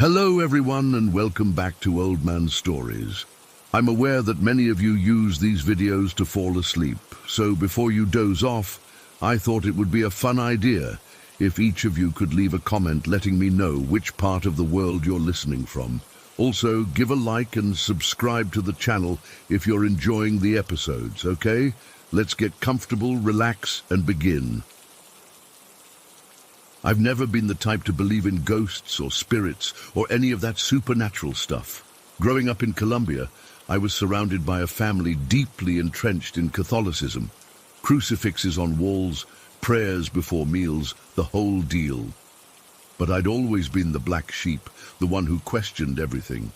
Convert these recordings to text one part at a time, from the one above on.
Hello everyone and welcome back to Old Man Stories. I'm aware that many of you use these videos to fall asleep, so before you doze off, I thought it would be a fun idea if each of you could leave a comment letting me know which part of the world you're listening from. Also, give a like and subscribe to the channel if you're enjoying the episodes, okay? Let's get comfortable, relax, and begin. I've never been the type to believe in ghosts or spirits or any of that supernatural stuff. Growing up in Colombia, I was surrounded by a family deeply entrenched in Catholicism. Crucifixes on walls, prayers before meals, the whole deal. But I'd always been the black sheep, the one who questioned everything.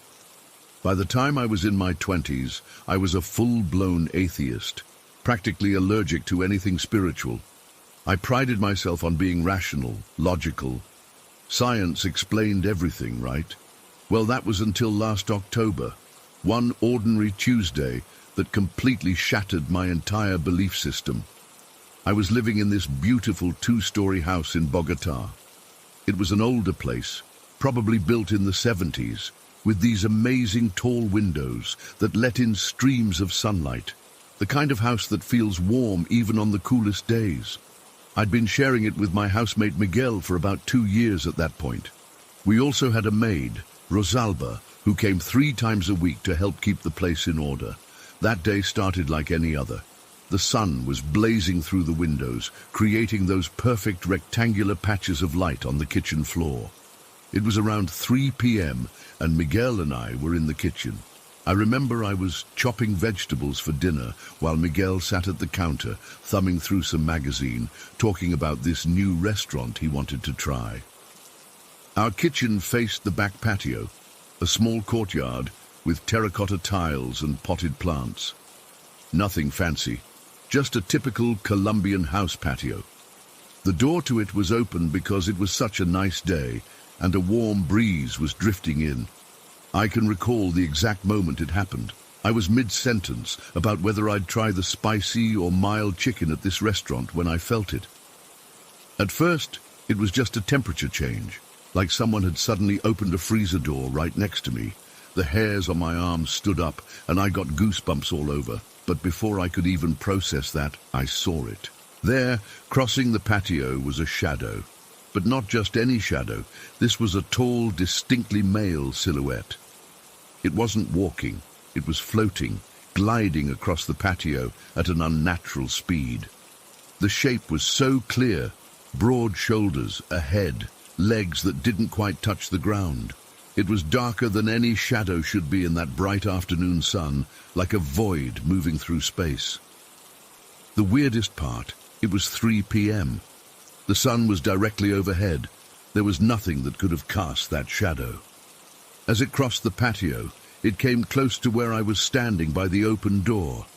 By the time I was in my 20s, I was a full-blown atheist, practically allergic to anything spiritual. I prided myself on being rational, logical. Science explained everything, right? Well, that was until last October, one ordinary Tuesday that completely shattered my entire belief system. I was living in this beautiful two-story house in Bogota. It was an older place, probably built in the 70s, with these amazing tall windows that let in streams of sunlight, the kind of house that feels warm even on the coolest days. I'd been sharing it with my housemate Miguel for about 2 years at that point. We also had a maid, Rosalba, who came 3 times a week to help keep the place in order. That day started like any other. The sun was blazing through the windows, creating those perfect rectangular patches of light on the kitchen floor. It was around 3 p.m. and Miguel and I were in the kitchen. I remember I was chopping vegetables for dinner while Miguel sat at the counter, thumbing through some magazine, talking about this new restaurant he wanted to try. Our kitchen faced the back patio, a small courtyard with terracotta tiles and potted plants. Nothing fancy, just a typical Colombian house patio. The door to it was open because it was such a nice day and a warm breeze was drifting in. I can recall the exact moment it happened. I was mid-sentence about whether I'd try the spicy or mild chicken at this restaurant when I felt it. At first, it was just a temperature change, like someone had suddenly opened a freezer door right next to me. The hairs on my arms stood up and I got goosebumps all over. But before I could even process that, I saw it. There, crossing the patio, was a shadow. But not just any shadow. This was a tall, distinctly male silhouette. It wasn't walking, it was floating, gliding across the patio at an unnatural speed. The shape was so clear, broad shoulders, a head, legs that didn't quite touch the ground. It was darker than any shadow should be in that bright afternoon sun, like a void moving through space. The weirdest part, it was 3 p.m. The sun was directly overhead. There was nothing that could have cast that shadow. As it crossed the patio, it came close to where I was standing by the open door.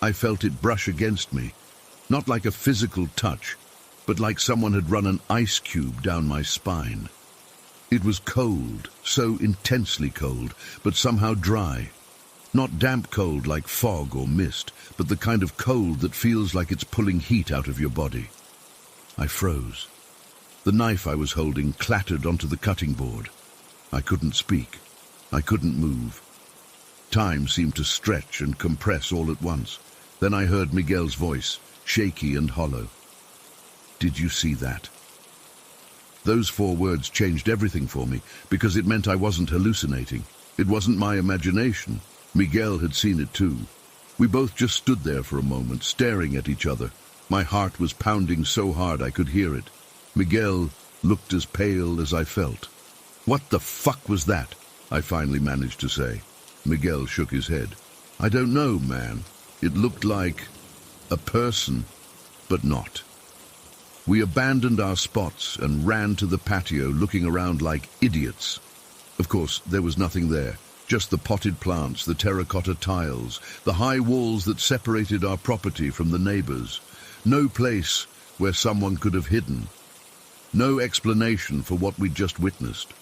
I felt it brush against me, not like a physical touch, but like someone had run an ice cube down my spine. It was cold, so intensely cold, but somehow dry. Not damp cold like fog or mist, but the kind of cold that feels like it's pulling heat out of your body. I froze. The knife I was holding clattered onto the cutting board. I couldn't speak. I couldn't move. Time seemed to stretch and compress all at once. Then I heard Miguel's voice, shaky and hollow. "Did you see that?" Those 4 words changed everything for me, because it meant I wasn't hallucinating. It wasn't my imagination. Miguel had seen it too. We both just stood there for a moment, staring at each other. My heart was pounding so hard I could hear it. Miguel looked as pale as I felt. "What the fuck was that?" I finally managed to say. Miguel shook his head. "I don't know, man. It looked like a person, but not." We abandoned our spots and ran to the patio, looking around like idiots. Of course, there was nothing there, just the potted plants, the terracotta tiles, the high walls that separated our property from the neighbors. No place where someone could have hidden. No explanation for what we'd just witnessed.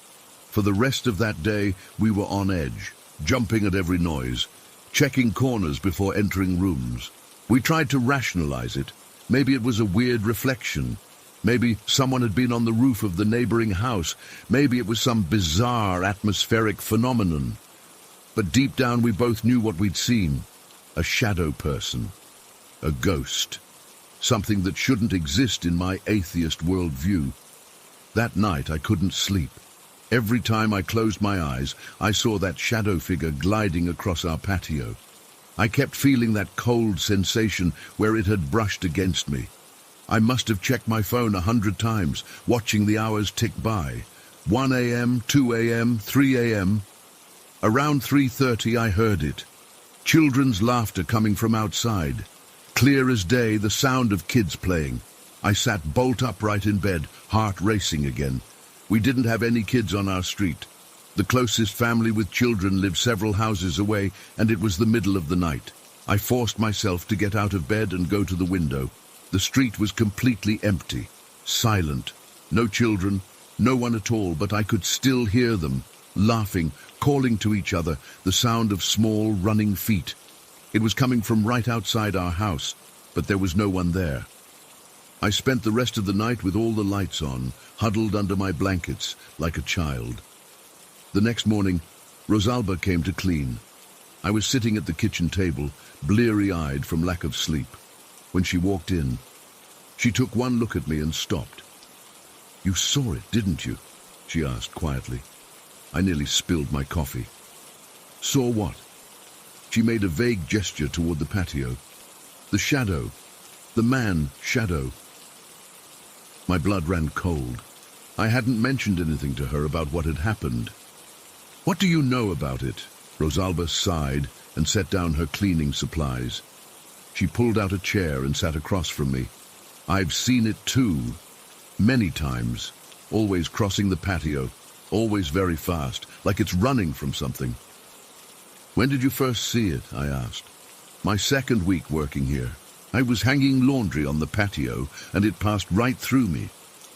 For the rest of that day, we were on edge, jumping at every noise, checking corners before entering rooms. We tried to rationalize it. Maybe it was a weird reflection. Maybe someone had been on the roof of the neighboring house. Maybe it was some bizarre atmospheric phenomenon. But deep down we both knew what we'd seen. A shadow person. A ghost. Something that shouldn't exist in my atheist worldview. That night I couldn't sleep. Every time I closed my eyes, I saw that shadow figure gliding across our patio. I kept feeling that cold sensation where it had brushed against me. I must have checked my phone 100 times, watching the hours tick by. 1 a.m., 2 a.m., 3 a.m. Around 3:30 I heard it. Children's laughter coming from outside. Clear as day, the sound of kids playing. I sat bolt upright in bed, heart racing again. We didn't have any kids on our street. The closest family with children lived several houses away, and it was the middle of the night. I forced myself to get out of bed and go to the window. The street was completely empty, silent. No children, no one at all, but I could still hear them, laughing, calling to each other, the sound of small running feet. It was coming from right outside our house, but there was no one there. I spent the rest of the night with all the lights on, huddled under my blankets, like a child. The next morning, Rosalba came to clean. I was sitting at the kitchen table, bleary-eyed from lack of sleep. When she walked in, she took one look at me and stopped. "You saw it, didn't you?" she asked quietly. I nearly spilled my coffee. "Saw what?" She made a vague gesture toward the patio. "The shadow. The man shadow." My blood ran cold. I hadn't mentioned anything to her about what had happened. "What do you know about it?" Rosalba sighed and set down her cleaning supplies. She pulled out a chair and sat across from me. "I've seen it too. Many times. Always crossing the patio. Always very fast, like it's running from something." "When did you first see it?" I asked. "My second week working here. I was hanging laundry on the patio, and it passed right through me."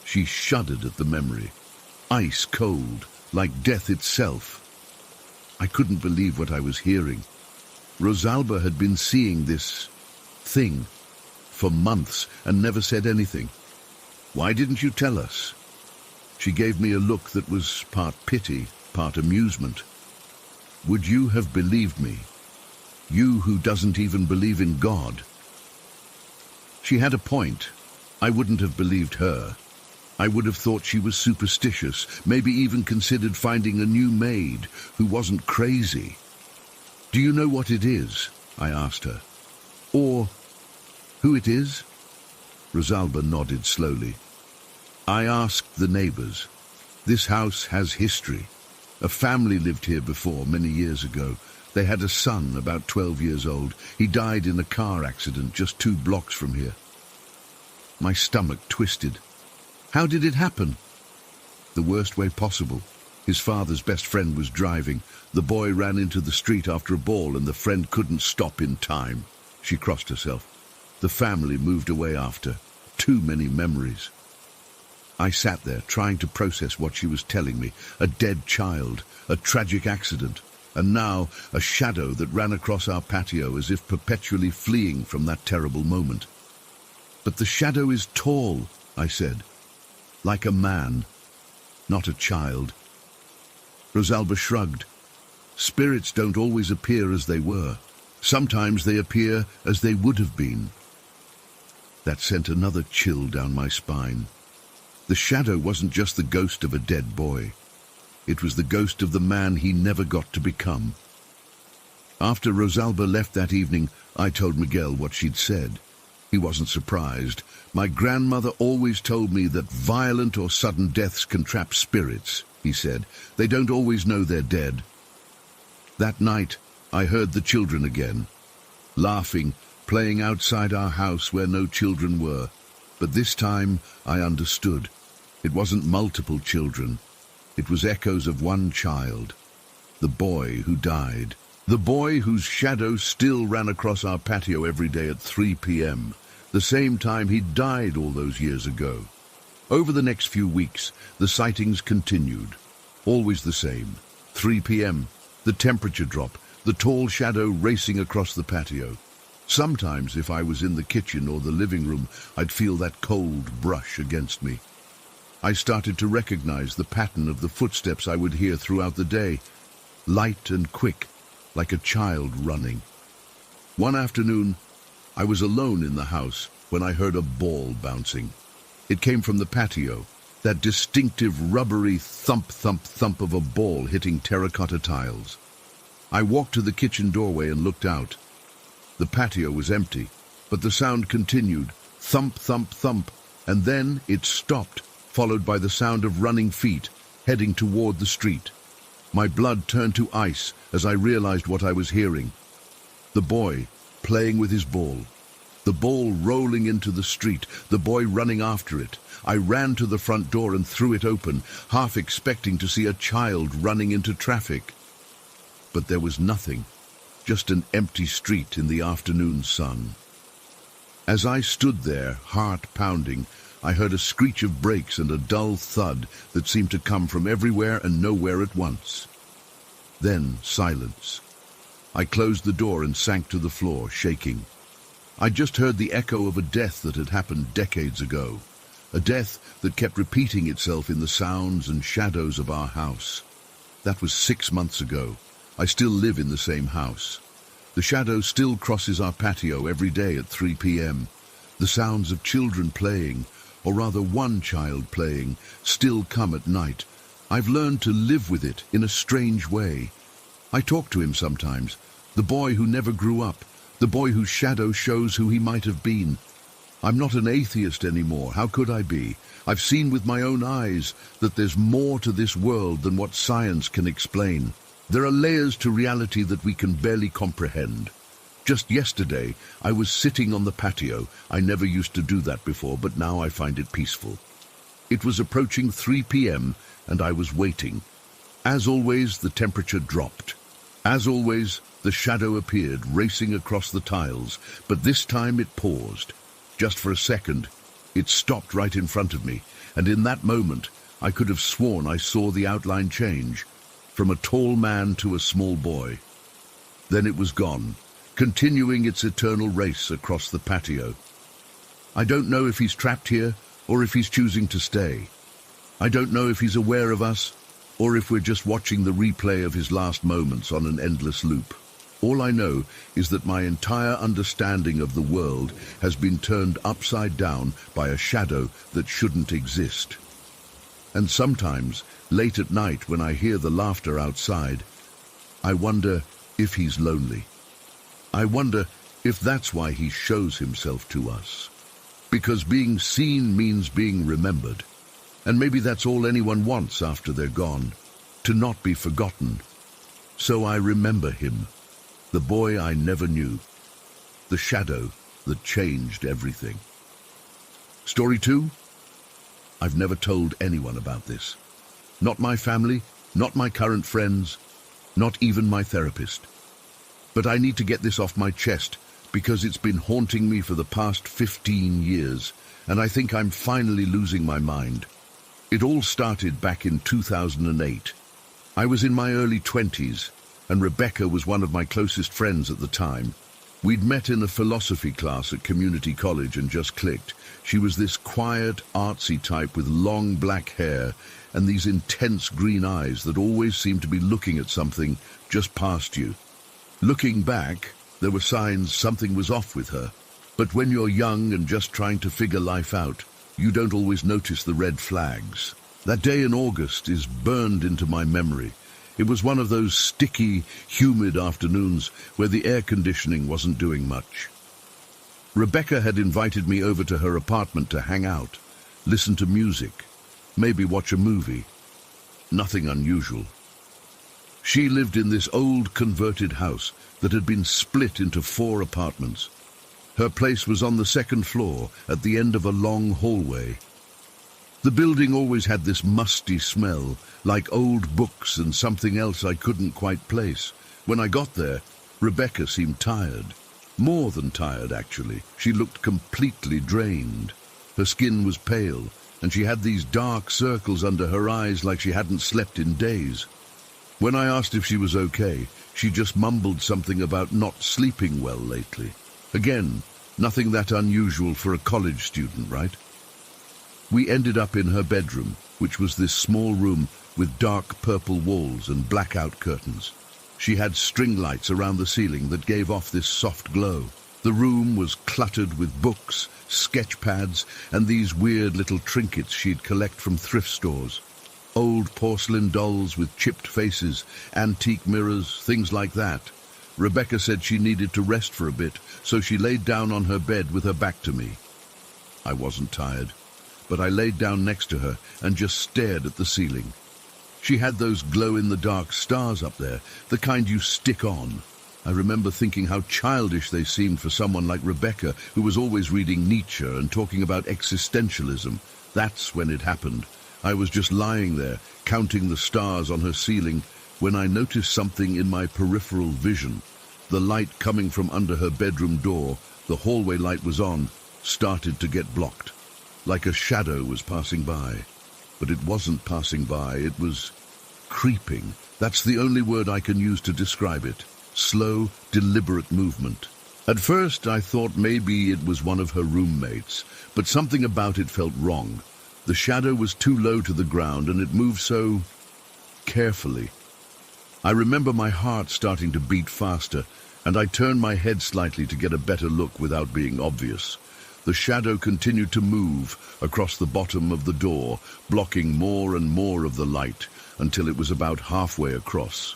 She shuddered at the memory. Ice cold, like death itself. I couldn't believe what I was hearing. Rosalba had been seeing this thing for months and never said anything. "Why didn't you tell us?" She gave me a look that was part pity, part amusement. "Would you have believed me? You who doesn't even believe in God." She had a point. I wouldn't have believed her. I would have thought she was superstitious, maybe even considered finding a new maid who wasn't crazy. "Do you know what it is?" I asked her. "Or who it is?" Rosalba nodded slowly. "I asked the neighbors. This house has history. A family lived here before, many years ago. They had a son, about 12 years old. He died in a car accident just 2 blocks from here." My stomach twisted. "How did it happen?" "The worst way possible. His father's best friend was driving. The boy ran into the street after a ball and the friend couldn't stop in time." She crossed herself. "The family moved away after. Too many memories." I sat there trying to process what she was telling me. A dead child, a tragic accident, and now a shadow that ran across our patio as if perpetually fleeing from that terrible moment. "But the shadow is tall," I said. "Like a man, not a child." Rosalba shrugged. "Spirits don't always appear as they were. Sometimes they appear as they would have been." That sent another chill down my spine. The shadow wasn't just the ghost of a dead boy. It was the ghost of the man he never got to become. After Rosalba left that evening, I told Miguel what she'd said. He wasn't surprised. "My grandmother always told me that violent or sudden deaths can trap spirits," he said. "They don't always know they're dead." That night, I heard the children again, laughing, playing outside our house where no children were. But this time, I understood. It wasn't multiple children. It was echoes of one child, the boy who died. The boy whose shadow still ran across our patio every day at 3 p.m., the same time he died all those years ago. Over the next few weeks, the sightings continued. Always the same. 3 p.m., the temperature drop, the tall shadow racing across the patio. Sometimes, if I was in the kitchen or the living room, I'd feel that cold brush against me. I started to recognize the pattern of the footsteps I would hear throughout the day, light and quick, like a child running. One afternoon, I was alone in the house when I heard a ball bouncing. It came from the patio, that distinctive rubbery thump, thump, thump of a ball hitting terracotta tiles. I walked to the kitchen doorway and looked out. The patio was empty, but the sound continued, thump, thump, thump, and then it stopped, followed by the sound of running feet heading toward the street. My blood turned to ice as I realized what I was hearing. The boy playing with his ball. The ball rolling into the street, the boy running after it. I ran to the front door and threw it open, half expecting to see a child running into traffic. But there was nothing, just an empty street in the afternoon sun. As I stood there, heart pounding, I heard a screech of brakes and a dull thud that seemed to come from everywhere and nowhere at once. Then silence. I closed the door and sank to the floor, shaking. I just heard the echo of a death that had happened decades ago, a death that kept repeating itself in the sounds and shadows of our house. That was 6 months ago. I still live in the same house. The shadow still crosses our patio every day at 3 p.m. The sounds of children playing, or rather one child playing, still come at night. I've learned to live with it in a strange way. I talk to him sometimes, the boy who never grew up, the boy whose shadow shows who he might have been. I'm not an atheist anymore. How could I be? I've seen with my own eyes that there's more to this world than what science can explain. There are layers to reality that we can barely comprehend. Just yesterday, I was sitting on the patio. I never used to do that before, but now I find it peaceful. It was approaching 3 p.m. and I was waiting. As always, the temperature dropped. As always, the shadow appeared, racing across the tiles, but this time it paused. Just for a second, it stopped right in front of me, and in that moment, I could have sworn I saw the outline change, from a tall man to a small boy. Then it was gone, continuing its eternal race across the patio. I don't know if he's trapped here, or if he's choosing to stay. I don't know if he's aware of us, or if we're just watching the replay of his last moments on an endless loop. All I know is that my entire understanding of the world has been turned upside down by a shadow that shouldn't exist. And sometimes, late at night when I hear the laughter outside, I wonder if he's lonely. I wonder if that's why he shows himself to us. Because being seen means being remembered. And maybe that's all anyone wants after they're gone, to not be forgotten. So I remember him. The boy I never knew. The shadow that changed everything. Story 2? I've never told anyone about this. Not my family, not my current friends, not even my therapist. But I need to get this off my chest because it's been haunting me for the past 15 years, and I think I'm finally losing my mind. It all started back in 2008. I was in my early 20s, and Rebecca was one of my closest friends at the time. We'd met in a philosophy class at community college and just clicked. She was this quiet, artsy type with long black hair and these intense green eyes that always seemed to be looking at something just past you. Looking back, there were signs something was off with her. But when you're young and just trying to figure life out, you don't always notice the red flags. That day in August is burned into my memory. It was one of those sticky, humid afternoons where the air conditioning wasn't doing much. Rebecca had invited me over to her apartment to hang out, listen to music, maybe watch a movie. Nothing unusual. She lived in this old converted house that had been split into 4 apartments. Her place was on the 2nd floor at the end of a long hallway. The building always had this musty smell, like old books and something else I couldn't quite place. When I got there, Rebecca seemed tired. More than tired, actually. She looked completely drained. Her skin was pale, and she had these dark circles under her eyes like she hadn't slept in days. When I asked if she was okay, she just mumbled something about not sleeping well lately. Again, nothing that unusual for a college student, right? We ended up in her bedroom, which was this small room with dark purple walls and blackout curtains. She had string lights around the ceiling that gave off this soft glow. The room was cluttered with books, sketch pads, and these weird little trinkets she'd collect from thrift stores. Old porcelain dolls with chipped faces, antique mirrors, things like that. Rebecca said she needed to rest for a bit, so she laid down on her bed with her back to me. I wasn't tired, but I laid down next to her and just stared at the ceiling. She had those glow-in-the-dark stars up there, the kind you stick on. I remember thinking how childish they seemed for someone like Rebecca, who was always reading Nietzsche and talking about existentialism. That's when it happened. I was just lying there, counting the stars on her ceiling, when I noticed something in my peripheral vision. The light coming from under her bedroom door, the hallway light was on, started to get blocked. Like a shadow was passing by. But it wasn't passing by, it was creeping. That's the only word I can use to describe it. Slow, deliberate movement. At first I thought maybe it was one of her roommates, but something about it felt wrong. The shadow was too low to the ground and it moved so carefully. I remember my heart starting to beat faster, and I turned my head slightly to get a better look without being obvious. The shadow continued to move across the bottom of the door, blocking more and more of the light until it was about halfway across.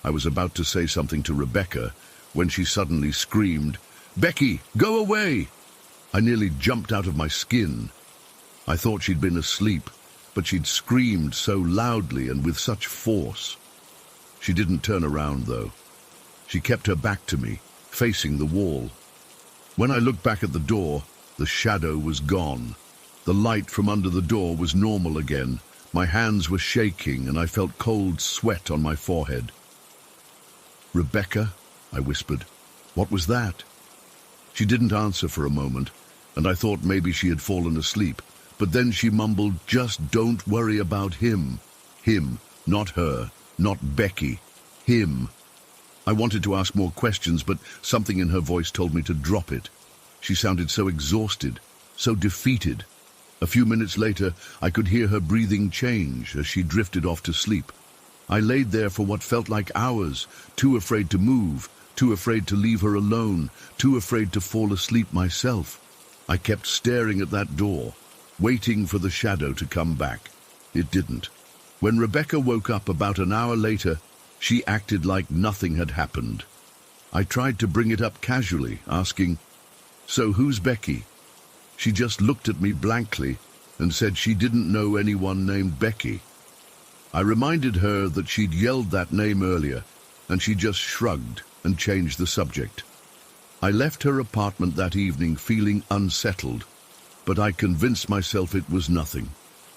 I was about to say something to Rebecca when she suddenly screamed, "Becky, go away!" I nearly jumped out of my skin. I thought she'd been asleep, but she'd screamed so loudly and with such force. She didn't turn around, though. She kept her back to me, facing the wall. When I looked back at the door, the shadow was gone. The light from under the door was normal again. My hands were shaking and I felt cold sweat on my forehead. "Rebecca," I whispered. "What was that?" She didn't answer for a moment, and I thought maybe she had fallen asleep. But then she mumbled, "Just don't worry about him." Him, not her, not Becky. Him. I wanted to ask more questions, but something in her voice told me to drop it. She sounded so exhausted, so defeated. A few minutes later, I could hear her breathing change as she drifted off to sleep. I laid there for what felt like hours, too afraid to move, too afraid to leave her alone, too afraid to fall asleep myself. I kept staring at that door, waiting for the shadow to come back. It didn't. When Rebecca woke up about an hour later, she acted like nothing had happened. I tried to bring it up casually, asking, "So who's Becky?" She just looked at me blankly and said she didn't know anyone named Becky. I reminded her that she'd yelled that name earlier, and she just shrugged and changed the subject. I left her apartment that evening feeling unsettled, but I convinced myself it was nothing.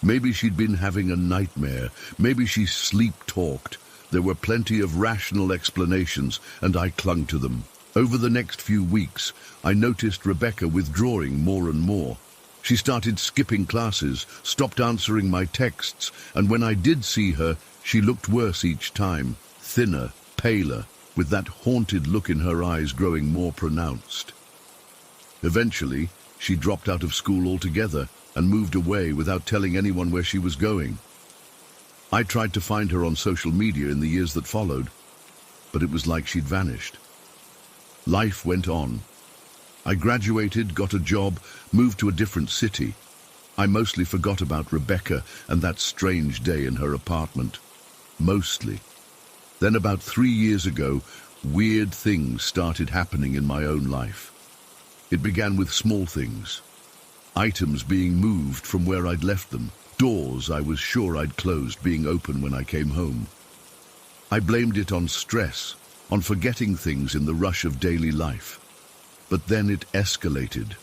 Maybe she'd been having a nightmare. Maybe she sleep-talked. There were plenty of rational explanations, and I clung to them. Over the next few weeks, I noticed Rebecca withdrawing more and more. She started skipping classes, stopped answering my texts, and when I did see her, she looked worse each time, thinner, paler, with that haunted look in her eyes growing more pronounced. Eventually, she dropped out of school altogether and moved away without telling anyone where she was going. I tried to find her on social media in the years that followed, but it was like she'd vanished. Life went on. I graduated, got a job, moved to a different city. I mostly forgot about Rebecca and that strange day in her apartment. Mostly. Then about 3 years ago, weird things started happening in my own life. It began with small things. Items being moved from where I'd left them. Doors I was sure I'd closed being open when I came home. I blamed it on stress, on forgetting things in the rush of daily life. But then it escalated.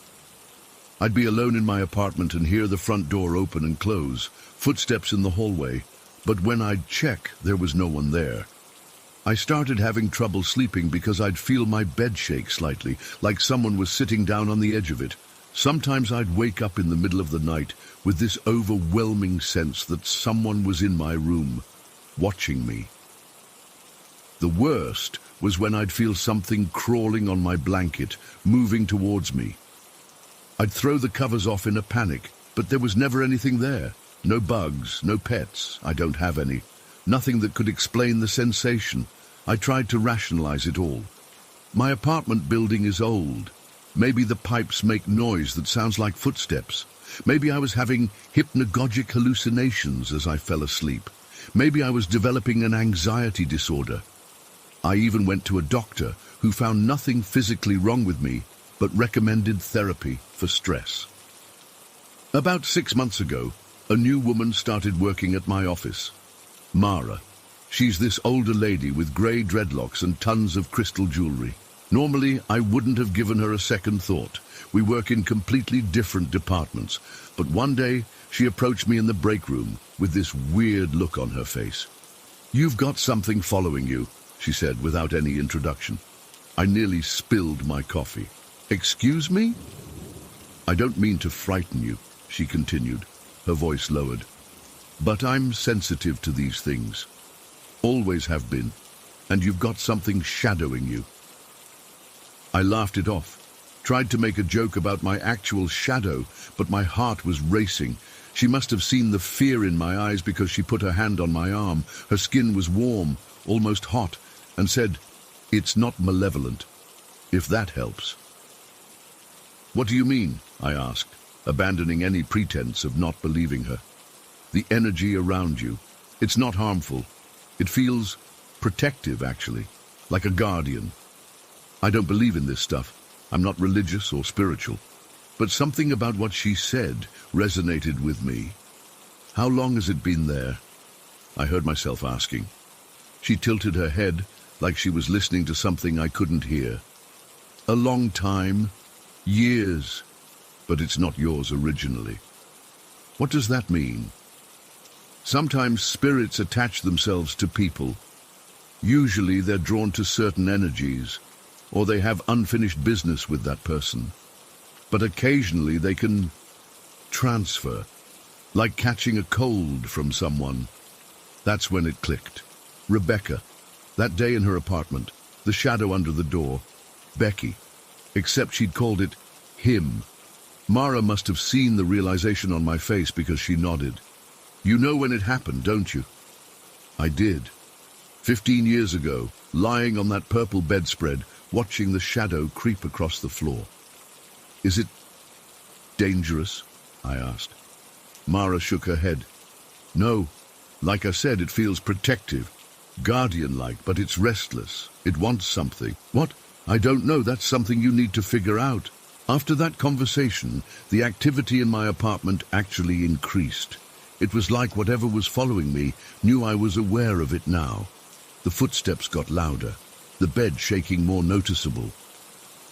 I'd be alone in my apartment and hear the front door open and close, footsteps in the hallway, but when I'd check, there was no one there. I started having trouble sleeping because I'd feel my bed shake slightly, like someone was sitting down on the edge of it. Sometimes I'd wake up in the middle of the night with this overwhelming sense that someone was in my room, watching me. The worst was when I'd feel something crawling on my blanket, moving towards me. I'd throw the covers off in a panic, but there was never anything there. No bugs, no pets, I don't have any. Nothing that could explain the sensation. I tried to rationalize it all. My apartment building is old. Maybe the pipes make noise that sounds like footsteps. Maybe I was having hypnagogic hallucinations as I fell asleep. Maybe I was developing an anxiety disorder. I even went to a doctor who found nothing physically wrong with me, but recommended therapy for stress. About 6 months ago, a new woman started working at my office. Mara. She's this older lady with grey dreadlocks and tons of crystal jewelry. Normally, I wouldn't have given her a second thought. We work in completely different departments. But one day, she approached me in the break room with this weird look on her face. "You've got something following you," she said without any introduction. I nearly spilled my coffee. "Excuse me?" "I don't mean to frighten you," she continued, her voice lowered. "But I'm sensitive to these things. Always have been. And you've got something shadowing you." I laughed it off, tried to make a joke about my actual shadow, but my heart was racing. She must have seen the fear in my eyes because she put her hand on my arm. Her skin was warm, almost hot, and said, "It's not malevolent, if that helps." "What do you mean?" I asked, abandoning any pretense of not believing her. "The energy around you. It's not harmful. It feels protective, actually, like a guardian. I don't believe in this stuff. I'm not religious or spiritual. But something about what she said resonated with me." "How long has it been there?" I heard myself asking. She tilted her head like she was listening to something I couldn't hear. "A long time. Years. But it's not yours originally." "What does that mean?" "Sometimes spirits attach themselves to people. Usually they're drawn to certain energies, or they have unfinished business with that person. But occasionally they can transfer, like catching a cold from someone." That's when it clicked. Rebecca. That day in her apartment, the shadow under the door. Becky. Except she'd called it him. Mara must have seen the realization on my face because she nodded. "You know when it happened, don't you?" I did. 15 years ago, lying on that purple bedspread, watching the shadow creep across the floor. "Is it dangerous?" I asked. Mara shook her head. "No. Like I said, it feels protective, guardian-like, but it's restless. It wants something." "What?" "I don't know. That's something you need to figure out." After that conversation, the activity in my apartment actually increased. It was like whatever was following me knew I was aware of it now. The footsteps got louder, the bed shaking more noticeable.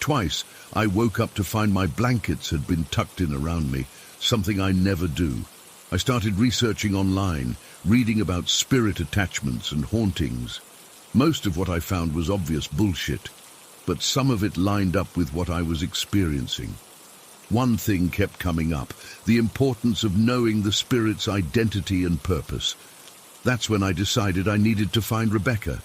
Twice, I woke up to find my blankets had been tucked in around me, something I never do. I started researching online, reading about spirit attachments and hauntings. Most of what I found was obvious bullshit, but some of it lined up with what I was experiencing. One thing kept coming up, the importance of knowing the spirit's identity and purpose. That's when I decided I needed to find Rebecca.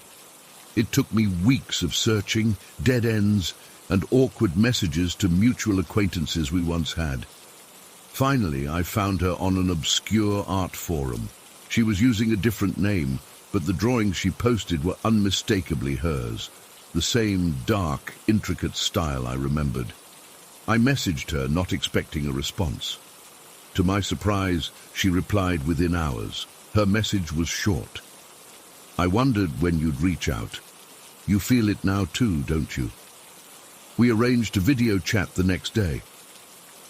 It took me weeks of searching, dead ends, and awkward messages to mutual acquaintances we once had. Finally, I found her on an obscure art forum. She was using a different name, but the drawings she posted were unmistakably hers. The same dark, intricate style I remembered. I messaged her, not expecting a response. To my surprise, she replied within hours. Her message was short. "I wondered when you'd reach out. You feel it now too, don't you?" We arranged a video chat the next day.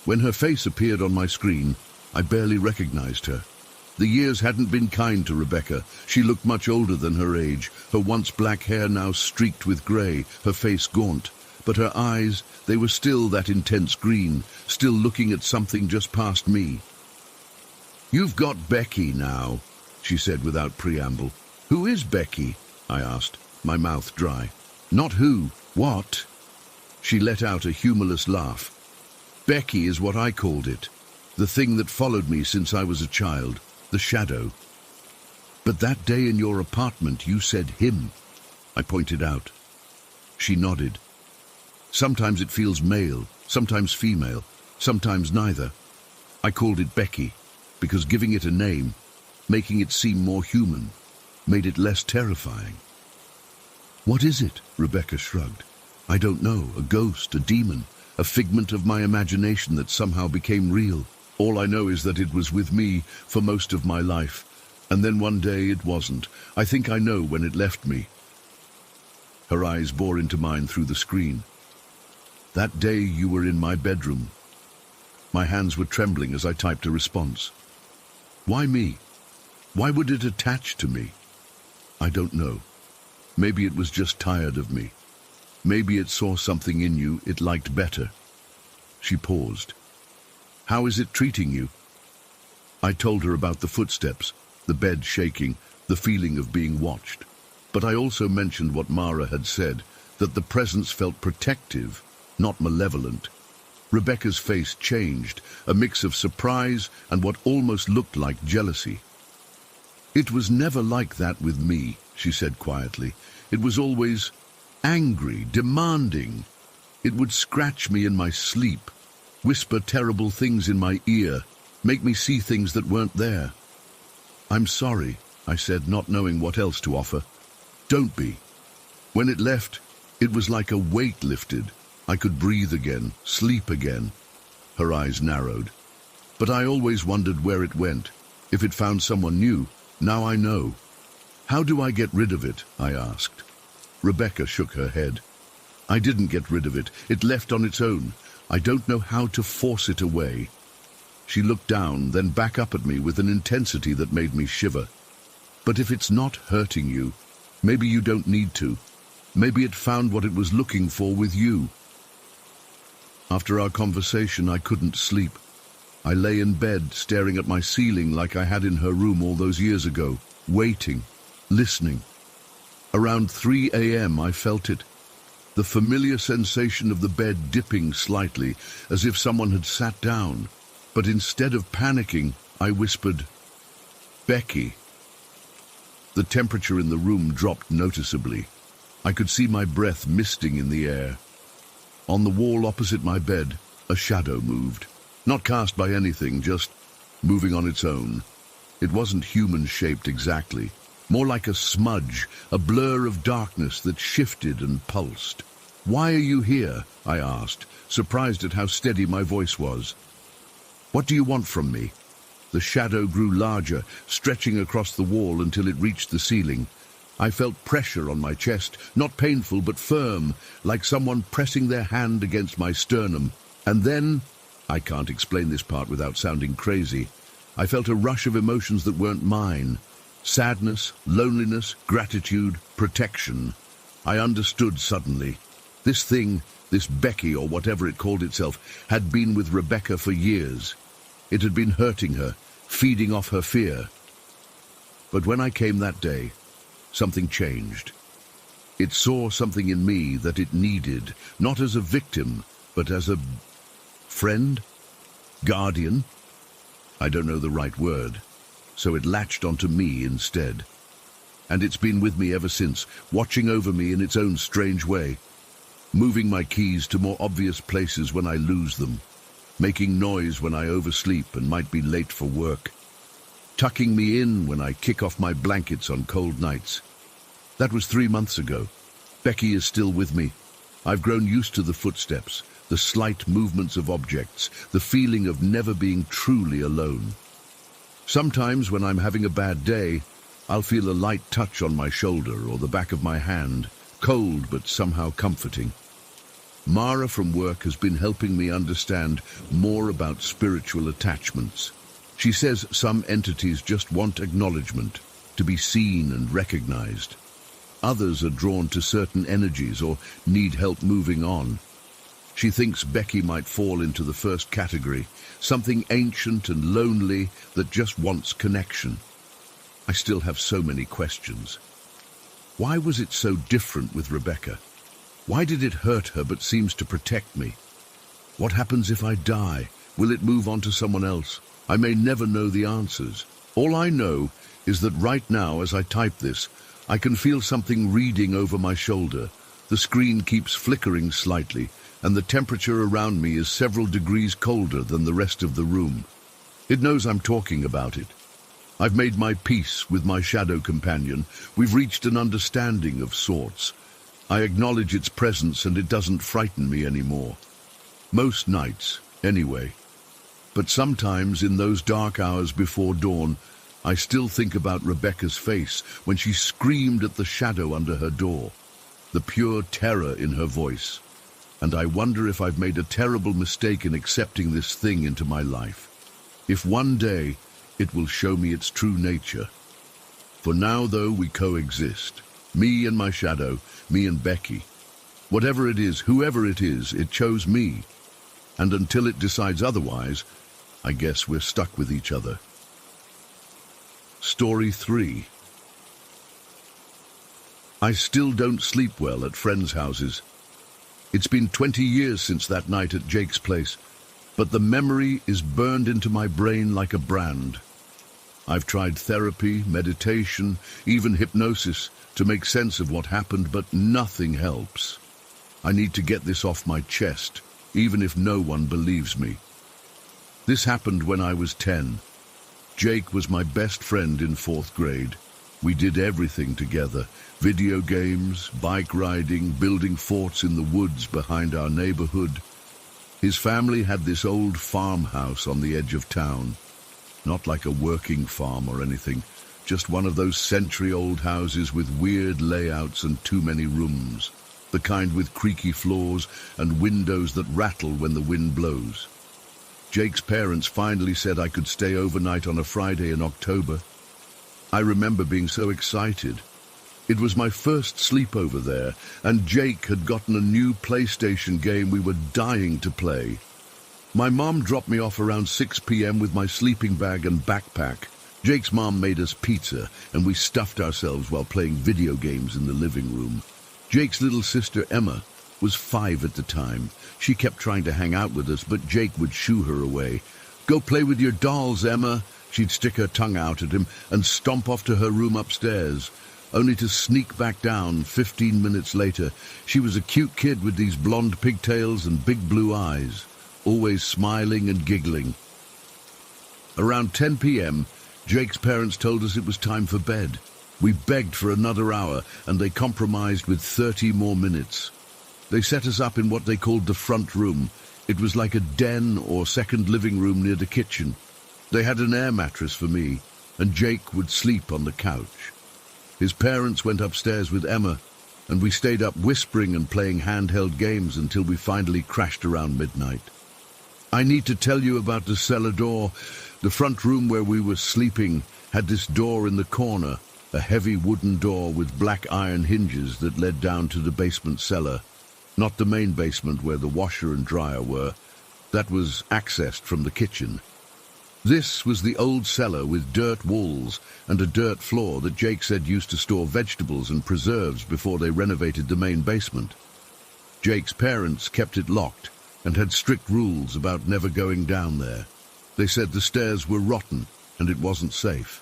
When her face appeared on my screen, I barely recognized her. The years hadn't been kind to Rebecca. She looked much older than her age, her once black hair now streaked with grey, her face gaunt. But her eyes, they were still that intense green, still looking at something just past me. "You've got Becky now," she said without preamble. "Who is Becky?" I asked, my mouth dry. "Not who, what?" She let out a humorless laugh. "Becky is what I called it, the thing that followed me since I was a child, the shadow." "But that day in your apartment you said him," I pointed out. She nodded. Sometimes it feels male, sometimes female, sometimes neither. I called it Becky, because giving it a name, making it seem more human, made it less terrifying. What is it? Rebecca shrugged. I don't know, a ghost, a demon, a figment of my imagination that somehow became real. All I know is that it was with me for most of my life, and then one day it wasn't. I think I know when it left me. Her eyes bore into mine through the screen. That day you were in my bedroom. My hands were trembling as I typed a response. Why me? Why would it attach to me? I don't know. Maybe it was just tired of me. Maybe it saw something in you it liked better. She paused. How is it treating you? I told her about the footsteps, the bed shaking, the feeling of being watched. But I also mentioned what Mara had said, that the presence felt protective, not malevolent. Rebecca's face changed, a mix of surprise and what almost looked like jealousy. It was never like that with me, she said quietly. It was always angry, demanding. It would scratch me in my sleep, whisper terrible things in my ear, make me see things that weren't there. I'm sorry, I said, not knowing what else to offer. Don't be. When it left, it was like a weight lifted. I could breathe again, sleep again. Her eyes narrowed. But I always wondered where it went. If it found someone new, now I know. How do I get rid of it? I asked. Rebecca shook her head. I didn't get rid of it. It left on its own. I don't know how to force it away. She looked down, then back up at me with an intensity that made me shiver. But if it's not hurting you, maybe you don't need to. Maybe it found what it was looking for with you. After our conversation, I couldn't sleep. I lay in bed, staring at my ceiling like I had in her room all those years ago, waiting, listening. Around 3 a.m. I felt it. The familiar sensation of the bed dipping slightly, as if someone had sat down. But instead of panicking, I whispered, Becky. The temperature in the room dropped noticeably. I could see my breath misting in the air. On the wall opposite my bed, a shadow moved. Not cast by anything, just moving on its own. It wasn't human-shaped exactly. More like a smudge, a blur of darkness that shifted and pulsed. Why are you here? I asked, surprised at how steady my voice was. What do you want from me? The shadow grew larger, stretching across the wall until it reached the ceiling. I felt pressure on my chest, not painful but firm, like someone pressing their hand against my sternum. And then, I can't explain this part without sounding crazy, I felt a rush of emotions that weren't mine. Sadness, loneliness, gratitude, protection. I understood suddenly. This thing, this Becky or whatever it called itself, had been with Rebecca for years. It had been hurting her, feeding off her fear. But when I came that day, something changed. It saw something in me that it needed, not as a victim, but as a friend? Guardian? I don't know the right word, so it latched onto me instead. And it's been with me ever since, watching over me in its own strange way, moving my keys to more obvious places when I lose them, making noise when I oversleep and might be late for work, tucking me in when I kick off my blankets on cold nights. That was 3 months ago. Becky is still with me. I've grown used to the footsteps, the slight movements of objects, the feeling of never being truly alone. Sometimes when I'm having a bad day, I'll feel a light touch on my shoulder or the back of my hand, cold but somehow comforting. Mara from work has been helping me understand more about spiritual attachments. She says some entities just want acknowledgement, to be seen and recognized. Others are drawn to certain energies or need help moving on. She thinks Becky might fall into the first category, something ancient and lonely that just wants connection. I still have so many questions. Why was it so different with Rebecca? Why did it hurt her but seems to protect me? What happens if I die? Will it move on to someone else? I may never know the answers. All I know is that right now, as I type this, I can feel something reading over my shoulder, The screen keeps flickering slightly, and the temperature around me is several degrees colder than the rest of the room. It knows I'm talking about it. I've made my peace with my shadow companion. We've reached an understanding of sorts. I acknowledge its presence and it doesn't frighten me anymore. Most nights, anyway. But sometimes in those dark hours before dawn, I still think about Rebecca's face when she screamed at the shadow under her door, the pure terror in her voice. And I wonder if I've made a terrible mistake in accepting this thing into my life. If one day it will show me its true nature. For now, though, we coexist. Me and my shadow, me and Becky. Whatever it is, whoever it is, it chose me. And until it decides otherwise, I guess we're stuck with each other. Story 3. I still don't sleep well at friends' houses. It's been 20 years since that night at Jake's place, but the memory is burned into my brain like a brand. I've tried therapy, meditation, even hypnosis to make sense of what happened, but nothing helps. I need to get this off my chest, even if no one believes me. This happened when I was 10. Jake was my best friend in 4th grade. We did everything together: video games, bike riding, building forts in the woods behind our neighborhood. His family had this old farmhouse on the edge of town. Not like a working farm or anything, just one of those century-old houses with weird layouts and too many rooms. The kind with creaky floors and windows that rattle when the wind blows. Jake's parents finally said I could stay overnight on a Friday in October. I remember being so excited. It was my first sleepover there, and Jake had gotten a new PlayStation game we were dying to play. My mom dropped me off around 6 p.m. with my sleeping bag and backpack. Jake's mom made us pizza, and we stuffed ourselves while playing video games in the living room. Jake's little sister, Emma, was 5 at the time. She kept trying to hang out with us, but Jake would shoo her away. "Go play with your dolls, Emma." She'd stick her tongue out at him and stomp off to her room upstairs, only to sneak back down 15 minutes later. She was a cute kid with these blonde pigtails and big blue eyes, always smiling and giggling. Around 10 p.m., Jake's parents told us it was time for bed. We begged for another hour, and they compromised with 30 more minutes. They set us up in what they called the front room. It was like a den or second living room near the kitchen. They had an air mattress for me, and Jake would sleep on the couch. His parents went upstairs with Emma, and we stayed up whispering and playing handheld games until we finally crashed around midnight. I need to tell you about the cellar door. The front room where we were sleeping had this door in the corner, a heavy wooden door with black iron hinges that led down to the basement cellar. Not the main basement where the washer and dryer were. That was accessed from the kitchen. This was the old cellar with dirt walls and a dirt floor that Jake said used to store vegetables and preserves before they renovated the main basement. Jake's parents kept it locked and had strict rules about never going down there. They said the stairs were rotten and it wasn't safe.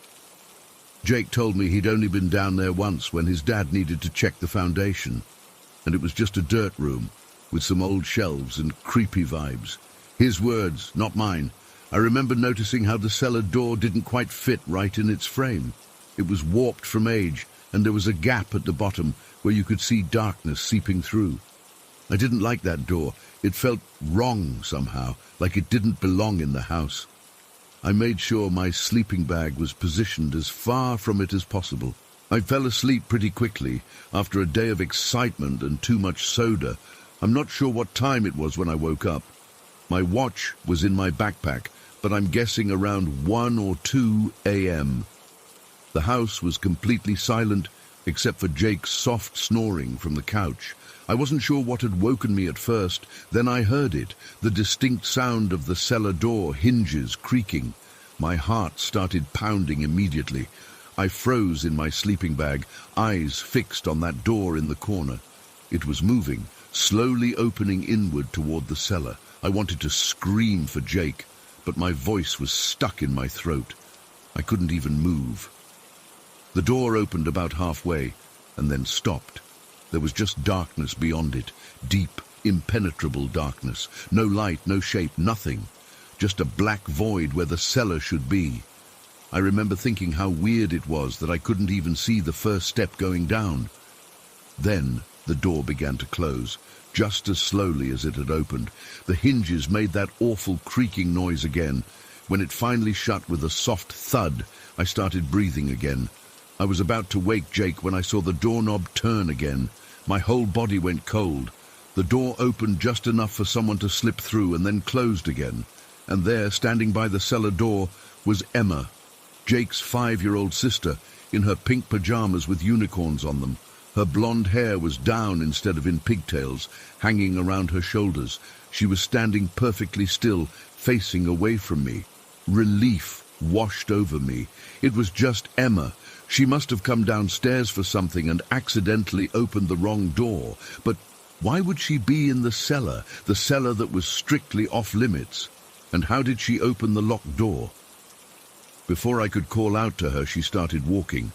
Jake told me he'd only been down there once when his dad needed to check the foundation, and it was just a dirt room with some old shelves and creepy vibes. His words, not mine. I remember noticing how the cellar door didn't quite fit right in its frame. It was warped from age, and there was a gap at the bottom where you could see darkness seeping through. I didn't like that door. It felt wrong somehow, like it didn't belong in the house. I made sure my sleeping bag was positioned as far from it as possible. I fell asleep pretty quickly after a day of excitement and too much soda. I'm not sure what time it was when I woke up. My watch was in my backpack, but I'm guessing around 1 or 2 a.m. The house was completely silent, except for Jake's soft snoring from the couch. I wasn't sure what had woken me at first. Then I heard it, the distinct sound of the cellar door hinges creaking. My heart started pounding immediately. I froze in my sleeping bag, eyes fixed on that door in the corner. It was moving, slowly opening inward toward the cellar. I wanted to scream for Jake, but my voice was stuck in my throat. I couldn't even move. The door opened about halfway and then stopped. There was just darkness beyond it, deep, impenetrable darkness. No light, no shape, nothing. Just a black void where the cellar should be. I remember thinking how weird it was that I couldn't even see the first step going down. Then the door began to close, just as slowly as it had opened. The hinges made that awful creaking noise again. When it finally shut with a soft thud, I started breathing again. I was about to wake Jake when I saw the doorknob turn again. My whole body went cold. The door opened just enough for someone to slip through and then closed again. And there, standing by the cellar door, was Emma, Jake's 5-year-old sister, in her pink pajamas with unicorns on them. Her blonde hair was down instead of in pigtails, hanging around her shoulders. She was standing perfectly still, facing away from me. Relief washed over me. It was just Emma. She must have come downstairs for something and accidentally opened the wrong door. But why would she be in the cellar that was strictly off-limits? And how did she open the locked door? Before I could call out to her, she started walking.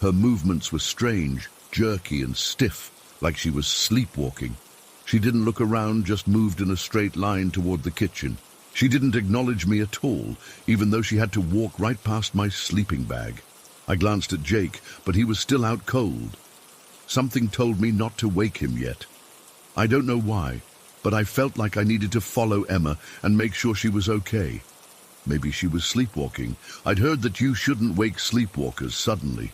Her movements were strange, jerky and stiff, like she was sleepwalking. She didn't look around, just moved in a straight line toward the kitchen. She didn't acknowledge me at all, even though she had to walk right past my sleeping bag. I glanced at Jake, but he was still out cold. Something told me not to wake him yet. I don't know why, but I felt like I needed to follow Emma and make sure she was okay. Maybe she was sleepwalking. I'd heard that you shouldn't wake sleepwalkers suddenly.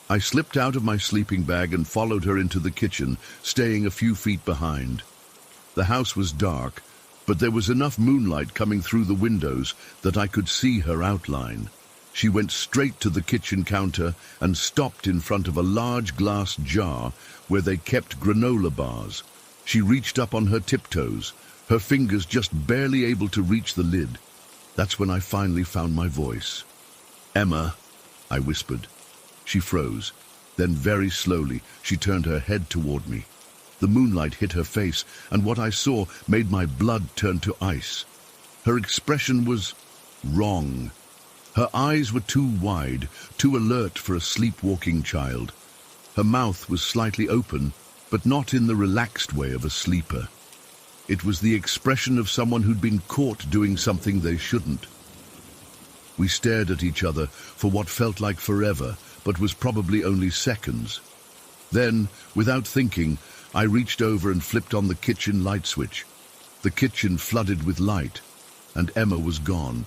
I slipped out of my sleeping bag and followed her into the kitchen, staying a few feet behind. The house was dark, but there was enough moonlight coming through the windows that I could see her outline. She went straight to the kitchen counter and stopped in front of a large glass jar where they kept granola bars. She reached up on her tiptoes, her fingers just barely able to reach the lid. That's when I finally found my voice. "Emma," I whispered. She froze. Then very slowly, she turned her head toward me. The moonlight hit her face, and what I saw made my blood turn to ice. Her expression was wrong. Her eyes were too wide, too alert for a sleepwalking child. Her mouth was slightly open, but not in the relaxed way of a sleeper. It was the expression of someone who'd been caught doing something they shouldn't. We stared at each other for what felt like forever, but was probably only seconds. Then, without thinking, I reached over and flipped on the kitchen light switch. The kitchen flooded with light, and Emma was gone.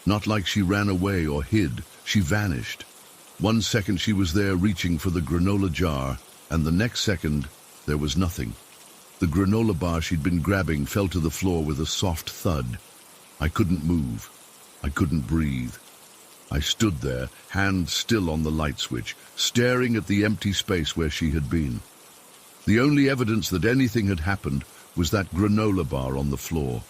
Not like she ran away or hid, she vanished. 1 second she was there reaching for the granola jar, and the next second there was nothing. The granola bar she'd been grabbing fell to the floor with a soft thud. I couldn't move. I couldn't breathe. I stood there, hand still on the light switch, staring at the empty space where she had been. The only evidence that anything had happened was that granola bar on the floor.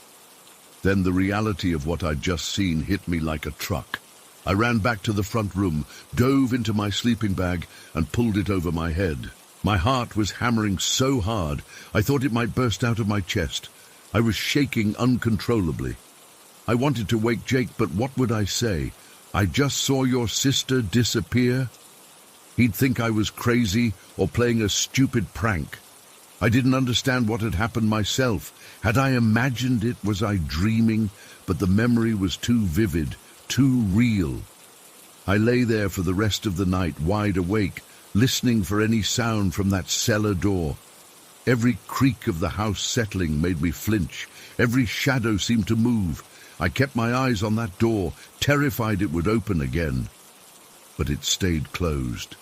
Then the reality of what I'd just seen hit me like a truck. I ran back to the front room, dove into my sleeping bag, and pulled it over my head. My heart was hammering so hard, I thought it might burst out of my chest. I was shaking uncontrollably. I wanted to wake Jake, but what would I say? "I just saw your sister disappear?" He'd think I was crazy or playing a stupid prank. I didn't understand what had happened myself. Had I imagined it? Was I dreaming? But the memory was too vivid, too real. I lay there for the rest of the night, wide awake, listening for any sound from that cellar door. Every creak of the house settling made me flinch. Every shadow seemed to move. I kept my eyes on that door, terrified it would open again. But it stayed closed.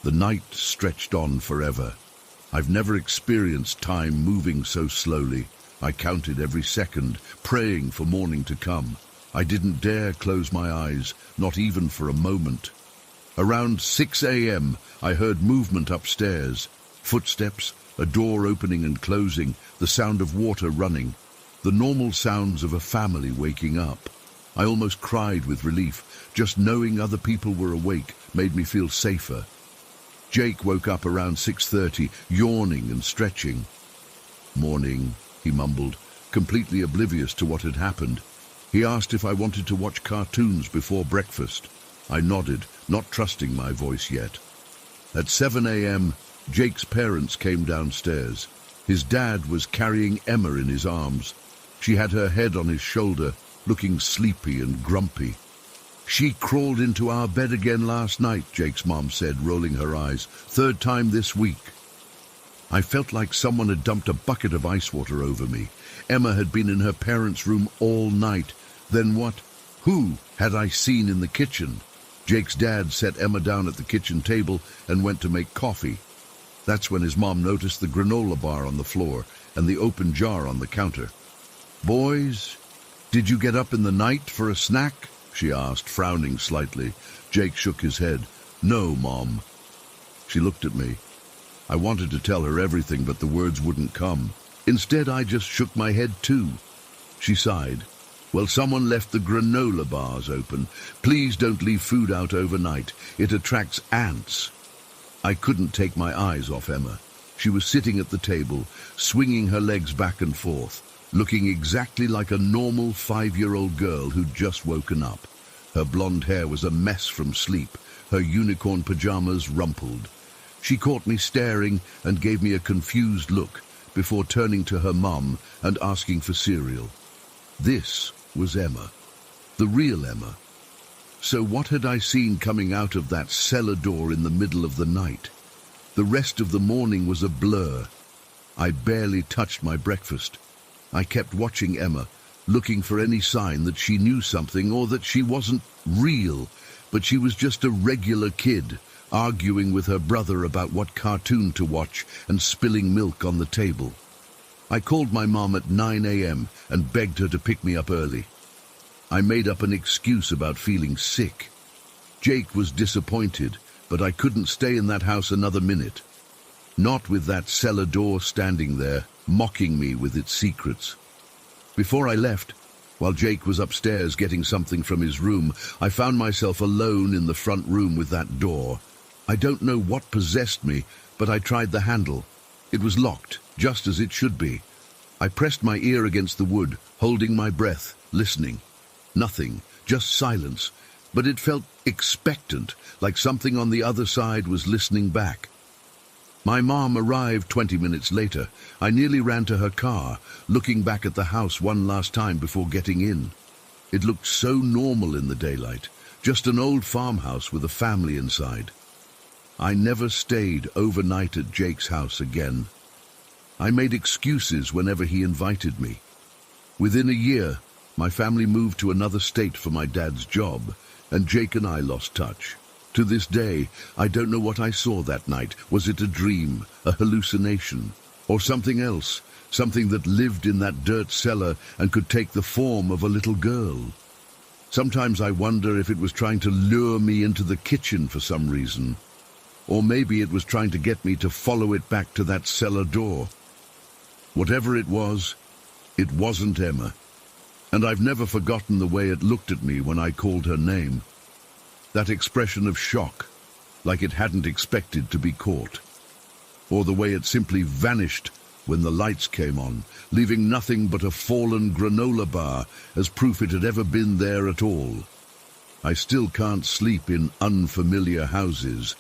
The night stretched on forever. I've never experienced time moving so slowly. I counted every second, praying for morning to come. I didn't dare close my eyes, not even for a moment. Around 6 a.m., I heard movement upstairs. Footsteps, a door opening and closing, the sound of water running. The normal sounds of a family waking up. I almost cried with relief. Just knowing other people were awake made me feel safer. Jake woke up around 6:30, yawning and stretching. "Morning," he mumbled, completely oblivious to what had happened. He asked if I wanted to watch cartoons before breakfast. I nodded, not trusting my voice yet. At 7 a.m., Jake's parents came downstairs. His dad was carrying Emma in his arms. She had her head on his shoulder, looking sleepy and grumpy. "She crawled into our bed again last night," Jake's mom said, rolling her eyes. "Third time this week." I felt like someone had dumped a bucket of ice water over me. Emma had been in her parents' room all night. Then what? Who had I seen in the kitchen? Jake's dad set Emma down at the kitchen table and went to make coffee. That's when his mom noticed the granola bar on the floor and the open jar on the counter. "Boys, did you get up in the night for a snack?" she asked, frowning slightly. Jake shook his head. "No, Mom." She looked at me. I wanted to tell her everything, but the words wouldn't come. Instead, I just shook my head too. She sighed. "Well, someone left the granola bars open. Please don't leave food out overnight. It attracts ants." I couldn't take my eyes off Emma. She was sitting at the table, swinging her legs back and forth, looking exactly like a normal 5-year-old girl who'd just woken up. Her blonde hair was a mess from sleep, her unicorn pajamas rumpled. She caught me staring and gave me a confused look before turning to her mum and asking for cereal. This was Emma, the real Emma. So what had I seen coming out of that cellar door in the middle of the night? The rest of the morning was a blur. I barely touched my breakfast. I kept watching Emma, looking for any sign that she knew something or that she wasn't real, but she was just a regular kid, arguing with her brother about what cartoon to watch and spilling milk on the table. I called my mom at 9 a.m. and begged her to pick me up early. I made up an excuse about feeling sick. Jake was disappointed, but I couldn't stay in that house another minute. Not with that cellar door standing there, mocking me with its secrets. Before I left, while Jake was upstairs getting something from his room, I found myself alone in the front room with that door. I don't know what possessed me, but I tried the handle. It was locked, just as it should be. I pressed my ear against the wood, holding my breath, listening. Nothing, just silence, but it felt expectant, like something on the other side was listening back. My mom arrived 20 minutes later. I nearly ran to her car, looking back at the house one last time before getting in. It looked so normal in the daylight, just an old farmhouse with a family inside. I never stayed overnight at Jake's house again. I made excuses whenever he invited me. Within a year, my family moved to another state for my dad's job, and Jake and I lost touch. To this day, I don't know what I saw that night. Was it a dream, a hallucination, or something else? Something that lived in that dirt cellar and could take the form of a little girl. Sometimes I wonder if it was trying to lure me into the kitchen for some reason. Or maybe it was trying to get me to follow it back to that cellar door. Whatever it wasn't Emma. And I've never forgotten the way it looked at me when I called her name. That expression of shock, like it hadn't expected to be caught. Or the way it simply vanished when the lights came on, leaving nothing but a fallen granola bar as proof it had ever been there at all. I still can't sleep in unfamiliar houses,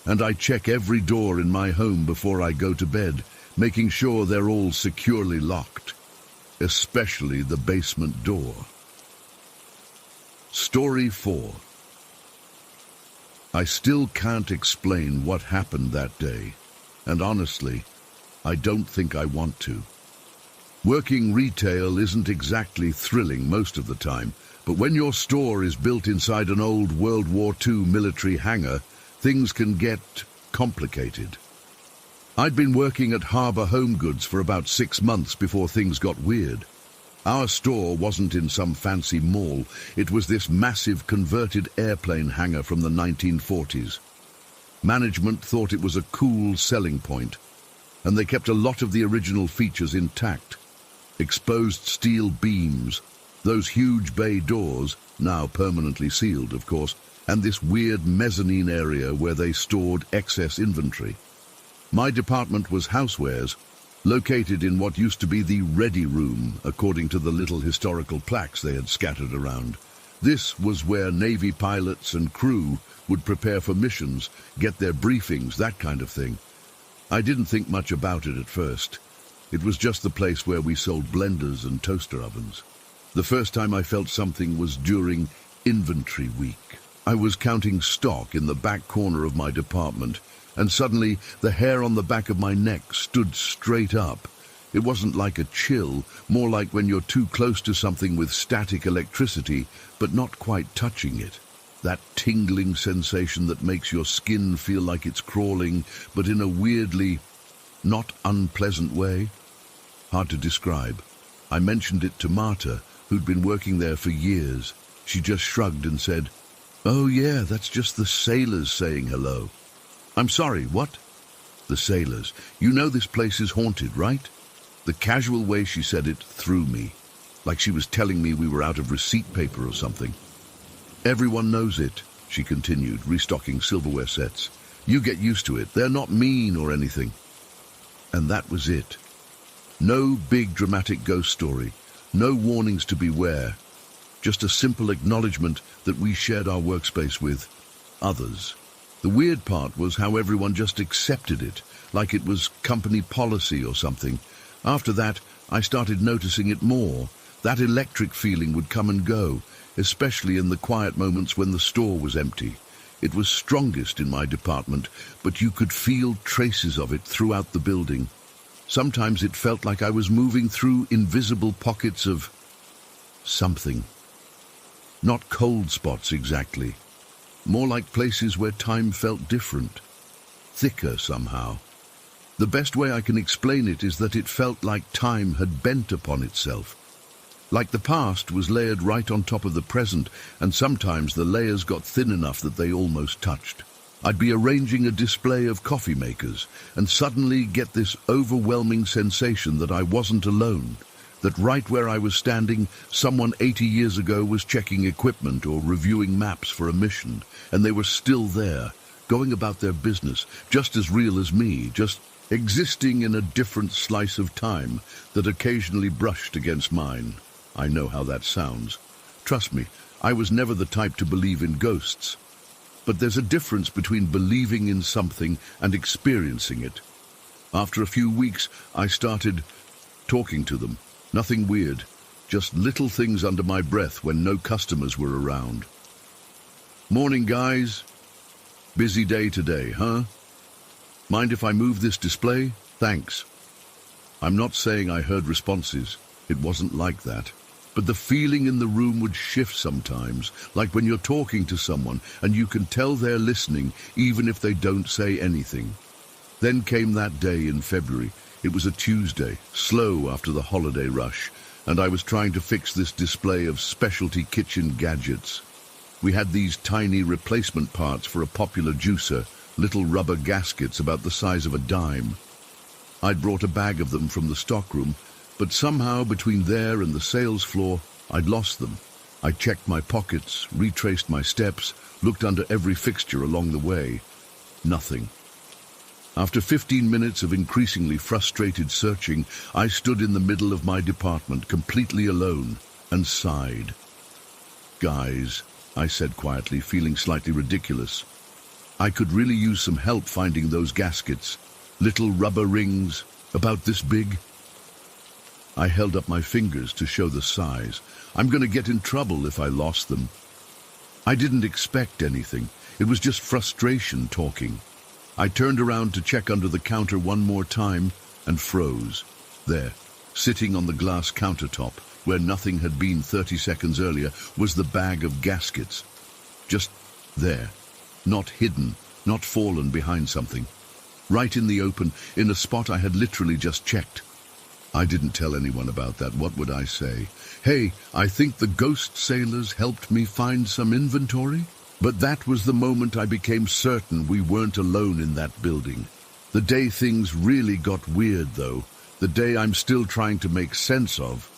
and I check every door in my home before I go to bed, making sure they're all securely locked. Especially the basement door. Story 4. I still can't explain what happened that day, and honestly, I don't think I want to. Working retail isn't exactly thrilling most of the time, but when your store is built inside an old World War II military hangar, things can get complicated. I'd been working at Harbour Home Goods for about 6 months before things got weird. Our store wasn't in some fancy mall. It was this massive converted airplane hangar from the 1940s. Management thought it was a cool selling point, and they kept a lot of the original features intact. Exposed steel beams, those huge bay doors, now permanently sealed, of course, and this weird mezzanine area where they stored excess inventory. My department was housewares, located in what used to be the ready room, according to the little historical plaques they had scattered around. This was where Navy pilots and crew would prepare for missions, get their briefings, that kind of thing. I didn't think much about it at first. It was just the place where we sold blenders and toaster ovens. The first time I felt something was during inventory week. I was counting stock in the back corner of my department, and suddenly the hair on the back of my neck stood straight up. It wasn't like a chill, more like when you're too close to something with static electricity, but not quite touching it. That tingling sensation that makes your skin feel like it's crawling, but in a weirdly not unpleasant way. Hard to describe. I mentioned it to Marta, who'd been working there for years. She just shrugged and said, "Oh yeah, that's just the sailors saying hello." "I'm sorry, what?" "The sailors. You know this place is haunted, right?" The casual way she said it threw me, like she was telling me we were out of receipt paper or something. "Everyone knows it," she continued, restocking silverware sets. "You get used to it. They're not mean or anything." And that was it. No big dramatic ghost story, no warnings to beware, just a simple acknowledgement that we shared our workspace with others. The weird part was how everyone just accepted it, like it was company policy or something. After that, I started noticing it more. That electric feeling would come and go, especially in the quiet moments when the store was empty. It was strongest in my department, but you could feel traces of it throughout the building. Sometimes it felt like I was moving through invisible pockets of something. Not cold spots exactly. More like places where time felt different, thicker somehow. The best way I can explain it is that it felt like time had bent upon itself. Like the past was layered right on top of the present, and sometimes the layers got thin enough that they almost touched. I'd be arranging a display of coffee makers and suddenly get this overwhelming sensation that I wasn't alone, that right where I was standing, someone 80 years ago was checking equipment or reviewing maps for a mission, and they were still there, going about their business, just as real as me, just existing in a different slice of time that occasionally brushed against mine. I know how that sounds. Trust me, I was never the type to believe in ghosts. But there's a difference between believing in something and experiencing it. After a few weeks, I started talking to them. Nothing weird, just little things under my breath when no customers were around. "Morning, guys. Busy day today, huh? Mind if I move this display? Thanks." I'm not saying I heard responses. It wasn't like that. But the feeling in the room would shift sometimes, like when you're talking to someone and you can tell they're listening even if they don't say anything. Then came that day in February. It was a Tuesday, slow after the holiday rush, and I was trying to fix this display of specialty kitchen gadgets. We had these tiny replacement parts for a popular juicer, little rubber gaskets about the size of a dime. I'd brought a bag of them from the stockroom, but somehow between there and the sales floor, I'd lost them. I checked my pockets, retraced my steps, looked under every fixture along the way. Nothing. After 15 minutes of increasingly frustrated searching, I stood in the middle of my department, completely alone, and sighed. "Guys," I said quietly, feeling slightly ridiculous, "I could really use some help finding those gaskets. Little rubber rings, about this big." I held up my fingers to show the size. I'm going to get in trouble if I lost them. I didn't expect anything. It was just frustration talking. I turned around to check under the counter one more time and froze. There, sitting on the glass countertop, where nothing had been 30 seconds earlier, was the bag of gaskets. Just there. Not hidden, not fallen behind something. Right in the open, in a spot I had literally just checked. I didn't tell anyone about that. What would I say? "Hey, I think the ghost sailors helped me find some inventory?" But that was the moment I became certain we weren't alone in that building. The day things really got weird, though, the day I'm still trying to make sense of,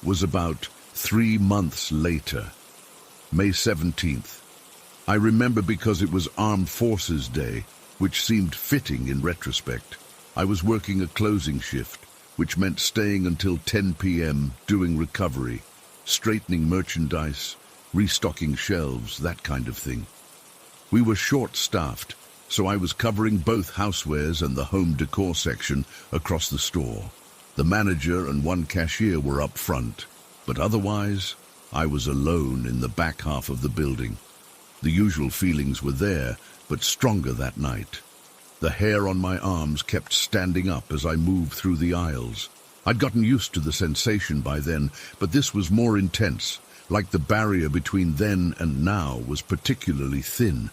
was about 3 months later. May 17th. I remember because it was Armed Forces Day, which seemed fitting in retrospect. I was working a closing shift, which meant staying until 10 p.m. doing recovery, straightening merchandise, restocking shelves, that kind of thing. We were short-staffed, so I was covering both housewares and the home decor section across the store. The manager and one cashier were up front, but otherwise, I was alone in the back half of the building. The usual feelings were there, but stronger that night. The hair on my arms kept standing up as I moved through the aisles. I'd gotten used to the sensation by then, but this was more intense, like the barrier between then and now was particularly thin.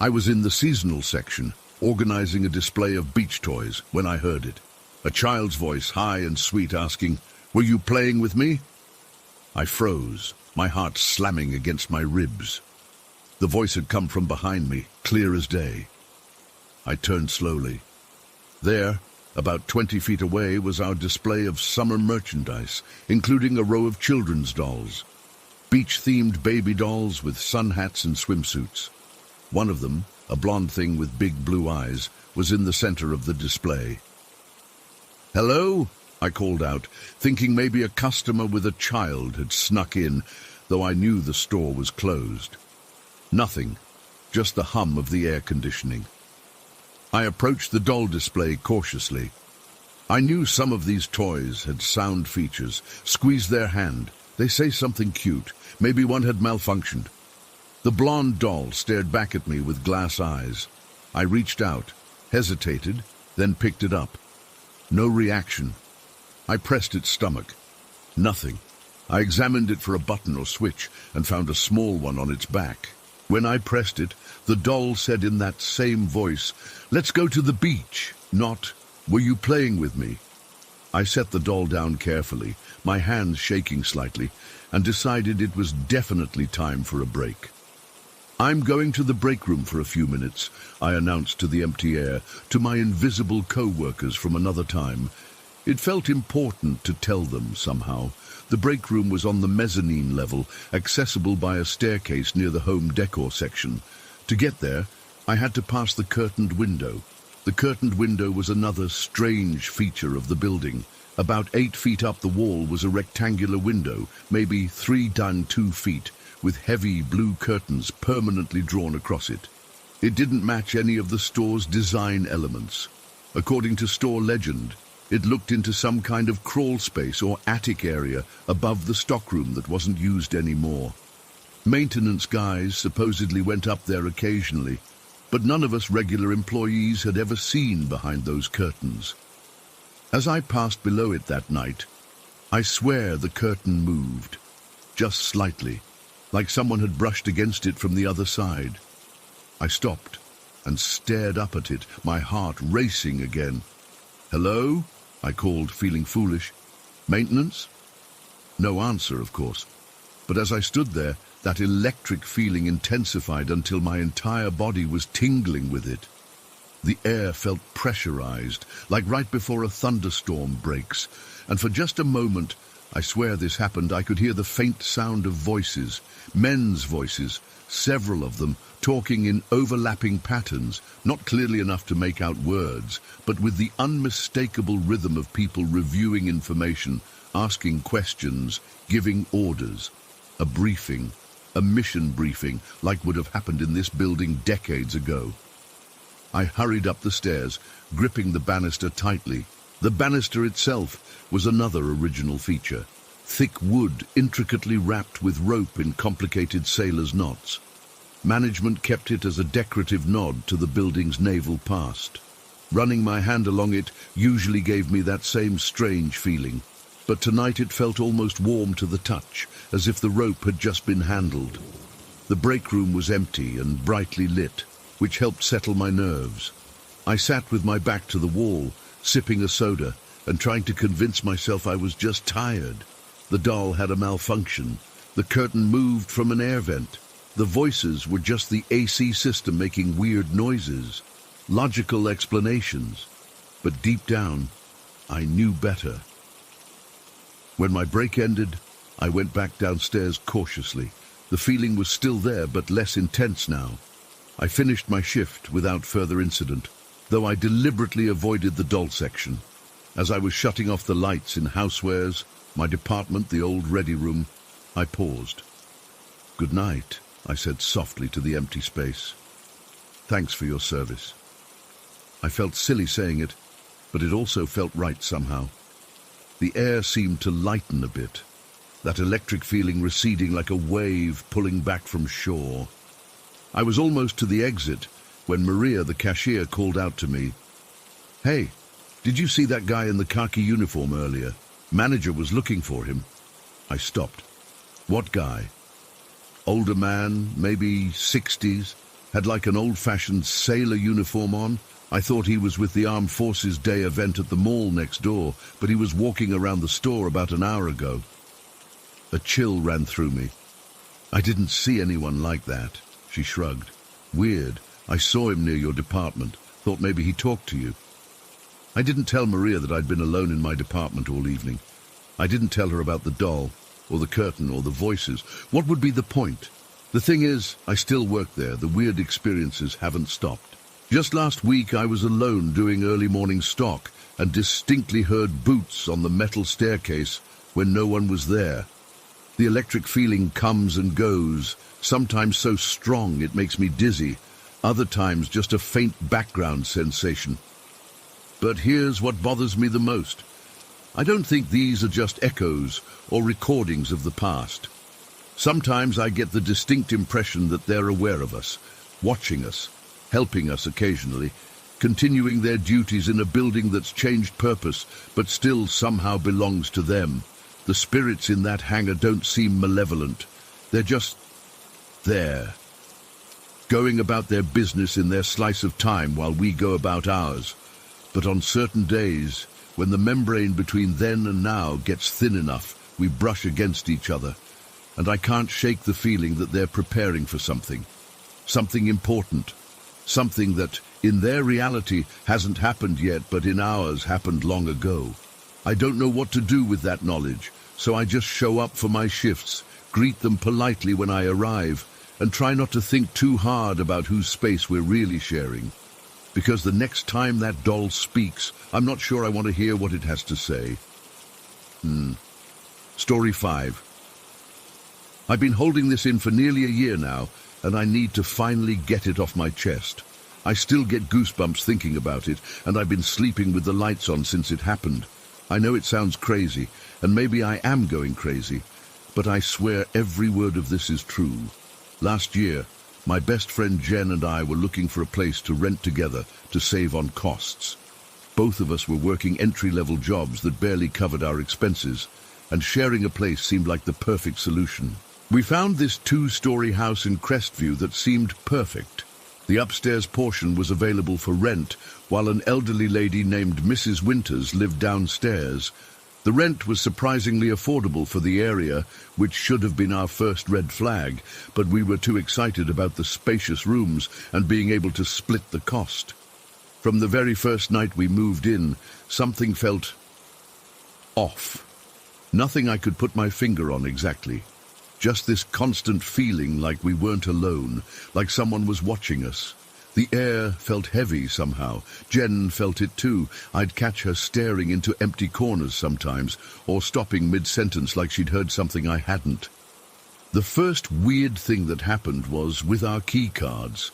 I was in the seasonal section, organizing a display of beach toys, when I heard it. A child's voice, high and sweet, asking, "Were you playing with me?" I froze, my heart slamming against my ribs. The voice had come from behind me, clear as day. I turned slowly. There, about 20 feet away, was our display of summer merchandise, including a row of children's dolls. Beach-themed baby dolls with sun hats and swimsuits. One of them, a blonde thing with big blue eyes, was in the center of the display. "Hello?" I called out, thinking maybe a customer with a child had snuck in, though I knew the store was closed. Nothing, just the hum of the air conditioning. I approached the doll display cautiously. I knew some of these toys had sound features. Squeeze their hand. They say something cute. Maybe one had malfunctioned. The blonde doll stared back at me with glass eyes. I reached out, hesitated, then picked it up. No reaction. I pressed its stomach. Nothing. I examined it for a button or switch and found a small one on its back. When I pressed it, the doll said in that same voice, "Let's go to the beach," not, "Were you playing with me?" I set the doll down carefully, my hands shaking slightly, and decided it was definitely time for a break. "I'm going to the break room for a few minutes," I announced to the empty air, to my invisible co-workers from another time. It felt important to tell them somehow. The break room was on the mezzanine level, accessible by a staircase near the home decor section. To get there, I had to pass the curtained window. The curtained window was another strange feature of the building. About 8 feet up the wall was a rectangular window, maybe 3 x 2 feet, with heavy blue curtains permanently drawn across it. It didn't match any of the store's design elements. According to store legend, it looked into some kind of crawl space or attic area above the stockroom that wasn't used anymore. Maintenance guys supposedly went up there occasionally, but none of us regular employees had ever seen behind those curtains. As I passed below it that night, I swear the curtain moved, just slightly, like someone had brushed against it from the other side. I stopped and stared up at it, my heart racing again. "Hello?" I called, feeling foolish. "Maintenance?" No answer, of course. But as I stood there, that electric feeling intensified until my entire body was tingling with it. The air felt pressurized, like right before a thunderstorm breaks, and for just a moment, I swear this happened, I could hear the faint sound of voices, men's voices, several of them, talking in overlapping patterns, not clearly enough to make out words, but with the unmistakable rhythm of people reviewing information, asking questions, giving orders. A briefing, a mission briefing, like would have happened in this building decades ago. I hurried up the stairs, gripping the banister tightly. The banister itself was another original feature. Thick wood, intricately wrapped with rope in complicated sailor's knots. Management kept it as a decorative nod to the building's naval past. Running my hand along it usually gave me that same strange feeling, but tonight it felt almost warm to the touch, as if the rope had just been handled. The break room was empty and brightly lit, which helped settle my nerves. I sat with my back to the wall, sipping a soda, and trying to convince myself I was just tired. The doll had a malfunction. The curtain moved from an air vent. The voices were just the AC system making weird noises. Logical explanations. But deep down, I knew better. When my break ended, I went back downstairs cautiously. The feeling was still there, but less intense now. I finished my shift without further incident, though I deliberately avoided the doll section. As I was shutting off the lights in housewares, my department, the old ready room, I paused. "Good night," I said softly to the empty space. Thanks for your service. I felt silly saying it, but it also felt right somehow. The air seemed to lighten a bit, that electric feeling receding like a wave pulling back from shore. I was almost to the exit when Maria, the cashier, called out to me, "Hey, did you see that guy in the khaki uniform earlier? Manager was looking for him." I stopped. What guy? Older man, maybe 60s, had like an old-fashioned sailor uniform on. I thought he was with the Armed Forces Day event at the mall next door, but he was walking around the store about an hour ago. A chill ran through me. I didn't see anyone like that. She shrugged. Weird. I saw him near your department. Thought maybe he talked to you. I didn't tell Maria that I'd been alone in my department all evening. I didn't tell her about the doll, or the curtain, or the voices. What would be the point? The thing is, I still work there. The weird experiences haven't stopped. Just last week, I was alone doing early morning stock and distinctly heard boots on the metal staircase when no one was there. The electric feeling comes and goes, sometimes so strong it makes me dizzy, other times just a faint background sensation. But here's what bothers me the most. I don't think these are just echoes or recordings of the past. Sometimes I get the distinct impression that they're aware of us, watching us, helping us occasionally, continuing their duties in a building that's changed purpose but still somehow belongs to them. The spirits in that hangar don't seem malevolent. They're just there, going about their business in their slice of time while we go about ours. But on certain days, when the membrane between then and now gets thin enough, we brush against each other, and I can't shake the feeling that they're preparing for something important, something that, in their reality, hasn't happened yet, but in ours happened long ago. I don't know what to do with that knowledge, so I just show up for my shifts, greet them politely when I arrive, and try not to think too hard about whose space we're really sharing. Because the next time that doll speaks, I'm not sure I want to hear what it has to say. Story 5. I've been holding this in for nearly a year now, and I need to finally get it off my chest. I still get goosebumps thinking about it, and I've been sleeping with the lights on since it happened. I know it sounds crazy, and maybe I am going crazy, but I swear every word of this is true. Last year, my best friend Jen and I were looking for a place to rent together to save on costs. Both of us were working entry-level jobs that barely covered our expenses, and sharing a place seemed like the perfect solution. We found this 2-story house in Crestview that seemed perfect. The upstairs portion was available for rent, while an elderly lady named Mrs. Winters lived downstairs. The rent was surprisingly affordable for the area, which should have been our first red flag, but we were too excited about the spacious rooms and being able to split the cost. From the very first night we moved in, something felt off. Nothing I could put my finger on exactly. Just this constant feeling like we weren't alone, like someone was watching us. The air felt heavy somehow. Jen felt it too. I'd catch her staring into empty corners sometimes, or stopping mid-sentence like she'd heard something I hadn't. The first weird thing that happened was with our key cards.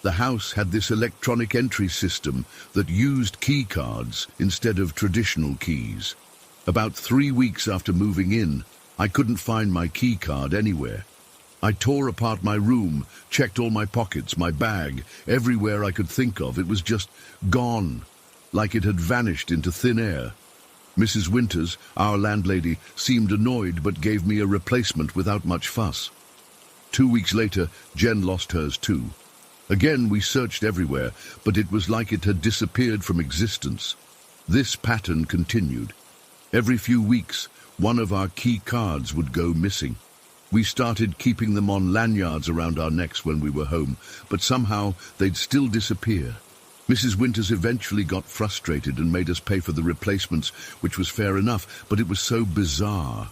The house had this electronic entry system that used key cards instead of traditional keys. About 3 weeks after moving in, I couldn't find my key card anywhere. I tore apart my room, checked all my pockets, my bag, everywhere I could think of. It was just gone, like it had vanished into thin air. Mrs. Winters, our landlady, seemed annoyed but gave me a replacement without much fuss. 2 weeks later, Jen lost hers too. Again, we searched everywhere, but it was like it had disappeared from existence. This pattern continued. Every few weeks, one of our key cards would go missing. We started keeping them on lanyards around our necks when we were home, but somehow they'd still disappear. Mrs. Winters eventually got frustrated and made us pay for the replacements, which was fair enough, but it was so bizarre.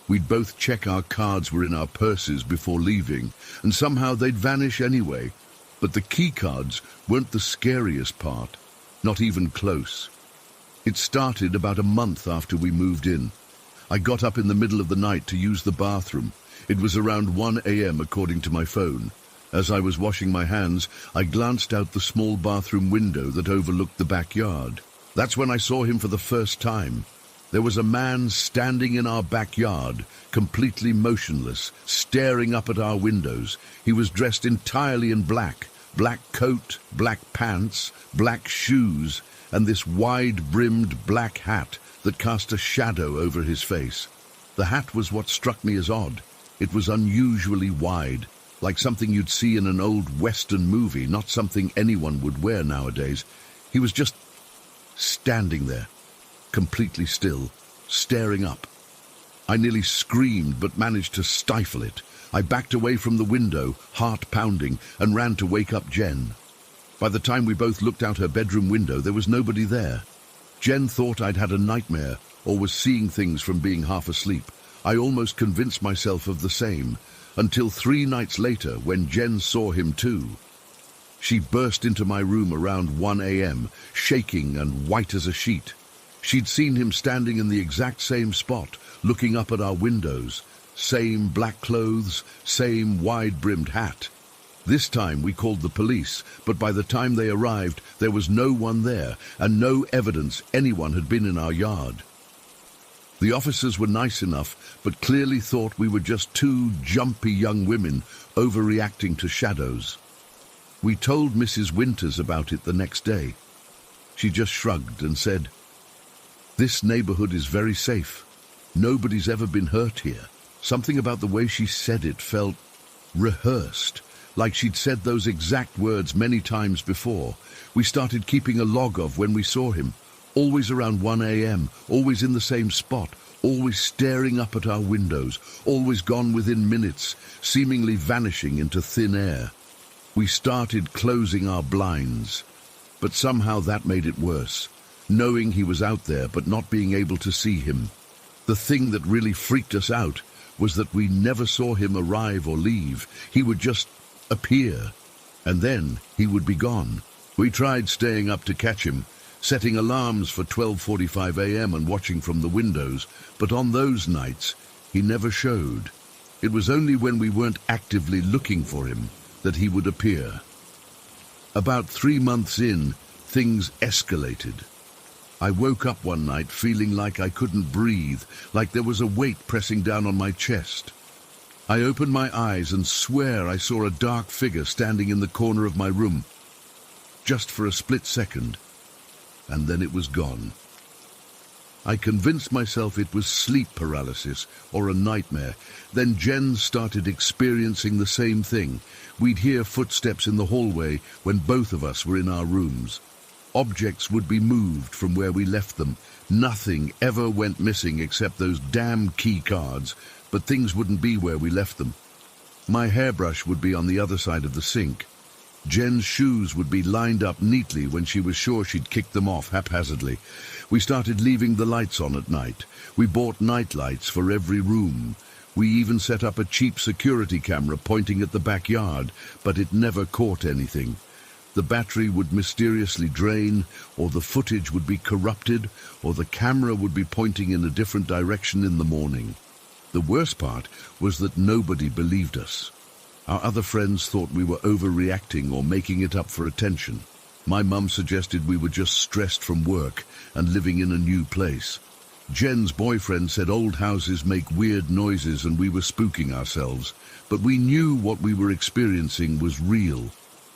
We'd both check our cards were in our purses before leaving, and somehow they'd vanish anyway. But the key cards weren't the scariest part, not even close. It started about a month after we moved in. I got up in the middle of the night to use the bathroom. It was around 1 a.m. according to my phone, As I was washing my hands, I glanced out the small bathroom window that overlooked the backyard. That's when I saw him for the first time. There was a man standing in our backyard, completely motionless, staring up at our windows. He was dressed entirely in black. Black coat, black pants, black shoes, and this wide-brimmed black hat that cast a shadow over his face. The hat was what struck me as odd. It was unusually wide, like something you'd see in an old Western movie, not something anyone would wear nowadays. He was just standing there, completely still, staring up. I nearly screamed, but managed to stifle it. I backed away from the window, heart pounding, and ran to wake up Jen. By the time we both looked out her bedroom window, there was nobody there. Jen thought I'd had a nightmare or was seeing things from being half asleep. I almost convinced myself of the same, until 3 nights later when Jen saw him too. She burst into my room around 1 a.m., shaking and white as a sheet. She'd seen him standing in the exact same spot, looking up at our windows. Same black clothes, same wide-brimmed hat. This time we called the police, but by the time they arrived, there was no one there and no evidence anyone had been in our yard. The officers were nice enough, but clearly thought we were just 2 jumpy young women overreacting to shadows. We told Mrs. Winters about it the next day. She just shrugged and said, "This neighborhood is very safe. Nobody's ever been hurt here." Something about the way she said it felt rehearsed, like she'd said those exact words many times before. We started keeping a log of when we saw him, always around 1 a.m., always in the same spot, always staring up at our windows, always gone within minutes, seemingly vanishing into thin air. We started closing our blinds, but somehow that made it worse, knowing he was out there but not being able to see him. The thing that really freaked us out was that we never saw him arrive or leave. He would just appear, and then he would be gone. We tried staying up to catch him, setting alarms for 12:45 a.m. and watching from the windows, but on those nights, he never showed. It was only when we weren't actively looking for him that he would appear. About 3 months in, things escalated. I woke up one night feeling like I couldn't breathe, like there was a weight pressing down on my chest. I opened my eyes and swear I saw a dark figure standing in the corner of my room, just for a split second, and then it was gone. I convinced myself it was sleep paralysis or a nightmare. Then Jen started experiencing the same thing. We'd hear footsteps in the hallway when both of us were in our rooms. Objects would be moved from where we left them. Nothing ever went missing except those damn key cards, but things wouldn't be where we left them. My hairbrush would be on the other side of the sink. Jen's shoes would be lined up neatly when she was sure she'd kicked them off haphazardly. We started leaving the lights on at night. We bought night lights for every room. We even set up a cheap security camera pointing at the backyard, but it never caught anything. The battery would mysteriously drain, or the footage would be corrupted, or the camera would be pointing in a different direction in the morning. The worst part was that nobody believed us. Our other friends thought we were overreacting or making it up for attention. My mum suggested we were just stressed from work and living in a new place. Jen's boyfriend said old houses make weird noises and we were spooking ourselves, but we knew what we were experiencing was real.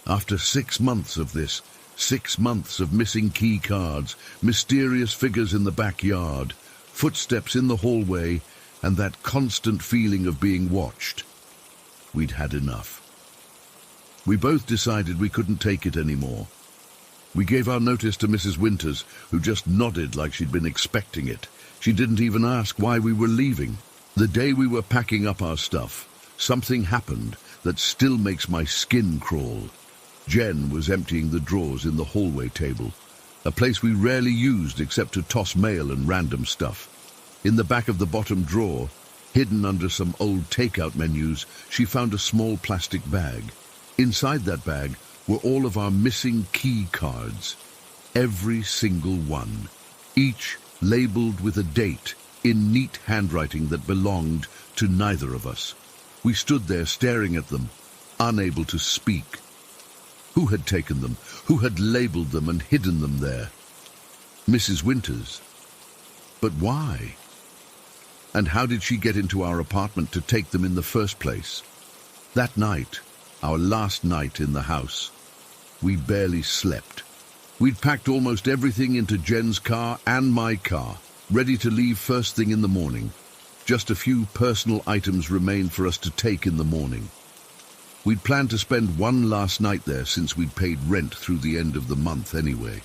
After 6 months of this, 6 months of missing key cards, mysterious figures in the backyard, footsteps in the hallway, and that constant feeling of being watched, we'd had enough. We both decided we couldn't take it anymore. We gave our notice to Mrs. Winters, who just nodded like she'd been expecting it. She didn't even ask why we were leaving. The day we were packing up our stuff, something happened that still makes my skin crawl. Jen was emptying the drawers in the hallway table, a place we rarely used except to toss mail and random stuff. In the back of the bottom drawer, hidden under some old takeout menus, she found a small plastic bag. Inside that bag were all of our missing key cards, every single one, each labeled with a date in neat handwriting that belonged to neither of us. We stood there staring at them, unable to speak. Who had taken them? Who had labeled them and hidden them there? Mrs. Winters. But why? And how did she get into our apartment to take them in the first place? That night, our last night in the house, we barely slept. We'd packed almost everything into Jen's car and my car, ready to leave first thing in the morning. Just a few personal items remained for us to take in the morning. We'd planned to spend one last night there since we'd paid rent through the end of the month anyway.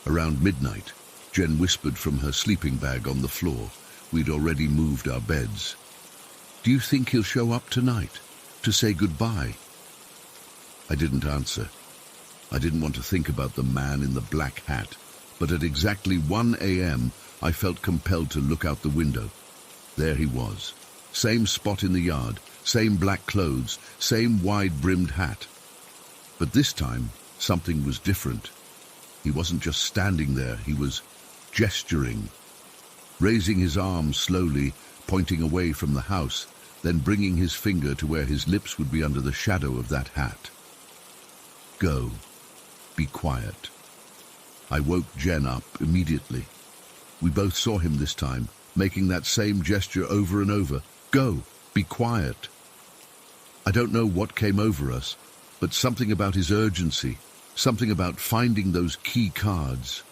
Around midnight, Jen whispered from her sleeping bag on the floor. We'd already moved our beds. "Do you think he'll show up tonight to say goodbye?" I didn't answer. I didn't want to think about the man in the black hat, but at exactly 1 a.m. I felt compelled to look out the window. There he was. Same spot in the yard, same black clothes, same wide-brimmed hat. But this time, something was different. He wasn't just standing there, he was gesturing, raising his arm slowly, pointing away from the house, then bringing his finger to where his lips would be under the shadow of that hat. "Go. Be quiet." I woke Jen up immediately. We both saw him this time, making that same gesture over and over. "Go. Be quiet." I don't know what came over us, but something about his urgency, something about finding those key cards.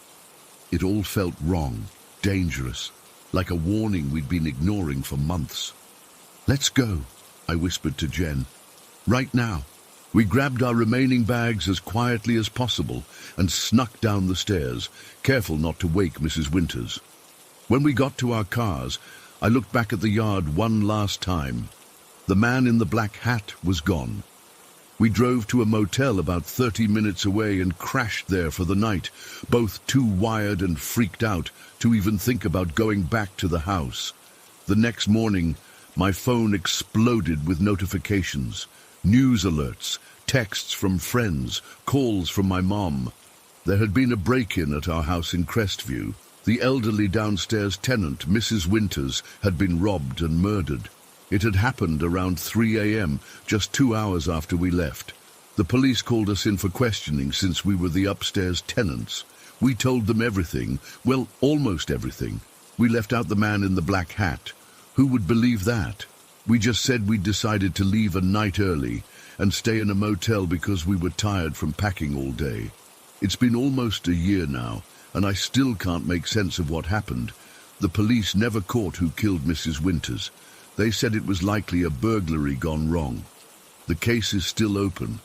It all felt wrong, dangerous, like a warning we'd been ignoring for months. "Let's go," I whispered to Jen. "Right now." We grabbed our remaining bags as quietly as possible and snuck down the stairs, careful not to wake Mrs. Winters. When we got to our cars, I looked back at the yard one last time. The man in the black hat was gone. We drove to a motel about 30 minutes away and crashed there for the night, both too wired and freaked out to even think about going back to the house. The next morning, my phone exploded with notifications, news alerts, texts from friends, calls from my mom. There had been a break-in at our house in Crestview. The elderly downstairs tenant, Mrs. Winters, had been robbed and murdered. It had happened around 3 a.m., just 2 hours after we left. The police called us in for questioning since we were the upstairs tenants. We told them everything, well, almost everything. We left out the man in the black hat. Who would believe that? We just said we'd decided to leave a night early and stay in a motel because we were tired from packing all day. It's been almost a year now, and I still can't make sense of what happened. The police never caught who killed Mrs. Winters. They said it was likely a burglary gone wrong. The case is still open.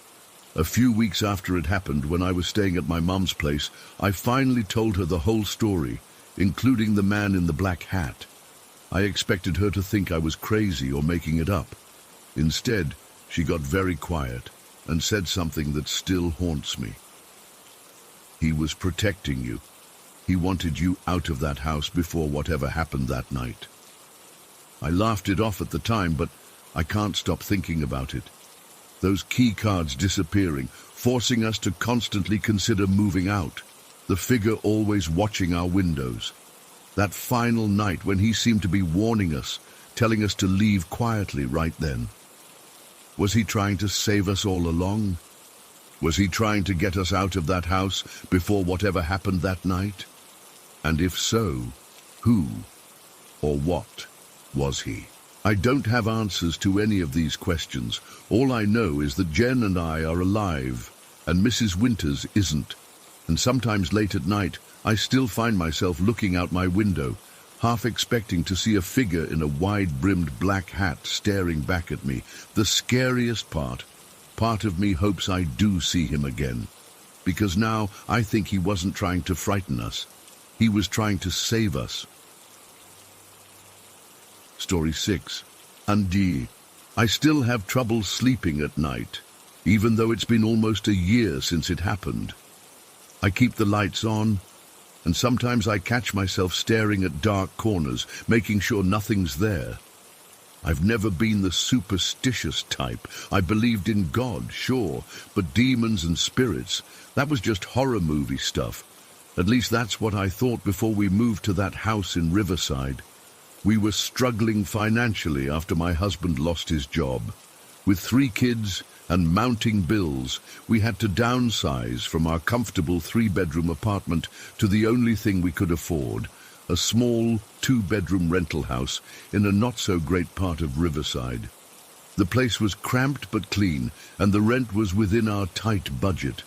A few weeks after it happened, when I was staying at my mum's place, I finally told her the whole story, including the man in the black hat. I expected her to think I was crazy or making it up. Instead, she got very quiet and said something that still haunts me. "He was protecting you. He wanted you out of that house before whatever happened that night." I laughed it off at the time, but I can't stop thinking about it. Those key cards disappearing, forcing us to constantly consider moving out. The figure always watching our windows. That final night when he seemed to be warning us, telling us to leave quietly right then. Was he trying to save us all along? Was he trying to get us out of that house before whatever happened that night? And if so, who or what was he? I don't have answers to any of these questions. All I know is that Jen and I are alive, and Mrs. Winters isn't. And sometimes late at night, I still find myself looking out my window, half expecting to see a figure in a wide-brimmed black hat staring back at me. The scariest part of me hopes I do see him again, because now I think he wasn't trying to frighten us. He was trying to save us. Story 6. Undie. I still have trouble sleeping at night, even though it's been almost a year since it happened. I keep the lights on, and sometimes I catch myself staring at dark corners, making sure nothing's there. I've never been the superstitious type. I believed in God, sure, but demons and spirits, that was just horror movie stuff. At least that's what I thought before we moved to that house in Riverside. We were struggling financially after my husband lost his job. With 3 kids and mounting bills, we had to downsize from our comfortable 3-bedroom apartment to the only thing we could afford, a small 2-bedroom rental house in a not-so-great part of Riverside. The place was cramped but clean, and the rent was within our tight budget.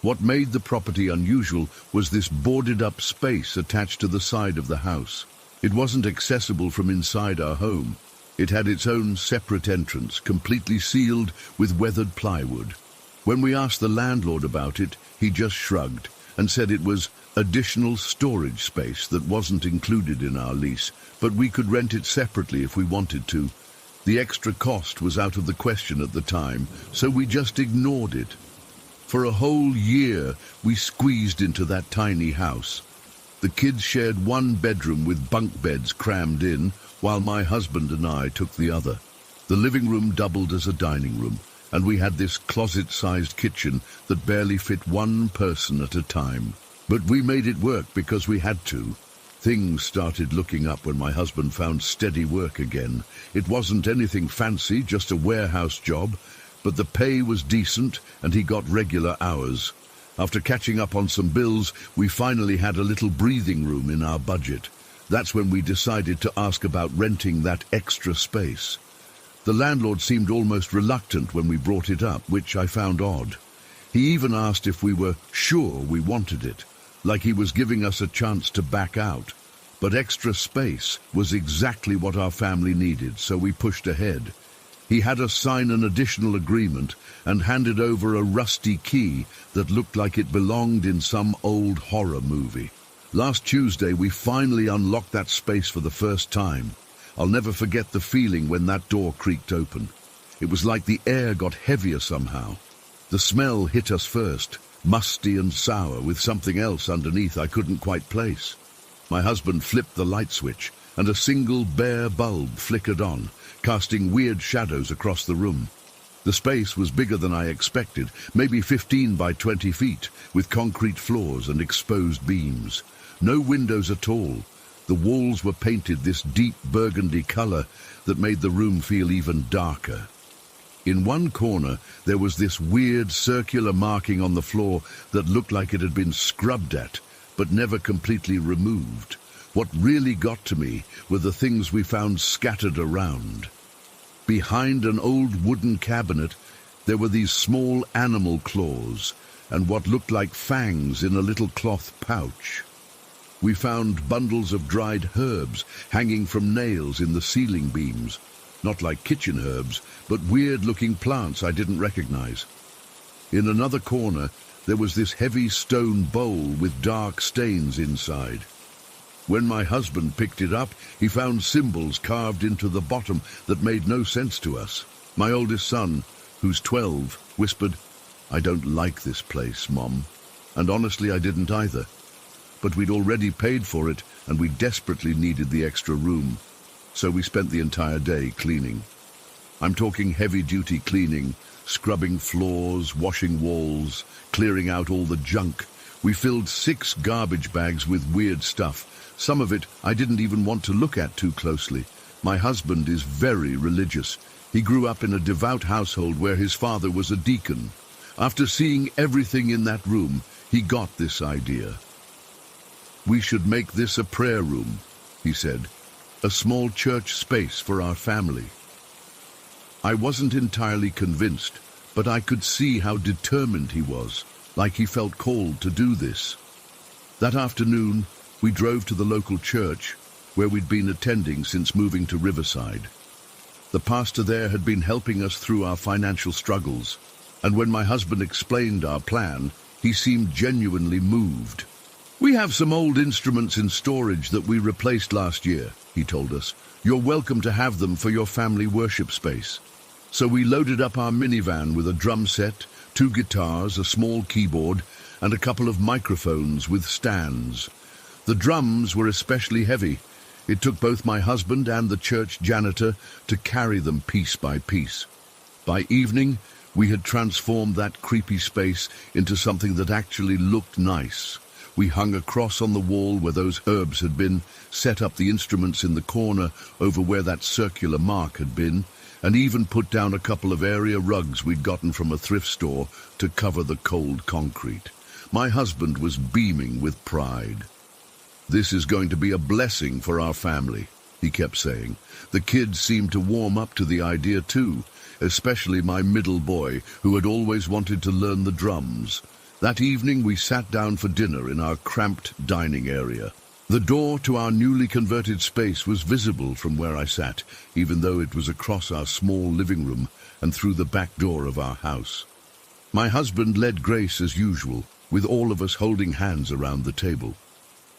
What made the property unusual was this boarded-up space attached to the side of the house. It wasn't accessible from inside our home. It had its own separate entrance, completely sealed with weathered plywood. When we asked the landlord about it, he just shrugged and said it was additional storage space that wasn't included in our lease, but we could rent it separately if we wanted to. The extra cost was out of the question at the time, so we just ignored it. For a whole year, we squeezed into that tiny house. The kids shared 1 bedroom with bunk beds crammed in, while my husband and I took the other. The living room doubled as a dining room, and we had this closet-sized kitchen that barely fit 1 person at a time. But we made it work because we had to. Things started looking up when my husband found steady work again. It wasn't anything fancy, just a warehouse job, but the pay was decent and he got regular hours. After catching up on some bills, we finally had a little breathing room in our budget. That's when we decided to ask about renting that extra space. The landlord seemed almost reluctant when we brought it up, which I found odd. He even asked if we were sure we wanted it, like he was giving us a chance to back out. But extra space was exactly what our family needed, so we pushed ahead. He had us sign an additional agreement and handed over a rusty key that looked like it belonged in some old horror movie. Last Tuesday, we finally unlocked that space for the first time. I'll never forget the feeling when that door creaked open. It was like the air got heavier somehow. The smell hit us first, musty and sour, with something else underneath I couldn't quite place. My husband flipped the light switch, and a single bare bulb flickered on, casting weird shadows across the room. The space was bigger than I expected, maybe 15 by 20 feet, with concrete floors and exposed beams. No windows at all. The walls were painted this deep burgundy color that made the room feel even darker. In one corner, there was this weird circular marking on the floor that looked like it had been scrubbed at, but never completely removed. What really got to me were the things we found scattered around. Behind an old wooden cabinet, there were these small animal claws and what looked like fangs in a little cloth pouch. We found bundles of dried herbs hanging from nails in the ceiling beams. Not like kitchen herbs, but weird-looking plants I didn't recognize. In another corner, there was this heavy stone bowl with dark stains inside. When my husband picked it up, he found symbols carved into the bottom that made no sense to us. My oldest son, who's 12, whispered, "I don't like this place, Mom." And honestly, I didn't either. But we'd already paid for it, and we desperately needed the extra room. So we spent the entire day cleaning. I'm talking heavy-duty cleaning, scrubbing floors, washing walls, clearing out all the junk. We filled 6 garbage bags with weird stuff. Some of it I didn't even want to look at too closely. My husband is very religious. He grew up in a devout household where his father was a deacon. After seeing everything in that room, he got this idea. "We should make this a prayer room," he said. "A small church space for our family." I wasn't entirely convinced, but I could see how determined he was, like he felt called to do this. That afternoon, we drove to the local church, where we'd been attending since moving to Riverside. The pastor there had been helping us through our financial struggles, and when my husband explained our plan, he seemed genuinely moved. "We have some old instruments in storage that we replaced last year," he told us. "You're welcome to have them for your family worship space." So we loaded up our minivan with a drum set, 2 guitars, a small keyboard, and a couple of microphones with stands. The drums were especially heavy. It took both my husband and the church janitor to carry them piece by piece. By evening, we had transformed that creepy space into something that actually looked nice. We hung a cross on the wall where those herbs had been, set up the instruments in the corner over where that circular mark had been, and even put down a couple of area rugs we'd gotten from a thrift store to cover the cold concrete. My husband was beaming with pride. "This is going to be a blessing for our family," he kept saying. The kids seemed to warm up to the idea too, especially my middle boy, who had always wanted to learn the drums. That evening we sat down for dinner in our cramped dining area. The door to our newly converted space was visible from where I sat, even though it was across our small living room and through the back door of our house. My husband led grace as usual, with all of us holding hands around the table.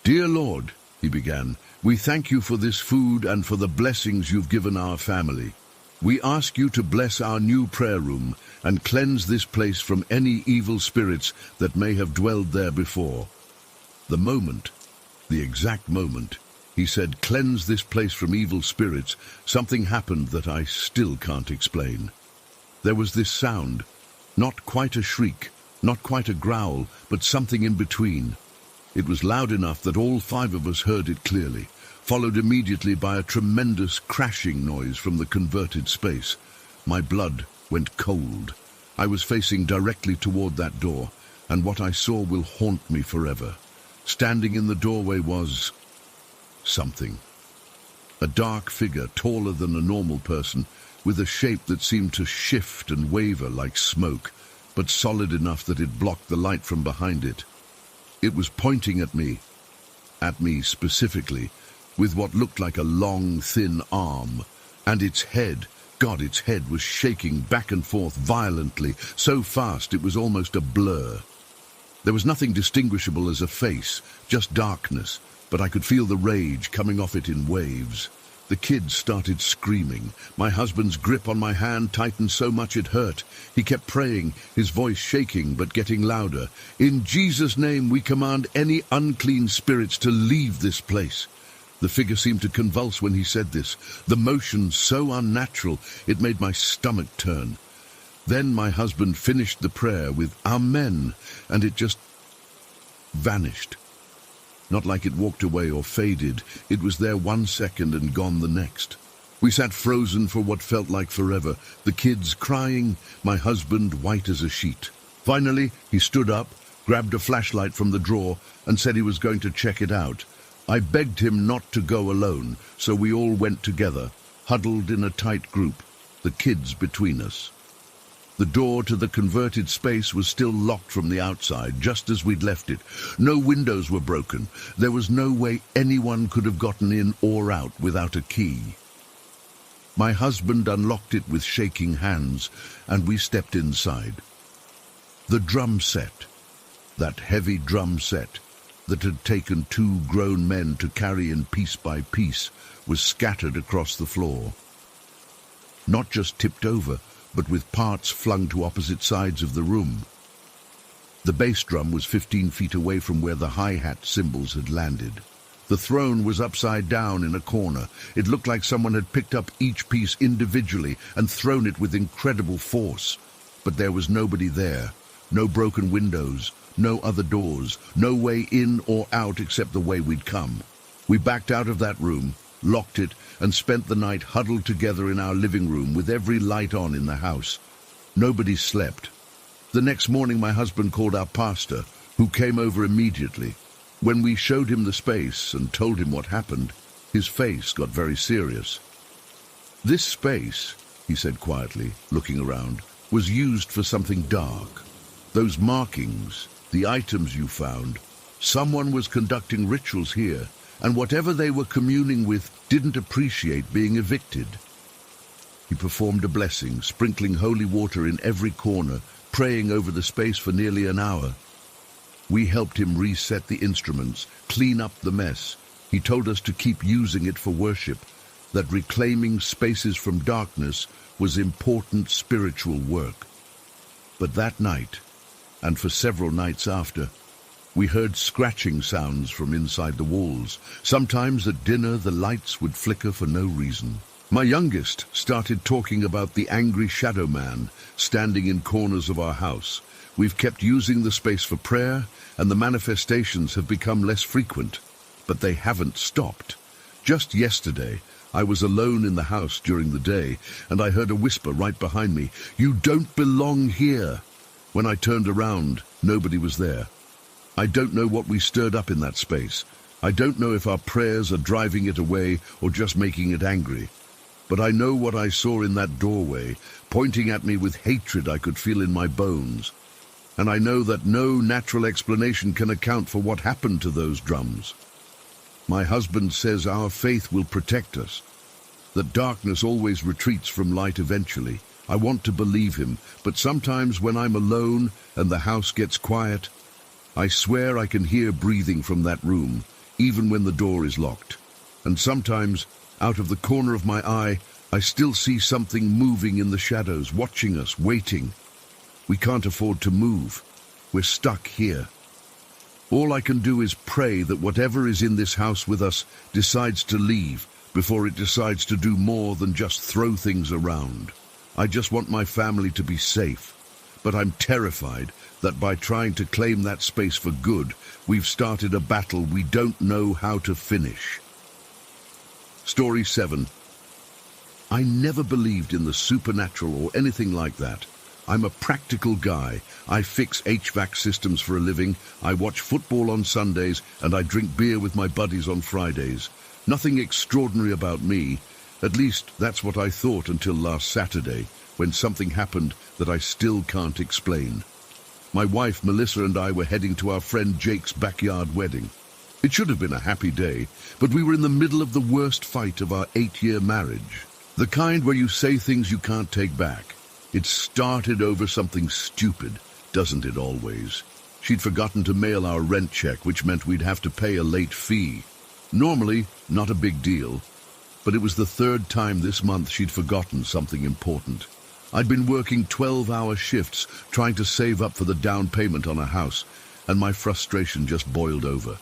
"Dear Lord," he began, "we thank you for this food and for the blessings you've given our family. We ask you to bless our new prayer room and cleanse this place from any evil spirits that may have dwelled there before." The exact moment he said, "Cleanse this place from evil spirits," something happened that I still can't explain. There was this sound, not quite a shriek, not quite a growl, but something in between. It was loud enough that all 5 of us heard it clearly, followed immediately by a tremendous crashing noise from the converted space. My blood went cold. I was facing directly toward that door, and what I saw will haunt me forever. Standing in the doorway was something. A dark figure, taller than a normal person, with a shape that seemed to shift and waver like smoke, but solid enough that it blocked the light from behind it. It was pointing at me specifically, with what looked like a long, thin arm, and its head was shaking back and forth violently, so fast it was almost a blur. There was nothing distinguishable as a face, just darkness, but I could feel the rage coming off it in waves. The kids started screaming. My husband's grip on my hand tightened so much it hurt. He kept praying, his voice shaking but getting louder. "In Jesus' name we command any unclean spirits to leave this place." The figure seemed to convulse when he said this, the motion so unnatural it made my stomach turn. Then my husband finished the prayer with "Amen," and it just vanished. Not like it walked away or faded. It was there 1 second and gone the next. We sat frozen for what felt like forever, the kids crying, my husband white as a sheet. Finally, he stood up, grabbed a flashlight from the drawer, and said he was going to check it out. I begged him not to go alone, so we all went together, huddled in a tight group, the kids between us. The door to the converted space was still locked from the outside, just as we'd left it. No windows were broken. There was no way anyone could have gotten in or out without a key. My husband unlocked it with shaking hands, and we stepped inside. The drum set, that heavy drum set that had taken 2 grown men to carry in piece by piece, was scattered across the floor. Not just tipped over, but with parts flung to opposite sides of the room. The bass drum was 15 feet away from where the hi-hat cymbals had landed. The throne was upside down in a corner. It looked like someone had picked up each piece individually and thrown it with incredible force. But there was nobody there. No broken windows, no other doors, no way in or out except the way we'd come. We backed out of that room, locked it, and spent the night huddled together in our living room with every light on in the house. Nobody slept. The next morning my husband called our pastor, who came over immediately. When we showed him the space and told him what happened, his face got very serious. "This space," he said quietly, looking around, "was used for something dark. Those markings, the items you found, someone was conducting rituals here, and whatever they were communing with didn't appreciate being evicted." He performed a blessing, sprinkling holy water in every corner, praying over the space for nearly an hour. We helped him reset the instruments, clean up the mess. He told us to keep using it for worship, that reclaiming spaces from darkness was important spiritual work. But that night, and for several nights after, we heard scratching sounds from inside the walls. Sometimes at dinner the lights would flicker for no reason. My youngest started talking about the angry shadow man standing in corners of our house. We've kept using the space for prayer, and the manifestations have become less frequent, but they haven't stopped. Just yesterday, I was alone in the house during the day, and I heard a whisper right behind me, "You don't belong here." When I turned around, nobody was there. I don't know what we stirred up in that space. I don't know if our prayers are driving it away or just making it angry. But I know what I saw in that doorway, pointing at me with hatred I could feel in my bones. And I know that no natural explanation can account for what happened to those drums. My husband says our faith will protect us, that darkness always retreats from light eventually. I want to believe him, but sometimes when I'm alone and the house gets quiet, I swear I can hear breathing from that room, even when the door is locked. And sometimes, out of the corner of my eye, I still see something moving in the shadows, watching us, waiting. We can't afford to move. We're stuck here. All I can do is pray that whatever is in this house with us decides to leave before it decides to do more than just throw things around. I just want my family to be safe, but I'm terrified that by trying to claim that space for good, we've started a battle we don't know how to finish. Story 7. I never believed in the supernatural or anything like that. I'm a practical guy. I fix HVAC systems for a living, I watch football on Sundays, and I drink beer with my buddies on Fridays. Nothing extraordinary about me. At least that's what I thought until last Saturday, when something happened that I still can't explain. My wife Melissa and I were heading to our friend Jake's backyard wedding. It should have been a happy day, but we were in the middle of the worst fight of our 8-year marriage. The kind where you say things you can't take back. It started over something stupid, doesn't it always? She'd forgotten to mail our rent check, which meant we'd have to pay a late fee. Normally, not a big deal, but it was the third time this month she'd forgotten something important. I'd been working 12-hour shifts trying to save up for the down payment on a house, and my frustration just boiled over.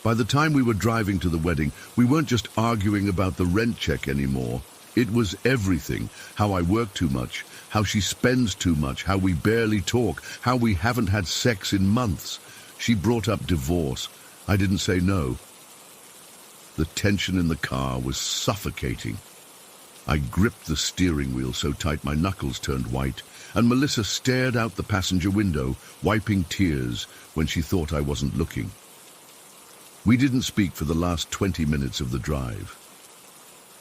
By the time we were driving to the wedding, we weren't just arguing about the rent check anymore. It was everything. How I work too much, how she spends too much, how we barely talk, how we haven't had sex in months. She brought up divorce. I didn't say no. The tension in the car was suffocating. I gripped the steering wheel so tight my knuckles turned white, and Melissa stared out the passenger window, wiping tears when she thought I wasn't looking. We didn't speak for the last 20 minutes of the drive.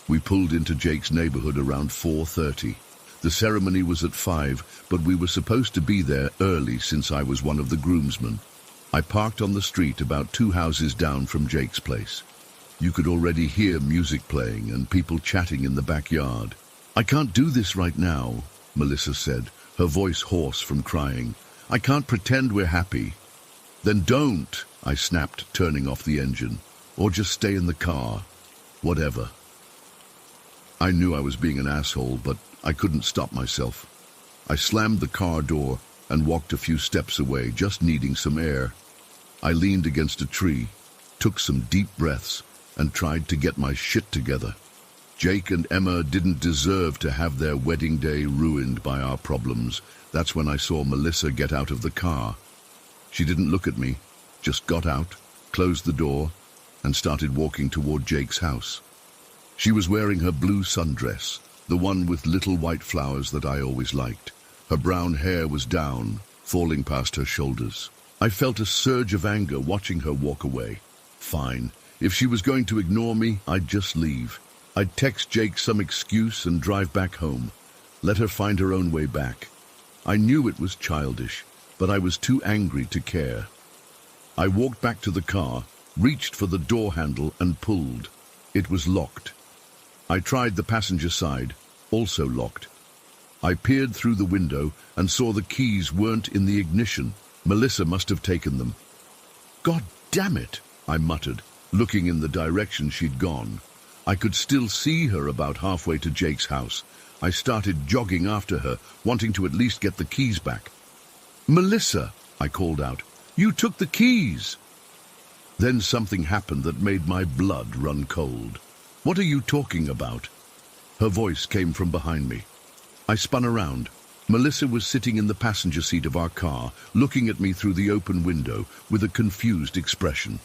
We pulled into Jake's neighborhood around 4:30. The ceremony was at 5, but we were supposed to be there early since I was one of the groomsmen. I parked on the street about 2 houses down from Jake's place. You could already hear music playing and people chatting in the backyard. "I can't do this right now," Melissa said, her voice hoarse from crying. "I can't pretend we're happy." "Then don't," I snapped, turning off the engine. "Or just stay in the car. Whatever." I knew I was being an asshole, but I couldn't stop myself. I slammed the car door and walked a few steps away, just needing some air. I leaned against a tree, took some deep breaths, and tried to get my shit together. Jake and Emma didn't deserve to have their wedding day ruined by our problems. That's when I saw Melissa get out of the car. She didn't look at me, just got out, closed the door, and started walking toward Jake's house. She was wearing her blue sundress, the one with little white flowers that I always liked. Her brown hair was down, falling past her shoulders. I felt a surge of anger watching her walk away. Fine. If she was going to ignore me, I'd just leave. I'd text Jake some excuse and drive back home. Let her find her own way back. I knew it was childish, but I was too angry to care. I walked back to the car, reached for the door handle and pulled. It was locked. I tried the passenger side, also locked. I peered through the window and saw the keys weren't in the ignition. Melissa must have taken them. "God damn it," I muttered, looking in the direction she'd gone. I could still see her about halfway to Jake's house. I started jogging after her, wanting to at least get the keys back. "Melissa," I called out, "you took the keys!" Then something happened that made my blood run cold. "What are you talking about?" Her voice came from behind me. I spun around. Melissa was sitting in the passenger seat of our car, looking at me through the open window with a confused expression.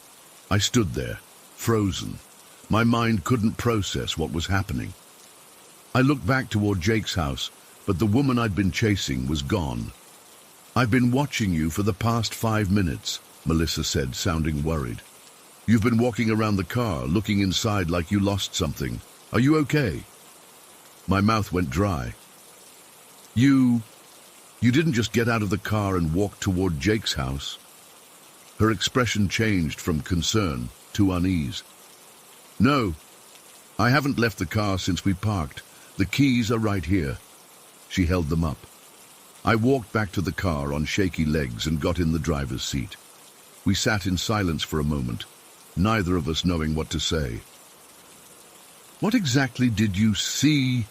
I stood there, frozen. My mind couldn't process what was happening. I looked back toward Jake's house, but the woman I'd been chasing was gone. "I've been watching you for the past 5 minutes," Melissa said, sounding worried. "You've been walking around the car, looking inside like you lost something. Are you okay?" My mouth went dry. You didn't just get out of the car and walk toward Jake's house?" Her expression changed from concern to unease. "No, I haven't left the car since we parked. The keys are right here." She held them up. I walked back to the car on shaky legs and got in the driver's seat. We sat in silence for a moment, neither of us knowing what to say. "What exactly did you see?"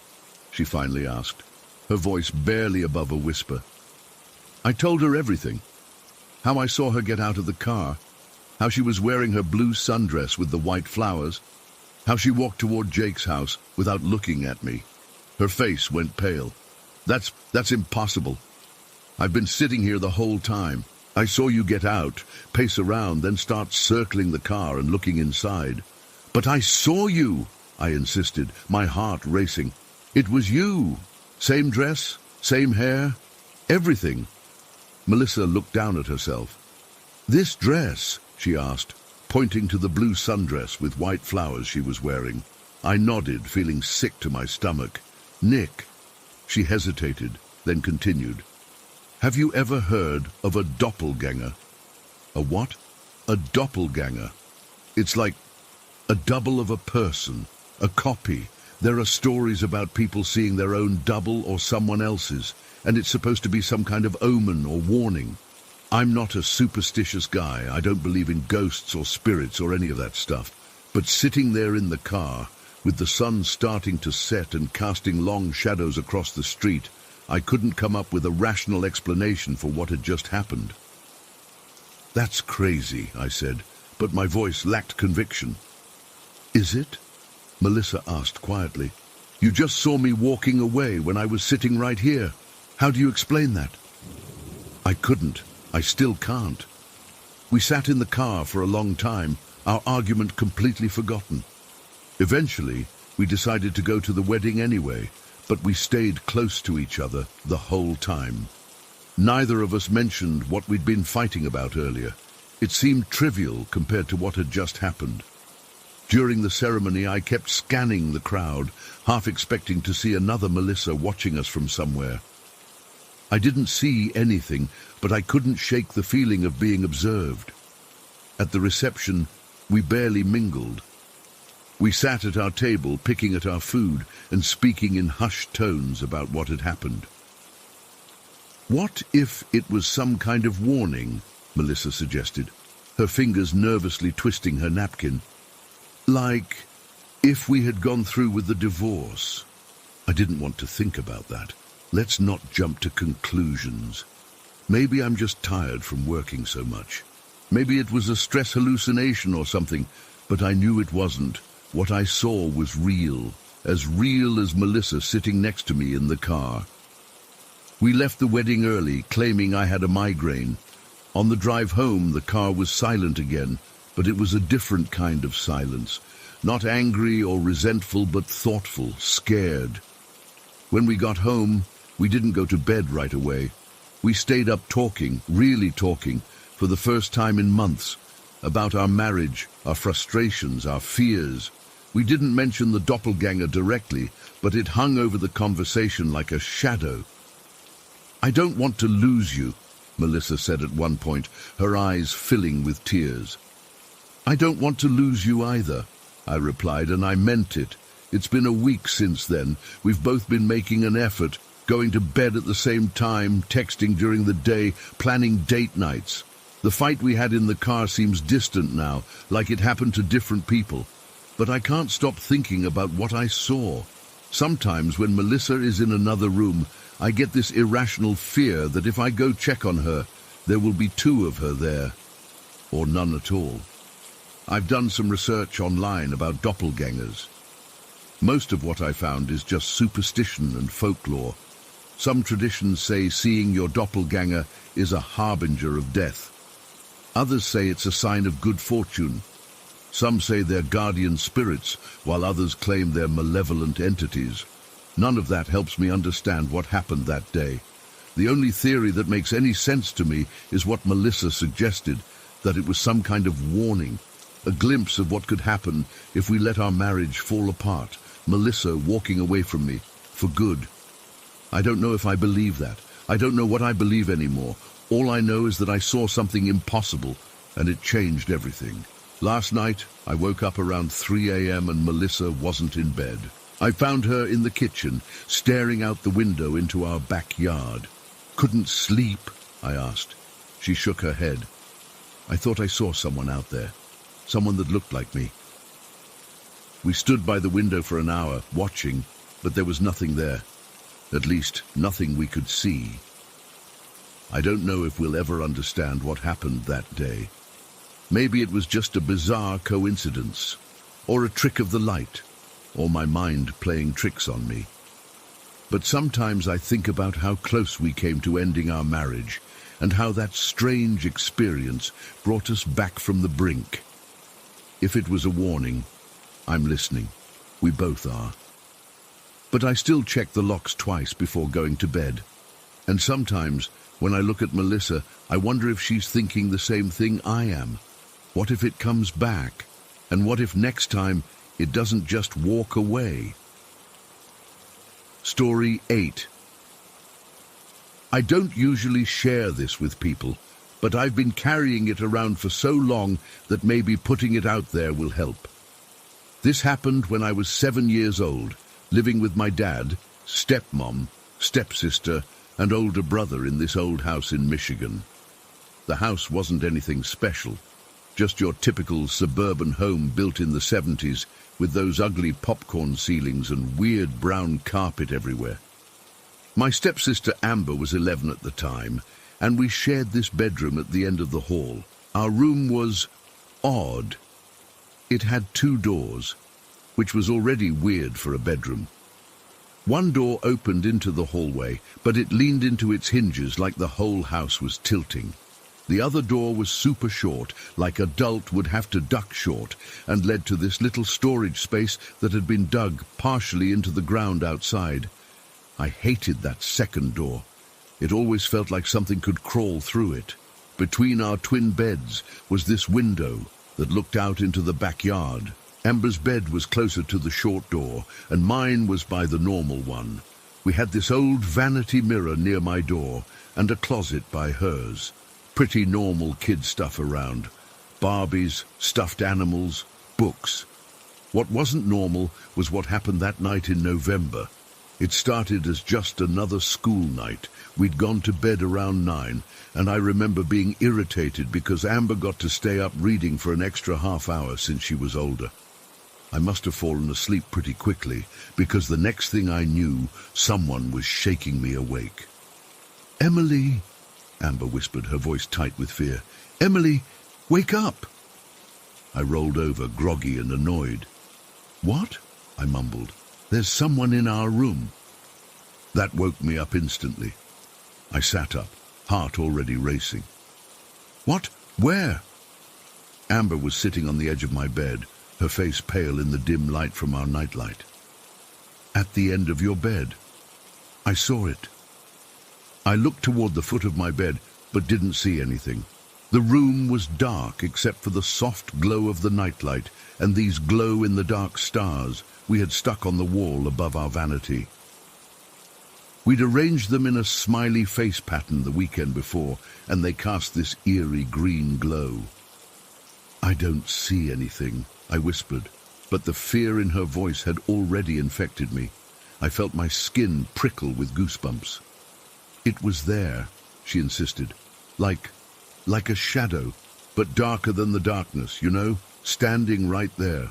she finally asked, her voice barely above a whisper. I told her everything. How I saw her get out of the car, how she was wearing her blue sundress with the white flowers, how she walked toward Jake's house without looking at me. Her face went pale. That's impossible. I've been sitting here the whole time. I saw you get out, pace around, then start circling the car and looking inside. But I saw you, I insisted, my heart racing. It was you. Same dress, same hair, everything. Melissa looked down at herself. "This dress?" she asked, pointing to the blue sundress with white flowers she was wearing. I nodded, feeling sick to my stomach. "Nick." She hesitated, then continued. "Have you ever heard of a doppelganger?" "A what?" "A doppelganger. It's like a double of a person, a copy. There are stories about people seeing their own double or someone else's, and it's supposed to be some kind of omen or warning. I'm not a superstitious guy. I don't believe in ghosts or spirits or any of that stuff. But sitting there in the car, with the sun starting to set and casting long shadows across the street, I couldn't come up with a rational explanation for what had just happened." "That's crazy," I said, but my voice lacked conviction. "Is it?" Melissa asked quietly. "You just saw me walking away when I was sitting right here. How do you explain that?" I couldn't. I still can't. We sat in the car for a long time, our argument completely forgotten. Eventually, we decided to go to the wedding anyway, but we stayed close to each other the whole time. Neither of us mentioned what we'd been fighting about earlier. It seemed trivial compared to what had just happened. During the ceremony, I kept scanning the crowd, half expecting to see another Melissa watching us from somewhere. I didn't see anything, but I couldn't shake the feeling of being observed. At the reception, we barely mingled. We sat at our table, picking at our food and speaking in hushed tones about what had happened. "What if it was some kind of warning?" Melissa suggested, her fingers nervously twisting her napkin. "Like, if we had gone through with the divorce." I didn't want to think about that. Let's not jump to conclusions. Maybe I'm just tired from working so much. Maybe it was a stress hallucination or something, but I knew it wasn't. What I saw was real as Melissa sitting next to me in the car. We left the wedding early, claiming I had a migraine. On the drive home, the car was silent again, but it was a different kind of silence. Not angry or resentful, but thoughtful, scared. When we got home, we didn't go to bed right away. We stayed up talking, really talking, for the first time in months, about our marriage, our frustrations, our fears. We didn't mention the doppelganger directly, but it hung over the conversation like a shadow. "I don't want to lose you," Melissa said at one point, her eyes filling with tears. "I don't want to lose you either," I replied, and I meant it. It's been a week since then. We've both been making an effort, going to bed at the same time, texting during the day, planning date nights. The fight we had in the car seems distant now, like it happened to different people. But I can't stop thinking about what I saw. Sometimes when Melissa is in another room, I get this irrational fear that if I go check on her, there will be two of her there, or none at all. I've done some research online about doppelgangers. Most of what I found is just superstition and folklore. Some traditions say seeing your doppelganger is a harbinger of death. Others say it's a sign of good fortune. Some say they're guardian spirits, while others claim they're malevolent entities. None of that helps me understand what happened that day. The only theory that makes any sense to me is what Melissa suggested, that it was some kind of warning, a glimpse of what could happen if we let our marriage fall apart, Melissa walking away from me, for good. I don't know if I believe that. I don't know what I believe anymore. All I know is that I saw something impossible, and it changed everything. Last night, I woke up around 3 a.m. and Melissa wasn't in bed. I found her in the kitchen, staring out the window into our backyard. "Couldn't sleep?" I asked. She shook her head. "I thought I saw someone out there, someone that looked like me." We stood by the window for an hour, watching, but there was nothing there. At least, nothing we could see. I don't know if we'll ever understand what happened that day. Maybe it was just a bizarre coincidence, or a trick of the light, or my mind playing tricks on me. But sometimes I think about how close we came to ending our marriage, and how that strange experience brought us back from the brink. If it was a warning, I'm listening. We both are. But I still check the locks twice before going to bed. And sometimes, when I look at Melissa, I wonder if she's thinking the same thing I am. What if it comes back? And what if next time it doesn't just walk away? Story 8. I don't usually share this with people, but I've been carrying it around for so long that maybe putting it out there will help. This happened when I was 7 years old, living with my dad, stepmom, stepsister, and older brother in this old house in Michigan. The house wasn't anything special, just your typical suburban home built in the 70s with those ugly popcorn ceilings and weird brown carpet everywhere. My stepsister Amber was 11 at the time, and we shared this bedroom at the end of the hall. Our room was odd. It had 2 doors, which was already weird for a bedroom. One door opened into the hallway, but it leaned into its hinges like the whole house was tilting. The other door was super short, like an adult would have to duck short, and led to this little storage space that had been dug partially into the ground outside. I hated that second door. It always felt like something could crawl through it. Between our twin beds was this window that looked out into the backyard. Amber's bed was closer to the short door, and mine was by the normal one. We had this old vanity mirror near my door, and a closet by hers. Pretty normal kid stuff around. Barbies, stuffed animals, books. What wasn't normal was what happened that night in November. It started as just another school night. We'd gone to bed around 9, and I remember being irritated because Amber got to stay up reading for an extra half hour since she was older. I must have fallen asleep pretty quickly, because the next thing I knew, someone was shaking me awake. "Emily," Amber whispered, her voice tight with fear. "Emily, wake up!" I rolled over, groggy and annoyed. "What?" I mumbled. "There's someone in our room." That woke me up instantly. I sat up, heart already racing. "What? Where?" Amber was sitting on the edge of my bed, her face pale in the dim light from our nightlight. "At the end of your bed. I saw it." I looked toward the foot of my bed, but didn't see anything. The room was dark except for the soft glow of the nightlight and these glow-in-the-dark stars we had stuck on the wall above our vanity. We'd arranged them in a smiley face pattern the weekend before, and they cast this eerie green glow. "I don't see anything," I whispered, but the fear in her voice had already infected me. I felt my skin prickle with goosebumps. "It was there," she insisted, like a shadow, but darker than the darkness, you know, standing right there."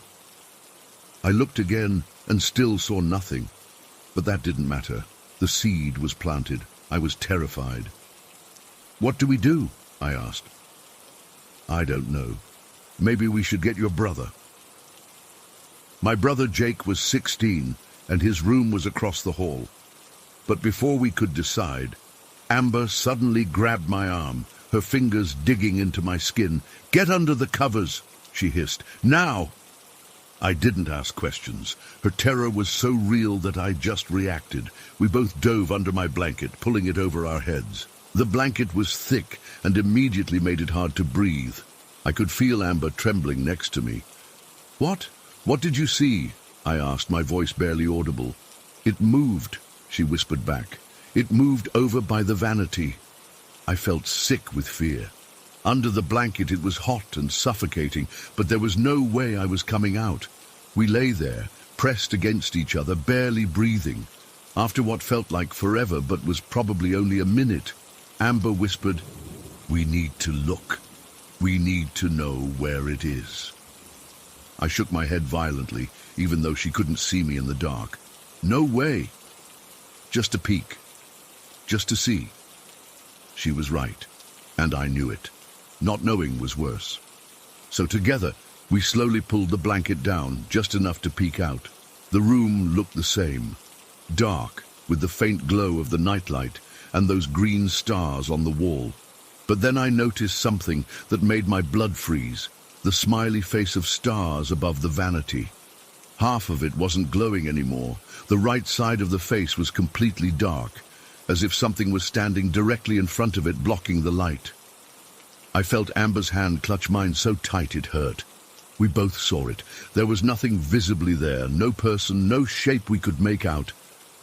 I looked again and still saw nothing, but that didn't matter. The seed was planted. I was terrified. "What do we do?" I asked. "I don't know. Maybe we should get your brother." My brother Jake was 16, and his room was across the hall. But before we could decide, Amber suddenly grabbed my arm, her fingers digging into my skin. "Get under the covers," she hissed. "Now!" I didn't ask questions. Her terror was so real that I just reacted. We both dove under my blanket, pulling it over our heads. The blanket was thick and immediately made it hard to breathe. I could feel Amber trembling next to me. "What? What did you see?" I asked, my voice barely audible. "It moved," she whispered back. "It moved over by the vanity." I felt sick with fear. Under the blanket it was hot and suffocating, but there was no way I was coming out. We lay there, pressed against each other, barely breathing. After what felt like forever, but was probably only a minute, Amber whispered, "We need to look. We need to know where it is." I shook my head violently, even though she couldn't see me in the dark. "No way. Just a peek. Just to see." She was right, and I knew it. Not knowing was worse. So together, we slowly pulled the blanket down, just enough to peek out. The room looked the same. Dark, with the faint glow of the nightlight and those green stars on the wall. But then I noticed something that made my blood freeze. The smiley face of stars above the vanity. Half of it wasn't glowing anymore. The right side of the face was completely dark, as if something was standing directly in front of it, blocking the light. I felt Amber's hand clutch mine so tight it hurt. We both saw it. There was nothing visibly there, no person, no shape we could make out.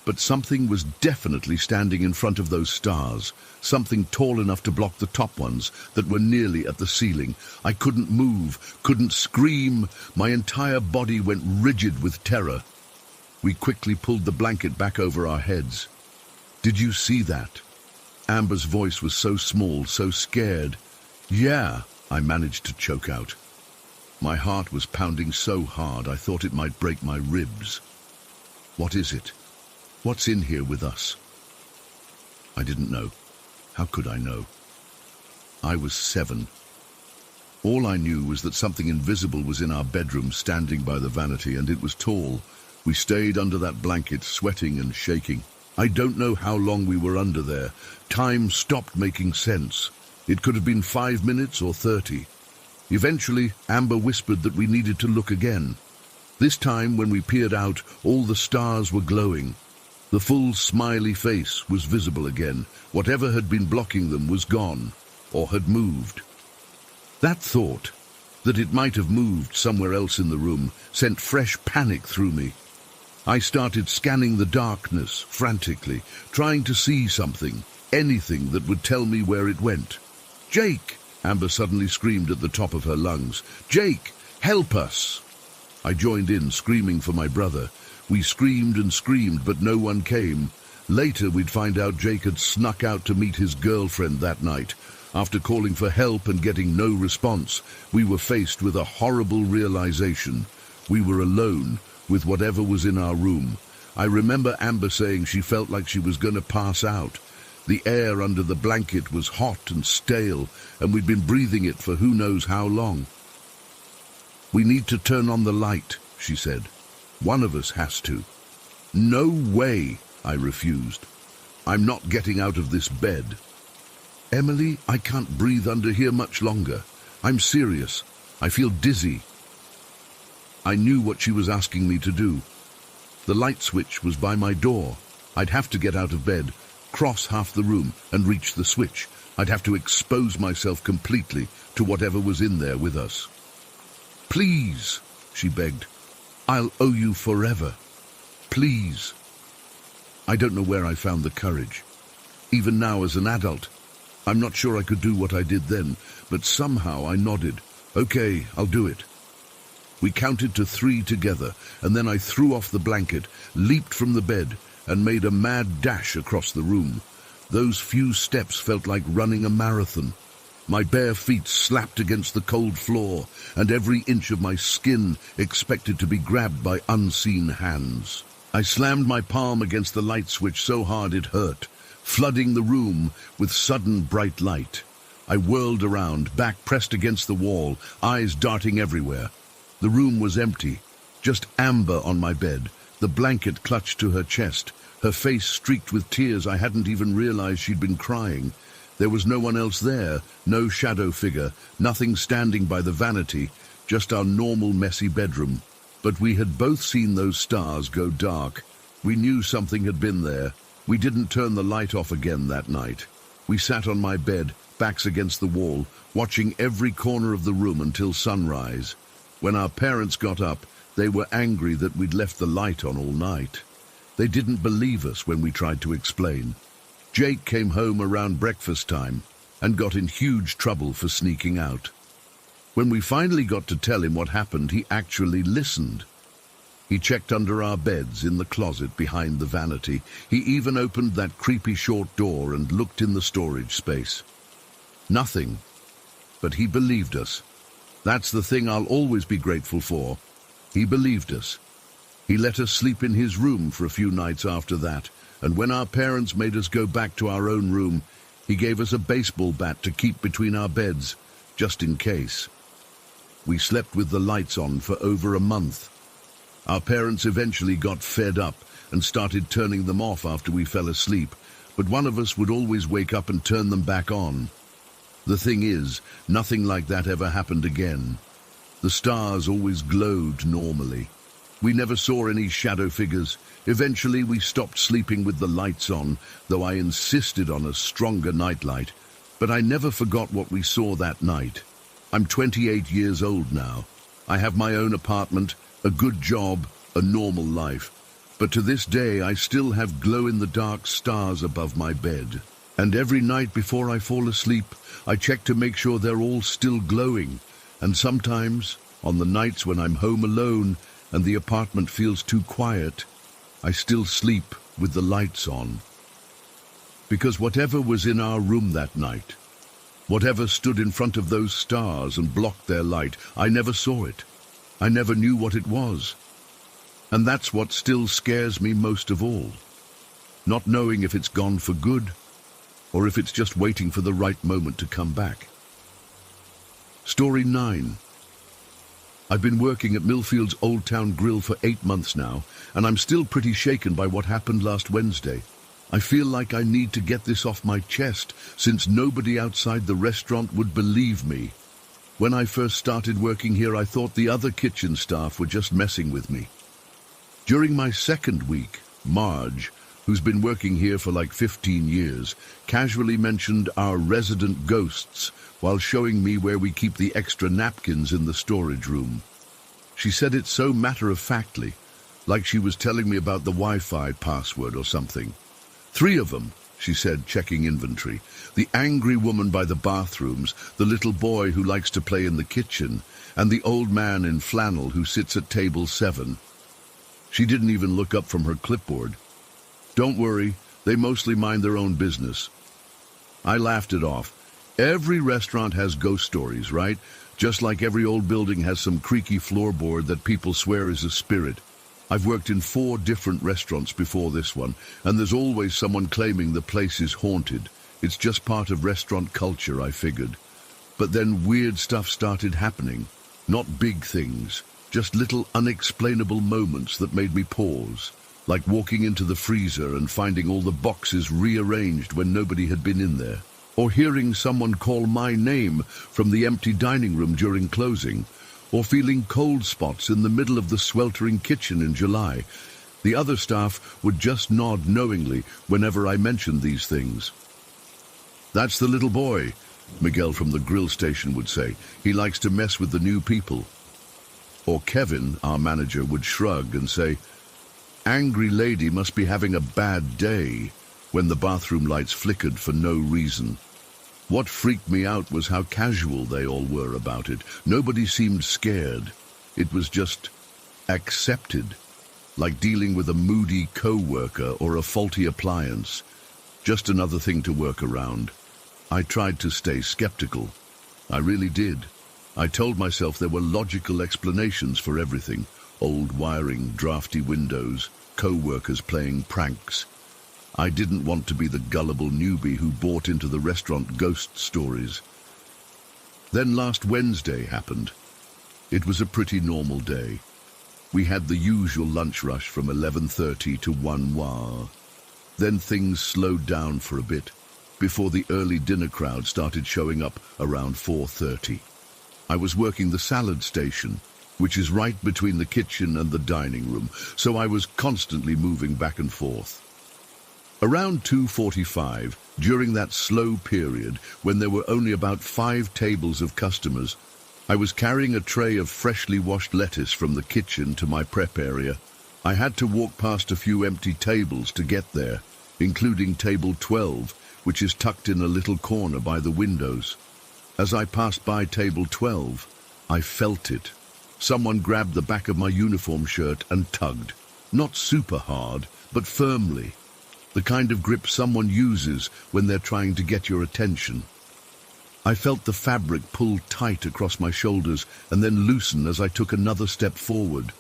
But something was definitely standing in front of those stars, something tall enough to block the top ones that were nearly at the ceiling. I couldn't move, couldn't scream. My entire body went rigid with terror. We quickly pulled the blanket back over our heads. "Did you see that?" Amber's voice was so small, so scared. "Yeah," I managed to choke out. My heart was pounding so hard I thought it might break my ribs. "What is it? What's in here with us?" I didn't know. How could I know? I was 7. All I knew was that something invisible was in our bedroom, standing by the vanity, and it was tall. We stayed under that blanket, sweating and shaking. I don't know how long we were under there. Time stopped making sense. It could have been 5 minutes or 30. Eventually, Amber whispered that we needed to look again. This time, when we peered out, all the stars were glowing. The full smiley face was visible again. Whatever had been blocking them was gone, or had moved. That thought, that it might have moved somewhere else in the room, sent fresh panic through me. I started scanning the darkness frantically, trying to see something, anything that would tell me where it went. "Jake!" Amber suddenly screamed at the top of her lungs. "Jake, help us!" I joined in, screaming for my brother. We screamed and screamed, but no one came. Later, we'd find out Jake had snuck out to meet his girlfriend that night. After calling for help and getting no response, we were faced with a horrible realization. We were alone with whatever was in our room. I remember Amber saying she felt like she was going to pass out. The air under the blanket was hot and stale, and we'd been breathing it for who knows how long. "We need to turn on the light," she said. "One of us has to." "No way," I refused. "I'm not getting out of this bed." "Emily, I can't breathe under here much longer. I'm serious. I feel dizzy." I knew what she was asking me to do. The light switch was by my door. I'd have to get out of bed, cross half the room, and reach the switch. I'd have to expose myself completely to whatever was in there with us. "Please," she begged. "I'll owe you forever. Please." I don't know where I found the courage. Even now as an adult, I'm not sure I could do what I did then, but somehow I nodded. "Okay, I'll do it." We counted to 3 together, and then I threw off the blanket, leaped from the bed, and made a mad dash across the room. Those few steps felt like running a marathon. My bare feet slapped against the cold floor, and every inch of my skin expected to be grabbed by unseen hands. I slammed my palm against the light switch so hard it hurt, flooding the room with sudden bright light. I whirled around, back pressed against the wall, eyes darting everywhere. The room was empty, just Amber on my bed, the blanket clutched to her chest, her face streaked with tears. I hadn't even realized she'd been crying. There was no one else there, no shadow figure, nothing standing by the vanity, just our normal messy bedroom. But we had both seen those stars go dark. We knew something had been there. We didn't turn the light off again that night. We sat on my bed, backs against the wall, watching every corner of the room until sunrise. When our parents got up, they were angry that we'd left the light on all night. They didn't believe us when we tried to explain. Jake came home around breakfast time and got in huge trouble for sneaking out. When we finally got to tell him what happened, he actually listened. He checked under our beds, in the closet behind the vanity. He even opened that creepy short door and looked in the storage space. Nothing. But he believed us. That's the thing I'll always be grateful for. He believed us. He let us sleep in his room for a few nights after that, and when our parents made us go back to our own room, he gave us a baseball bat to keep between our beds, just in case. We slept with the lights on for over a month. Our parents eventually got fed up and started turning them off after we fell asleep, but one of us would always wake up and turn them back on. The thing is, nothing like that ever happened again. The stars always glowed normally. We never saw any shadow figures. Eventually we stopped sleeping with the lights on, though I insisted on a stronger nightlight. But I never forgot what we saw that night. I'm 28 years old now. I have my own apartment, a good job, a normal life. But to this day I still have glow-in-the-dark stars above my bed. And every night before I fall asleep, I check to make sure they're all still glowing. And sometimes, on the nights when I'm home alone and the apartment feels too quiet, I still sleep with the lights on. Because whatever was in our room that night, whatever stood in front of those stars and blocked their light, I never saw it. I never knew what it was. And that's what still scares me most of all. Not knowing if it's gone for good, or if it's just waiting for the right moment to come back. Story 9. I've been working at Millfield's Old Town Grill for 8 months now, and I'm still pretty shaken by what happened last Wednesday. I feel like I need to get this off my chest, since nobody outside the restaurant would believe me. When I first started working here, I thought the other kitchen staff were just messing with me. During my second week, Marge, who's been working here for like 15 years, casually mentioned our resident ghosts while showing me where we keep the extra napkins in the storage room. She said it so matter-of-factly, like she was telling me about the Wi-Fi password or something. 3 of them, she said, checking inventory. The angry woman by the bathrooms, the little boy who likes to play in the kitchen, and the old man in flannel who sits at table 7. She didn't even look up from her clipboard. Don't worry, they mostly mind their own business. I laughed it off. Every restaurant has ghost stories, right? Just like every old building has some creaky floorboard that people swear is a spirit. I've worked in 4 different restaurants before this one, and there's always someone claiming the place is haunted. It's just part of restaurant culture, I figured. But then weird stuff started happening. Not big things, just little unexplainable moments that made me pause. Like walking into the freezer and finding all the boxes rearranged when nobody had been in there. Or hearing someone call my name from the empty dining room during closing. Or feeling cold spots in the middle of the sweltering kitchen in July. The other staff would just nod knowingly whenever I mentioned these things. That's the little boy, Miguel from the grill station would say. He likes to mess with the new people. Or Kevin, our manager, would shrug and say, angry lady must be having a bad day, when the bathroom lights flickered for no reason. What freaked me out was how casual they all were about it. Nobody seemed scared. It was just accepted, like dealing with a moody co-worker or a faulty appliance. Just another thing to work around. I tried to stay skeptical. I really did. I told myself there were logical explanations for everything. Old wiring, drafty windows, co-workers playing pranks. I didn't want to be the gullible newbie who bought into the restaurant ghost stories. Then last Wednesday happened. It was a pretty normal day. We had the usual lunch rush from 11:30 to 1 Then things slowed down for a bit, before the early dinner crowd started showing up around 4:30. I was working the salad station, which is right between the kitchen and the dining room, so I was constantly moving back and forth. Around 2:45, during that slow period when there were only about 5 tables of customers, I was carrying a tray of freshly washed lettuce from the kitchen to my prep area. I had to walk past a few empty tables to get there, including table 12, which is tucked in a little corner by the windows. As I passed by table 12, I felt it. Someone grabbed the back of my uniform shirt and tugged. Not super hard, but firmly. The kind of grip someone uses when they're trying to get your attention. I felt the fabric pull tight across my shoulders and then loosen as I took another step forward.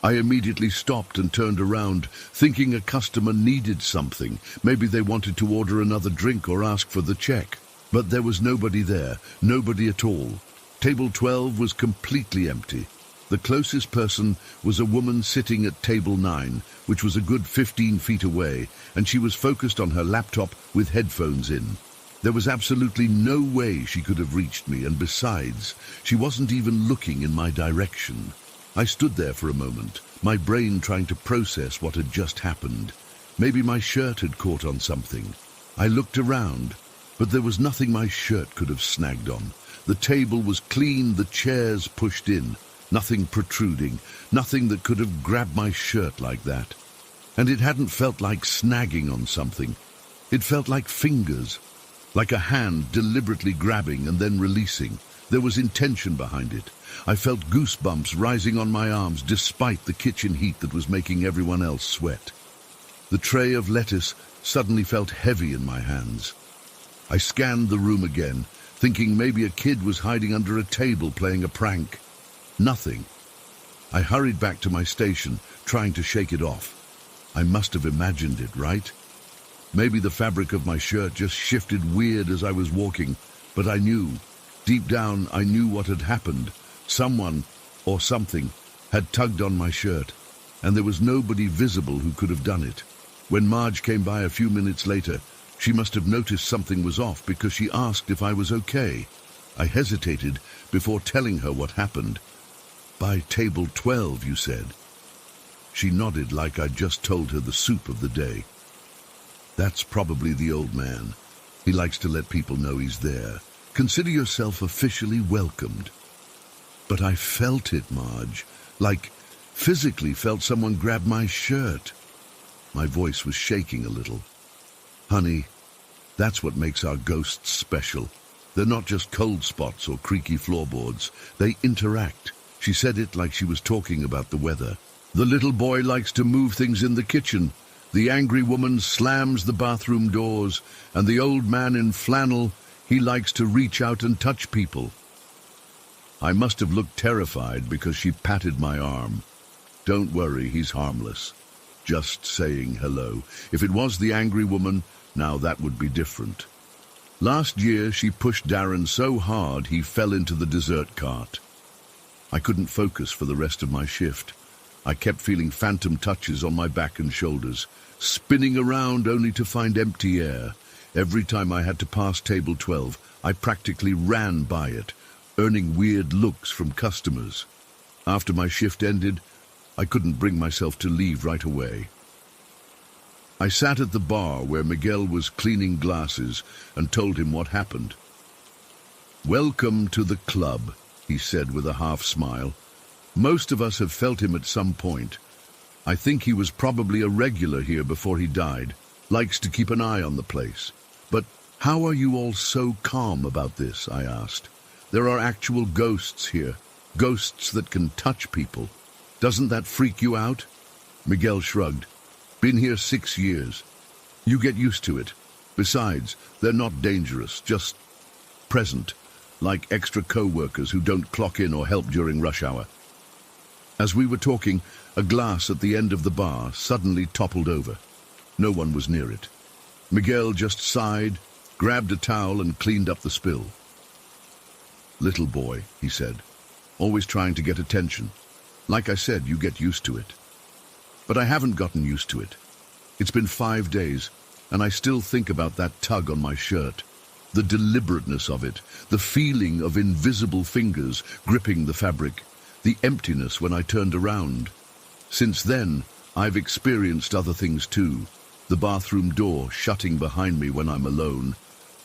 I immediately stopped and turned around, thinking a customer needed something. Maybe they wanted to order another drink or ask for the check. But there was nobody there, nobody at all. Table 12 was completely empty. The closest person was a woman sitting at table 9, which was a good 15 feet away, and she was focused on her laptop with headphones in. There was absolutely no way she could have reached me, and besides, she wasn't even looking in my direction. I stood there for a moment, my brain trying to process what had just happened. Maybe my shirt had caught on something. I looked around, but there was nothing my shirt could have snagged on. The table was clean, the chairs pushed in. Nothing protruding, nothing that could have grabbed my shirt like that. And it hadn't felt like snagging on something. It felt like fingers, like a hand deliberately grabbing and then releasing. There was intention behind it. I felt goosebumps rising on my arms despite the kitchen heat that was making everyone else sweat. The tray of lettuce suddenly felt heavy in my hands. I scanned the room again, thinking maybe a kid was hiding under a table playing a prank. Nothing. I hurried back to my station, trying to shake it off. I must have imagined it, right? Maybe the fabric of my shirt just shifted weird as I was walking, but I knew. Deep down, I knew what had happened. Someone, or something, had tugged on my shirt, and there was nobody visible who could have done it. When Marge came by a few minutes later, she must have noticed something was off because she asked if I was okay. I hesitated before telling her what happened. "By table 12, you said." She nodded like I'd just told her the soup of the day. "That's probably the old man. He likes to let people know he's there. Consider yourself officially welcomed." But I felt it, Marge. Like, physically felt someone grab my shirt. My voice was shaking a little. "Honey, that's what makes our ghosts special. They're not just cold spots or creaky floorboards. They interact." She said it like she was talking about the weather. "The little boy likes to move things in the kitchen. The angry woman slams the bathroom doors. And the old man in flannel, he likes to reach out and touch people." I must have looked terrified because she patted my arm. "Don't worry, he's harmless. Just saying hello. If it was the angry woman, now that would be different." Last year, she pushed Darren so hard he fell into the dessert cart. I couldn't focus for the rest of my shift. I kept feeling phantom touches on my back and shoulders, spinning around only to find empty air. Every time I had to pass table 12, I practically ran by it, earning weird looks from customers. After my shift ended, I couldn't bring myself to leave right away. I sat at the bar where Miguel was cleaning glasses and told him what happened. "Welcome to the club," he said with a half smile. "Most of us have felt him at some point. I think he was probably a regular here before he died. Likes to keep an eye on the place. But how are you all so calm about this?" I asked. "There are actual ghosts here. Ghosts that can touch people. Doesn't that freak you out?" Miguel shrugged. "Been here 6 years. You get used to it. Besides, they're not dangerous, just present. Like extra co-workers who don't clock in or help during rush hour." As we were talking, a glass at the end of the bar suddenly toppled over. No one was near it. Miguel just sighed, grabbed a towel and cleaned up the spill. "Little boy," he said, "always trying to get attention. Like I said, you get used to it." But I haven't gotten used to it. It's been 5 days, and I still think about that tug on my shirt. The deliberateness of it, the feeling of invisible fingers gripping the fabric, the emptiness when I turned around. Since then, I've experienced other things too. The bathroom door shutting behind me when I'm alone.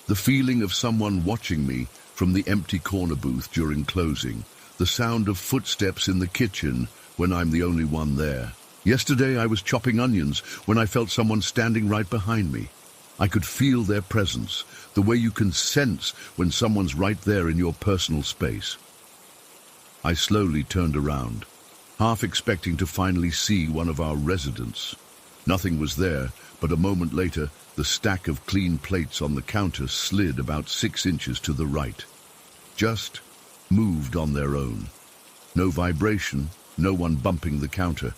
The feeling of someone watching me from the empty corner booth during closing. The sound of footsteps in the kitchen when I'm the only one there. Yesterday I was chopping onions when I felt someone standing right behind me. I could feel their presence, the way you can sense when someone's right there in your personal space. I slowly turned around, half expecting to finally see one of our residents. Nothing was there, but a moment later, the stack of clean plates on the counter slid about 6 inches to the right. Just moved on their own. No vibration, no one bumping the counter.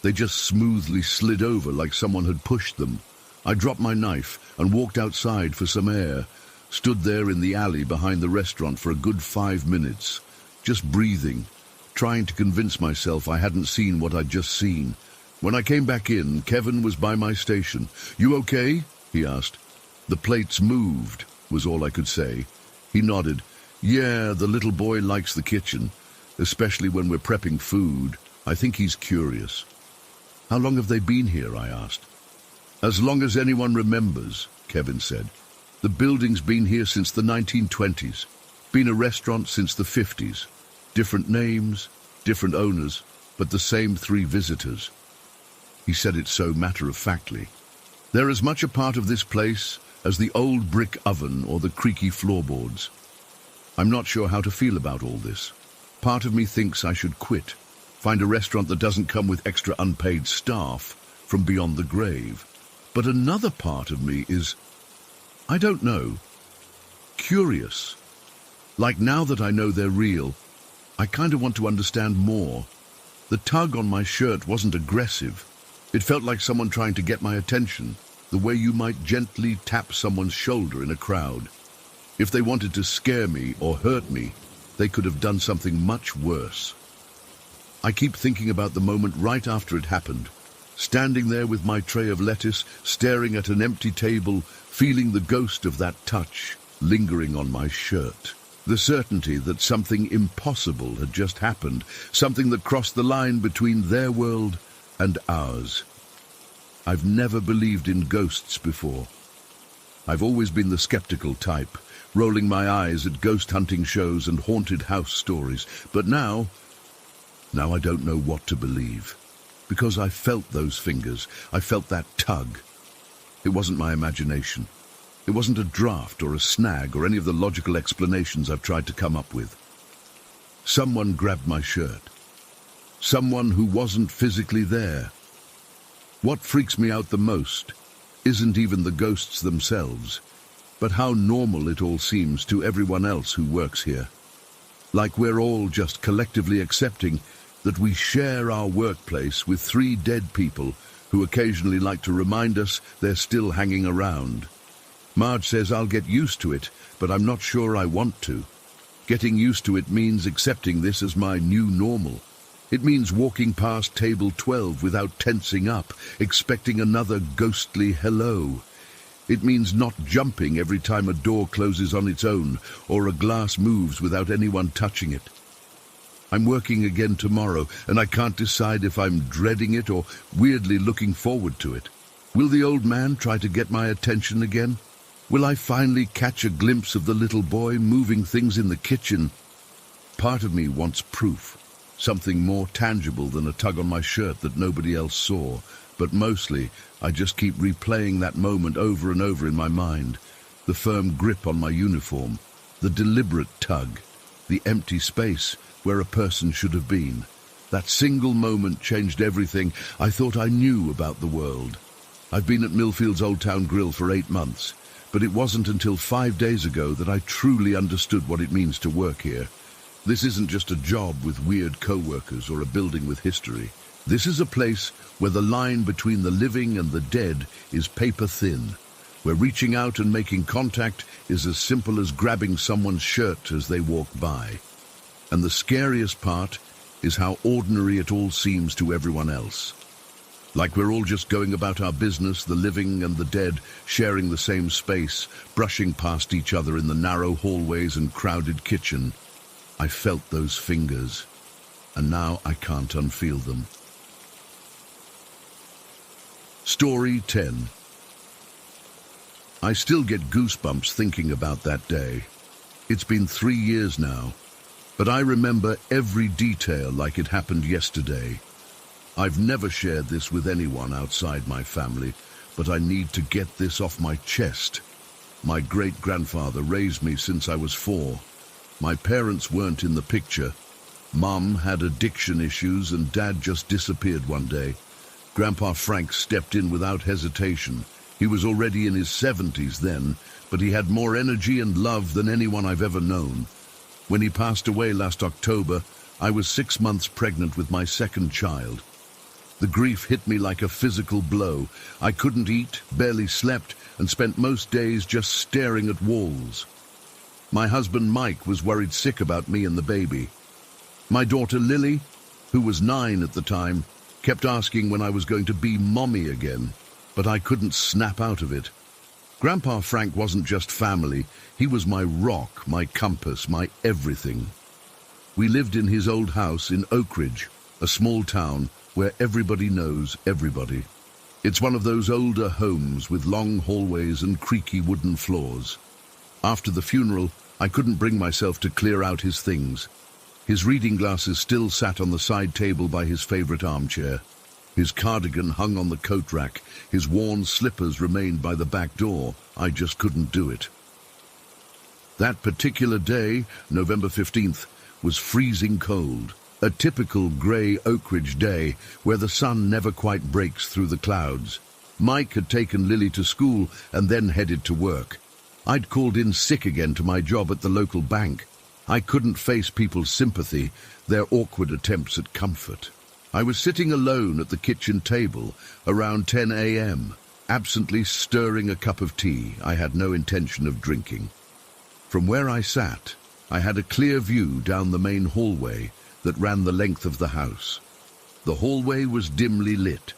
They just smoothly slid over like someone had pushed them. I dropped my knife and walked outside for some air, stood there in the alley behind the restaurant for a good 5 minutes, just breathing, trying to convince myself I hadn't seen what I'd just seen. When I came back in, Kevin was by my station. "You okay?" he asked. "The plates moved," was all I could say. He nodded. "Yeah, the little boy likes the kitchen, especially when we're prepping food. I think he's curious." "How long have they been here?" I asked. "As long as anyone remembers," Kevin said. "The building's been here since the 1920s. Been a restaurant since the 50s. Different names, different owners, but the same 3 visitors." He said it so matter-of-factly. "They're as much a part of this place as the old brick oven or the creaky floorboards." I'm not sure how to feel about all this. Part of me thinks I should quit, find a restaurant that doesn't come with extra unpaid staff from beyond the grave. But another part of me is, I don't know, curious. Like, now that I know they're real, I kind of want to understand more. The tug on my shirt wasn't aggressive. It felt like someone trying to get my attention, the way you might gently tap someone's shoulder in a crowd. If they wanted to scare me or hurt me, they could have done something much worse. I keep thinking about the moment right after it happened, standing there with my tray of lettuce, staring at an empty table, feeling the ghost of that touch lingering on my shirt. The certainty that something impossible had just happened, something that crossed the line between their world and ours. I've never believed in ghosts before. I've always been the skeptical type, rolling my eyes at ghost hunting shows and haunted house stories. But now I don't know what to believe. Because I felt those fingers. I felt that tug. It wasn't my imagination. It wasn't a draft or a snag or any of the logical explanations I've tried to come up with. Someone grabbed my shirt. Someone who wasn't physically there. What freaks me out the most isn't even the ghosts themselves, but how normal it all seems to everyone else who works here. Like we're all just collectively accepting that we share our workplace with 3 dead people who occasionally like to remind us they're still hanging around. Marge says I'll get used to it, but I'm not sure I want to. Getting used to it means accepting this as my new normal. It means walking past table 12 without tensing up, expecting another ghostly hello. It means not jumping every time a door closes on its own or a glass moves without anyone touching it. I'm working again tomorrow, and I can't decide if I'm dreading it or weirdly looking forward to it. Will the old man try to get my attention again? Will I finally catch a glimpse of the little boy moving things in the kitchen? Part of me wants proof, something more tangible than a tug on my shirt that nobody else saw. But mostly, I just keep replaying that moment over and over in my mind. The firm grip on my uniform, the deliberate tug, the empty space where a person should have been. That single moment changed everything I thought I knew about the world. I've been at Millfield's Old Town Grill for 8 months, but it wasn't until 5 days ago that I truly understood what it means to work here. This isn't just a job with weird co-workers or a building with history. This is a place where the line between the living and the dead is paper thin, where reaching out and making contact is as simple as grabbing someone's shirt as they walk by. And the scariest part is how ordinary it all seems to everyone else. Like we're all just going about our business, the living and the dead, sharing the same space, brushing past each other in the narrow hallways and crowded kitchen. I felt those fingers, and now I can't unfeel them. Story 10. I still get goosebumps thinking about that day. It's been 3 years now, but I remember every detail like it happened yesterday. I've never shared this with anyone outside my family, but I need to get this off my chest. My great-grandfather raised me since I was 4. My parents weren't in the picture. Mum had addiction issues and Dad just disappeared one day. Grandpa Frank stepped in without hesitation. He was already in his 70s then, but he had more energy and love than anyone I've ever known. When he passed away last October, I was 6 months pregnant with my second child. The grief hit me like a physical blow. I couldn't eat, barely slept, and spent most days just staring at walls. My husband Mike was worried sick about me and the baby. My daughter Lily, who was 9 at the time, kept asking when I was going to be mommy again, but I couldn't snap out of it. Grandpa Frank wasn't just family, he was my rock, my compass, my everything. We lived in his old house in Oak Ridge, a small town where everybody knows everybody. It's one of those older homes with long hallways and creaky wooden floors. After the funeral, I couldn't bring myself to clear out his things. His reading glasses still sat on the side table by his favorite armchair. His cardigan hung on the coat rack. His worn slippers remained by the back door. I just couldn't do it. That particular day, November 15th, was freezing cold. A typical grey Oak Ridge day where the sun never quite breaks through the clouds. Mike had taken Lily to school and then headed to work. I'd called in sick again to my job at the local bank. I couldn't face people's sympathy, their awkward attempts at comfort. I was sitting alone at the kitchen table around 10 a.m., absently stirring a cup of tea I had no intention of drinking. From where I sat, I had a clear view down the main hallway that ran the length of the house. The hallway was dimly lit.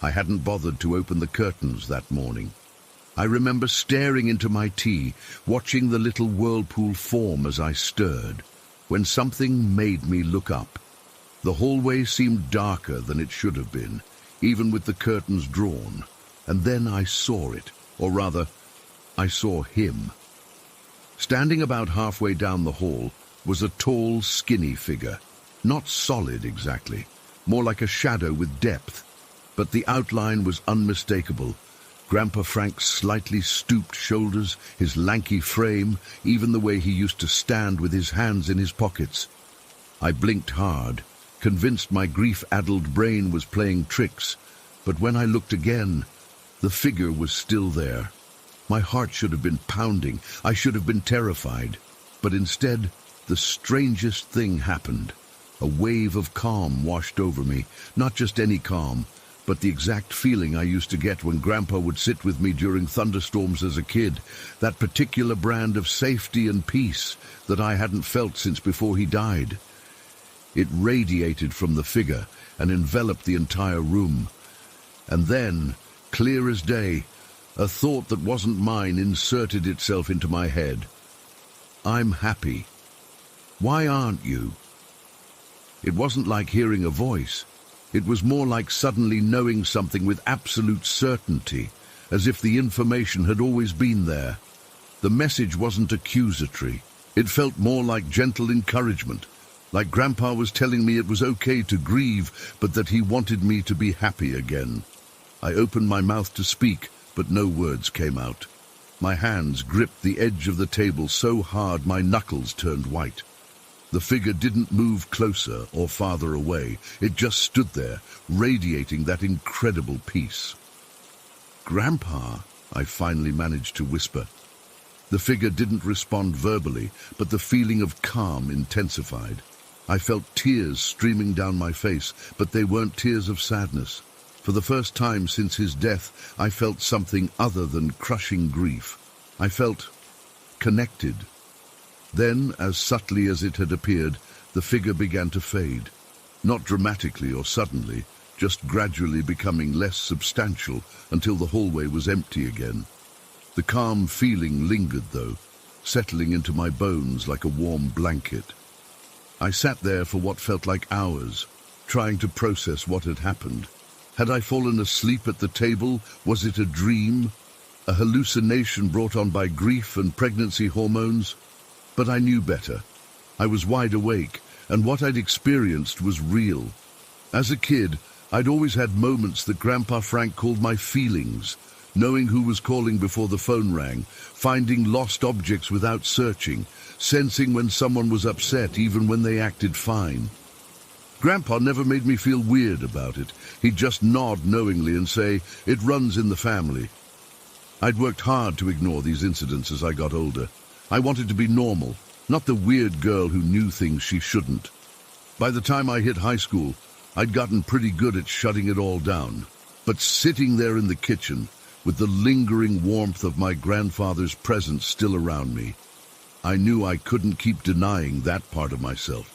I hadn't bothered to open the curtains that morning. I remember staring into my tea, watching the little whirlpool form as I stirred, when something made me look up. The hallway seemed darker than it should have been, even with the curtains drawn, and then I saw it, or rather, I saw him. Standing about halfway down the hall was a tall, skinny figure. Not solid exactly, more like a shadow with depth, but the outline was unmistakable. Grandpa Frank's slightly stooped shoulders, his lanky frame, even the way he used to stand with his hands in his pockets. I blinked hard, convinced my grief-addled brain was playing tricks, but when I looked again, the figure was still there. My heart should have been pounding, I should have been terrified, but instead, the strangest thing happened. A wave of calm washed over me, not just any calm, but the exact feeling I used to get when Grandpa would sit with me during thunderstorms as a kid, that particular brand of safety and peace that I hadn't felt since before he died. It radiated from the figure and enveloped the entire room. And then, clear as day, a thought that wasn't mine inserted itself into my head. I'm happy. Why aren't you? It wasn't like hearing a voice. It was more like suddenly knowing something with absolute certainty, as if the information had always been there. The message wasn't accusatory. It felt more like gentle encouragement, like Grandpa was telling me it was okay to grieve, but that he wanted me to be happy again. I opened my mouth to speak, but no words came out. My hands gripped the edge of the table so hard my knuckles turned white. The figure didn't move closer or farther away. It just stood there, radiating that incredible peace. "Grandpa," I finally managed to whisper. The figure didn't respond verbally, but the feeling of calm intensified. I felt tears streaming down my face, but they weren't tears of sadness. For the first time since his death, I felt something other than crushing grief. I felt connected. Then, as subtly as it had appeared, the figure began to fade. Not dramatically or suddenly, just gradually becoming less substantial until the hallway was empty again. The calm feeling lingered, though, settling into my bones like a warm blanket. I sat there for what felt like hours, trying to process what had happened. Had I fallen asleep at the table? Was it a dream? A hallucination brought on by grief and pregnancy hormones? But I knew better. I was wide awake, and what I'd experienced was real. As a kid, I'd always had moments that Grandpa Frank called my feelings, knowing who was calling before the phone rang, finding lost objects without searching, sensing when someone was upset even when they acted fine. Grandpa never made me feel weird about it. He'd just nod knowingly and say, "It runs in the family." I'd worked hard to ignore these incidents as I got older. I wanted to be normal, not the weird girl who knew things she shouldn't. By the time I hit high school, I'd gotten pretty good at shutting it all down. But sitting there in the kitchen, with the lingering warmth of my grandfather's presence still around me, I knew I couldn't keep denying that part of myself.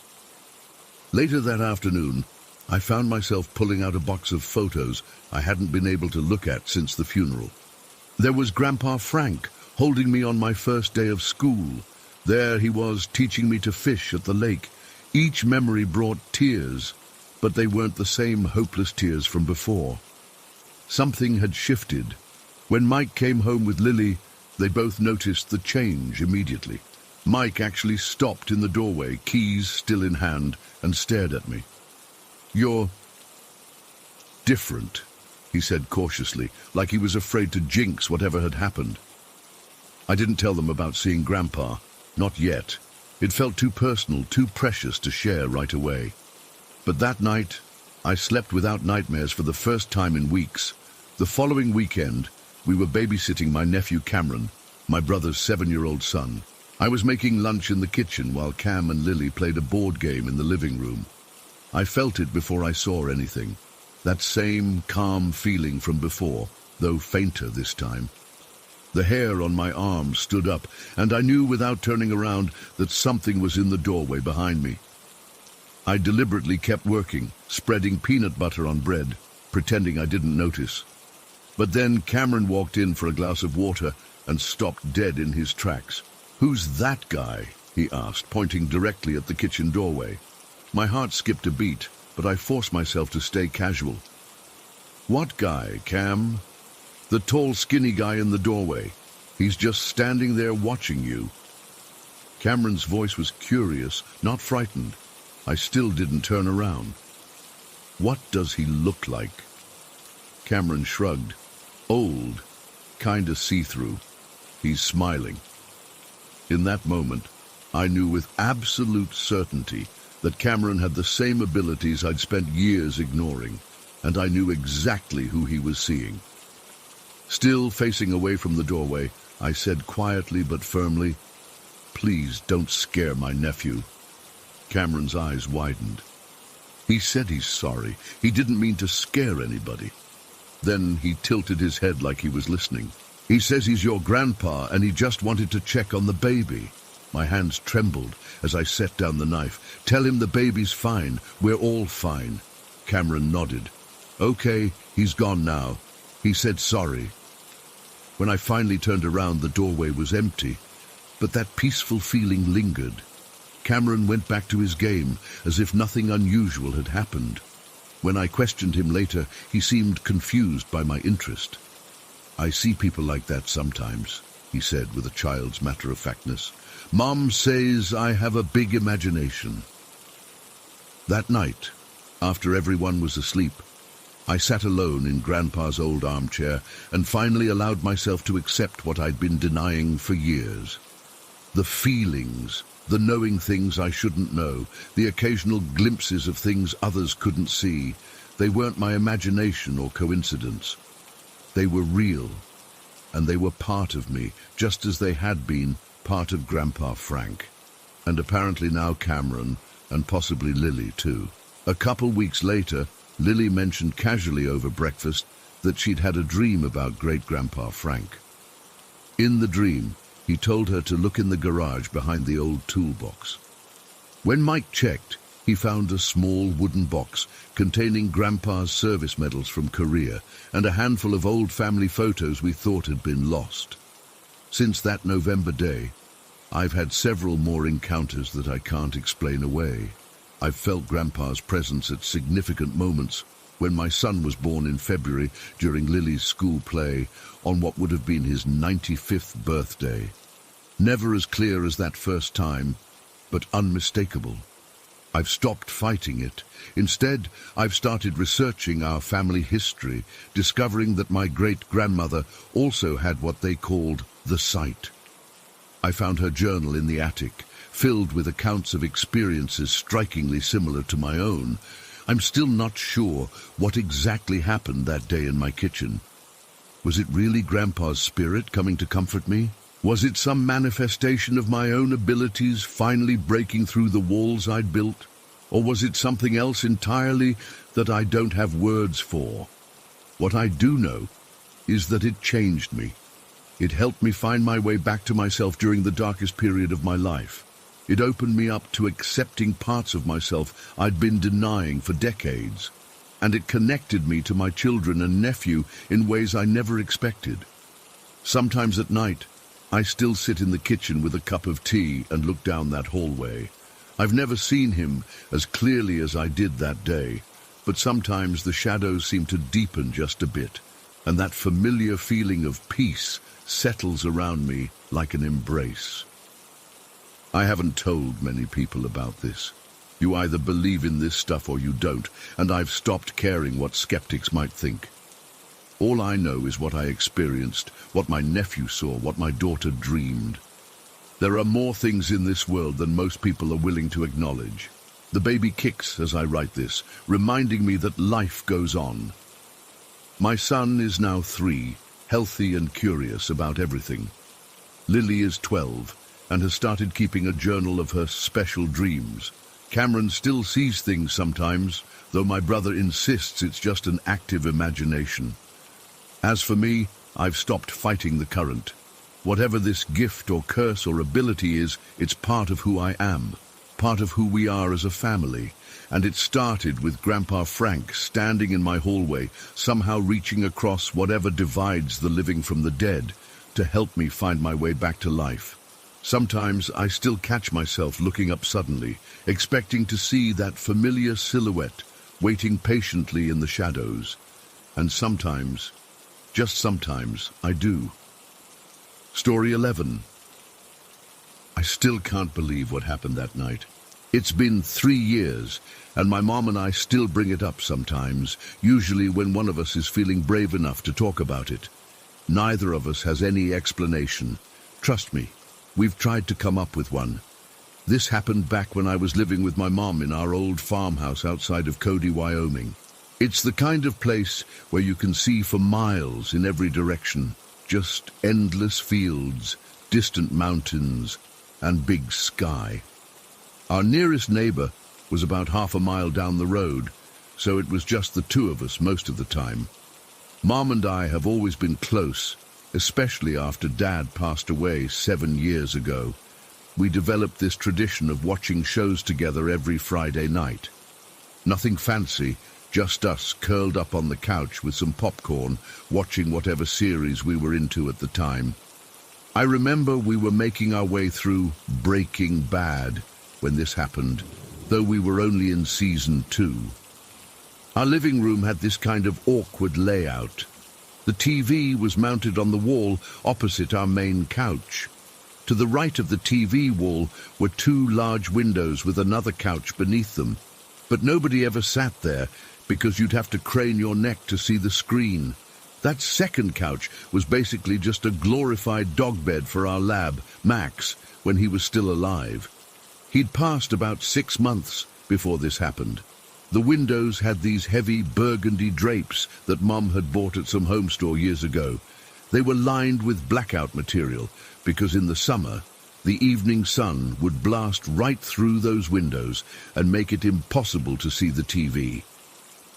Later that afternoon, I found myself pulling out a box of photos I hadn't been able to look at since the funeral. There was Grandpa Frank holding me on my first day of school. There he was teaching me to fish at the lake. Each memory brought tears, but they weren't the same hopeless tears from before. Something had shifted. When Mike came home with Lily, they both noticed the change immediately. Mike actually stopped in the doorway, keys still in hand, and stared at me. "You're different," he said cautiously, like he was afraid to jinx whatever had happened. I didn't tell them about seeing Grandpa. Not yet. It felt too personal, too precious to share right away. But that night, I slept without nightmares for the first time in weeks. The following weekend, we were babysitting my nephew Cameron, my brother's 7-year-old son. I was making lunch in the kitchen while Cam and Lily played a board game in the living room. I felt it before I saw anything. That same calm feeling from before, though fainter this time. The hair on my arm stood up, and I knew without turning around that something was in the doorway behind me. I deliberately kept working, spreading peanut butter on bread, pretending I didn't notice. But then Cameron walked in for a glass of water and stopped dead in his tracks. "Who's that guy?" he asked, pointing directly at the kitchen doorway. My heart skipped a beat, but I forced myself to stay casual. "What guy, Cam?" "The tall, skinny guy in the doorway. He's just standing there watching you." Cameron's voice was curious, not frightened. I still didn't turn around. "What does he look like?" Cameron shrugged. "Old, kinda see-through. He's smiling." In that moment, I knew with absolute certainty that Cameron had the same abilities I'd spent years ignoring, and I knew exactly who he was seeing. Still facing away from the doorway, I said quietly but firmly, "Please don't scare my nephew." Cameron's eyes widened. "He said he's sorry. He didn't mean to scare anybody." Then he tilted his head like he was listening. "He says he's your grandpa and he just wanted to check on the baby." My hands trembled as I set down the knife. "Tell him the baby's fine. We're all fine." Cameron nodded. "Okay, he's gone now. He said sorry." When I finally turned around, the doorway was empty, but that peaceful feeling lingered. Cameron went back to his game as if nothing unusual had happened. When I questioned him later, he seemed confused by my interest. "I see people like that sometimes," he said with a child's matter-of-factness. "Mom says I have a big imagination." That night, after everyone was asleep, I sat alone in Grandpa's old armchair and finally allowed myself to accept what I'd been denying for years. The feelings, the knowing things I shouldn't know, the occasional glimpses of things others couldn't see, they weren't my imagination or coincidence. They were real, and they were part of me, just as they had been part of Grandpa Frank. And apparently now Cameron, and possibly Lily too. A couple weeks later, Lily mentioned casually over breakfast that she'd had a dream about great-grandpa Frank. In the dream, he told her to look in the garage behind the old toolbox. When Mike checked, He found a small wooden box containing Grandpa's service medals from Korea and a handful of old family photos we thought had been lost. Since that November day, I've had several more encounters that I can't explain away. I've felt Grandpa's presence at significant moments. When my son was born in February during Lily's school play on what would have been his 95th birthday. Never as clear as that first time, but unmistakable. I've stopped fighting it. Instead, I've started researching our family history, discovering that my great-grandmother also had what they called the sight. I found her journal in the attic, filled with accounts of experiences strikingly similar to my own. I'm still not sure what exactly happened that day in my kitchen. Was it really Grandpa's spirit coming to comfort me? Was it some manifestation of my own abilities finally breaking through the walls I'd built? Or was it something else entirely that I don't have words for? What I do know is that it changed me. It helped me find my way back to myself during the darkest period of my life. It opened me up to accepting parts of myself I'd been denying for decades. And it connected me to my children and nephew in ways I never expected. Sometimes at night, I still sit in the kitchen with a cup of tea and look down that hallway. I've never seen him as clearly as I did that day, but sometimes the shadows seem to deepen just a bit, and that familiar feeling of peace settles around me like an embrace. I haven't told many people about this. You either believe in this stuff or you don't, and I've stopped caring what skeptics might think. All I know is what I experienced, what my nephew saw, what my daughter dreamed. There are more things in this world than most people are willing to acknowledge. The baby kicks as I write this, reminding me that life goes on. My son is now 3, healthy and curious about everything. Lily is 12 and has started keeping a journal of her special dreams. Cameron still sees things sometimes, though my brother insists it's just an active imagination. As for me, I've stopped fighting the current. Whatever this gift or curse or ability is, it's part of who I am, part of who we are as a family. And it started with Grandpa Frank standing in my hallway, somehow reaching across whatever divides the living from the dead to help me find my way back to life. Sometimes I still catch myself looking up suddenly, expecting to see that familiar silhouette waiting patiently in the shadows. And sometimes, just sometimes, I do. Story 11. I still can't believe what happened that night. It's been 3 years, and my mom and I still bring it up sometimes, usually when one of us is feeling brave enough to talk about it. Neither of us has any explanation. Trust me, we've tried to come up with one. This happened back when I was living with my mom in our old farmhouse outside of Cody, Wyoming. It's the kind of place where you can see for miles in every direction, just endless fields, distant mountains, and big sky. Our nearest neighbor was about half a mile down the road, so it was just the two of us most of the time. Mom and I have always been close, especially after Dad passed away 7 years ago. We developed this tradition of watching shows together every Friday night. Nothing fancy, just us curled up on the couch with some popcorn, watching whatever series we were into at the time. I remember we were making our way through Breaking Bad when this happened, though we were only in season 2. Our living room had this kind of awkward layout. The TV was mounted on the wall opposite our main couch. To the right of the TV wall were 2 large windows with another couch beneath them. But nobody ever sat there because you'd have to crane your neck to see the screen. That second couch was basically just a glorified dog bed for our lab, Max, when he was still alive. He'd passed about 6 months before this happened. The windows had these heavy burgundy drapes that Mom had bought at some home store years ago. They were lined with blackout material because in the summer, the evening sun would blast right through those windows and make it impossible to see the TV.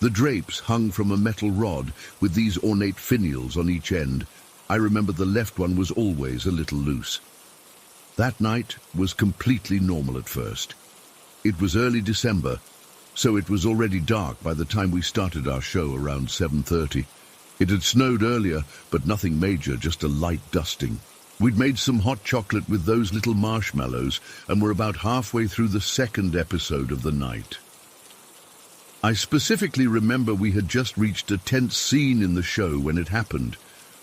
The drapes hung from a metal rod with these ornate finials on each end. I remember the left one was always a little loose. That night was completely normal at first. It was early December, so it was already dark by the time we started our show around 7:30. It had snowed earlier, but nothing major, just a light dusting. We'd made some hot chocolate with those little marshmallows and were about halfway through the second episode of the night. I specifically remember we had just reached a tense scene in the show when it happened.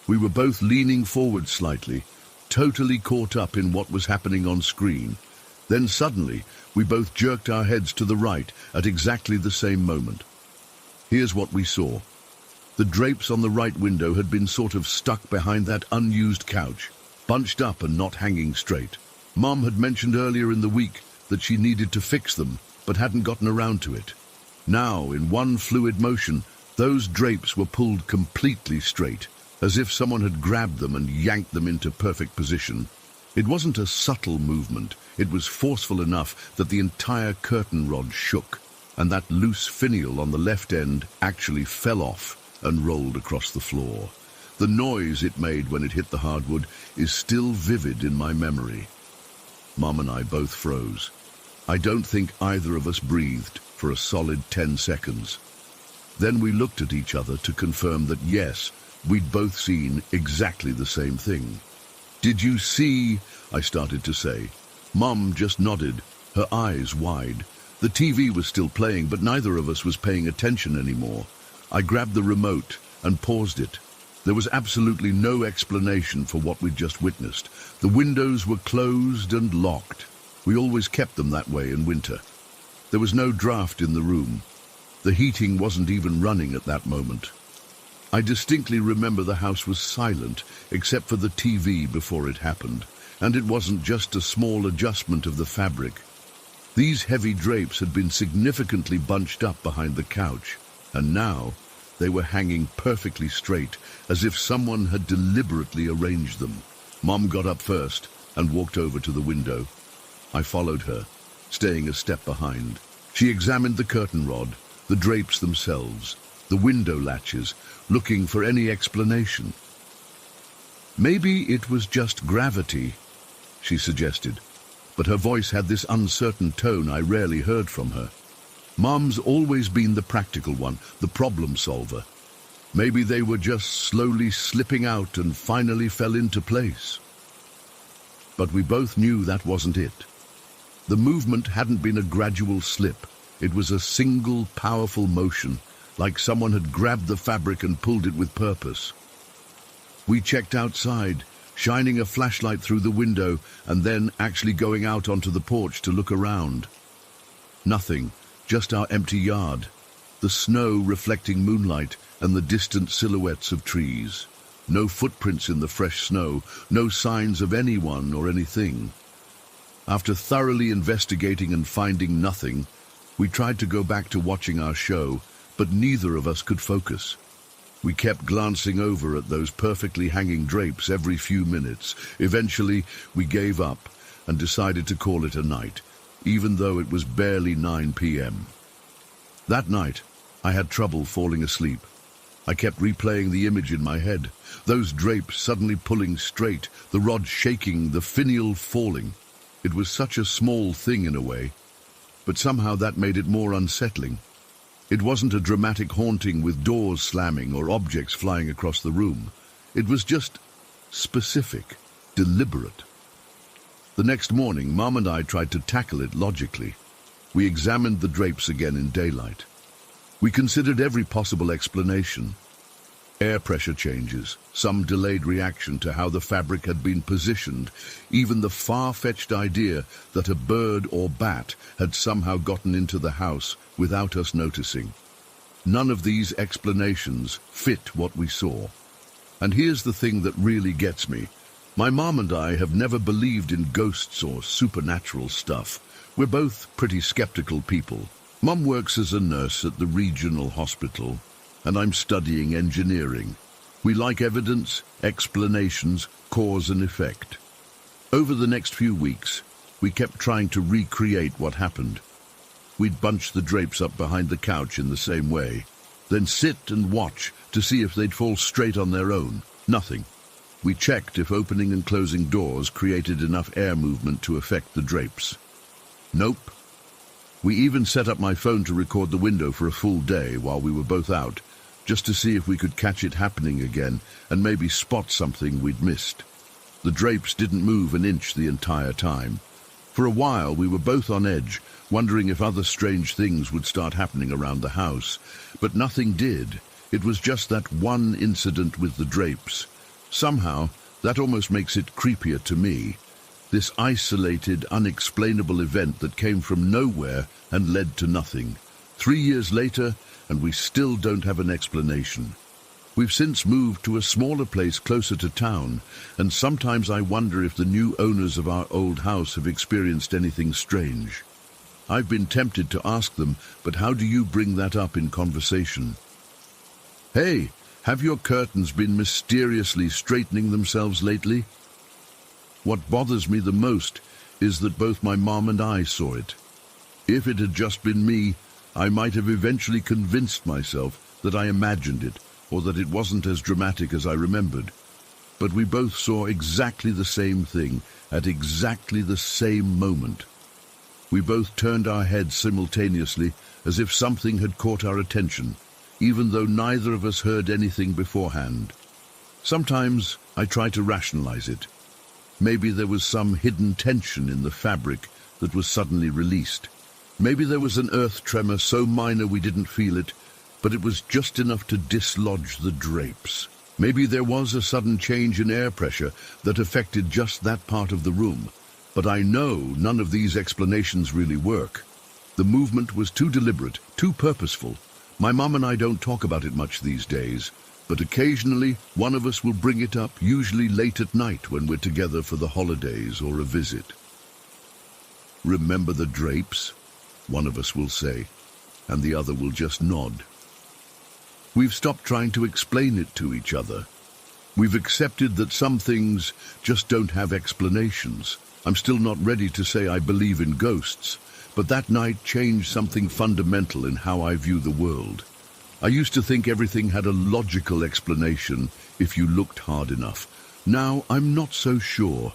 We were both leaning forward slightly, totally caught up in what was happening on screen. Then suddenly, we both jerked our heads to the right at exactly the same moment. Here's what we saw. The drapes on the right window had been sort of stuck behind that unused couch, bunched up and not hanging straight. Mom had mentioned earlier in the week that she needed to fix them, but hadn't gotten around to it. Now, in one fluid motion, those drapes were pulled completely straight, as if someone had grabbed them and yanked them into perfect position. It wasn't a subtle movement. It was forceful enough that the entire curtain rod shook, and that loose finial on the left end actually fell off and rolled across the floor. The noise it made when it hit the hardwood is still vivid in my memory. Mom and I both froze. I don't think either of us breathed for a solid 10 seconds. Then we looked at each other to confirm that yes, we'd both seen exactly the same thing. "Did you see?" I started to say. Mom just nodded, her eyes wide. The TV was still playing, but neither of us was paying attention anymore. I grabbed the remote and paused it. There was absolutely no explanation for what we'd just witnessed. The windows were closed and locked. We always kept them that way in winter. There was no draft in the room. The heating wasn't even running at that moment. I distinctly remember the house was silent, except for the TV before it happened, and it wasn't just a small adjustment of the fabric. These heavy drapes had been significantly bunched up behind the couch, and now they were hanging perfectly straight, as if someone had deliberately arranged them. Mom got up first and walked over to the window. I followed her, staying a step behind. She examined the curtain rod, the drapes themselves, the window latches, looking for any explanation. "Maybe it was just gravity," she suggested, but her voice had this uncertain tone I rarely heard from her. Mom's always been the practical one, the problem solver. Maybe they were just slowly slipping out and finally fell into place. But we both knew that wasn't it. The movement hadn't been a gradual slip. It was a single, powerful motion, like someone had grabbed the fabric and pulled it with purpose. We checked outside, shining a flashlight through the window and then actually going out onto the porch to look around. Nothing, just our empty yard, the snow reflecting moonlight and the distant silhouettes of trees. No footprints in the fresh snow, no signs of anyone or anything. After thoroughly investigating and finding nothing, we tried to go back to watching our show, but neither of us could focus. We kept glancing over at those perfectly hanging drapes every few minutes. Eventually, we gave up and decided to call it a night, even though it was barely 9 p.m. That night, I had trouble falling asleep. I kept replaying the image in my head, those drapes suddenly pulling straight, the rod shaking, the finial falling. It was such a small thing in a way, but somehow that made it more unsettling. It wasn't a dramatic haunting with doors slamming or objects flying across the room. It was just specific, deliberate. The next morning, Mom and I tried to tackle it logically. We examined the drapes again in daylight. We considered every possible explanation. Air pressure changes, some delayed reaction to how the fabric had been positioned, even the far-fetched idea that a bird or bat had somehow gotten into the house without us noticing. None of these explanations fit what we saw. And here's the thing that really gets me. My mom and I have never believed in ghosts or supernatural stuff. We're both pretty skeptical people. Mom works as a nurse at the regional hospital, and I'm studying engineering. We like evidence, explanations, cause and effect. Over the next few weeks, we kept trying to recreate what happened. We'd bunch the drapes up behind the couch in the same way, then sit and watch to see if they'd fall straight on their own. Nothing. We checked if opening and closing doors created enough air movement to affect the drapes. Nope. We even set up my phone to record the window for a full day while we were both out, just to see if we could catch it happening again and maybe spot something we'd missed. The drapes didn't move an inch the entire time. For a while we were both on edge, wondering if other strange things would start happening around the house, but nothing did. It was just that one incident with the drapes. Somehow, that almost makes it creepier to me. This isolated, unexplainable event that came from nowhere and led to nothing. 3 years later, and we still don't have an explanation. We've since moved to a smaller place closer to town, and sometimes I wonder if the new owners of our old house have experienced anything strange. I've been tempted to ask them, but how do you bring that up in conversation? Hey, have your curtains been mysteriously straightening themselves lately? What bothers me the most is that both my mom and I saw it. If it had just been me, I might have eventually convinced myself that I imagined it, or that it wasn't as dramatic as I remembered. But we both saw exactly the same thing at exactly the same moment. We both turned our heads simultaneously, as if something had caught our attention, even though neither of us heard anything beforehand. Sometimes I try to rationalize it. Maybe there was some hidden tension in the fabric that was suddenly released. Maybe there was an earth tremor so minor we didn't feel it, but it was just enough to dislodge the drapes. Maybe there was a sudden change in air pressure that affected just that part of the room. But I know none of these explanations really work. The movement was too deliberate, too purposeful. My mom and I don't talk about it much these days, but occasionally one of us will bring it up, usually late at night when we're together for the holidays or a visit. "Remember the drapes?" one of us will say, and the other will just nod. We've stopped trying to explain it to each other. We've accepted that some things just don't have explanations. I'm still not ready to say I believe in ghosts, but that night changed something fundamental in how I view the world. I used to think everything had a logical explanation if you looked hard enough. Now I'm not so sure.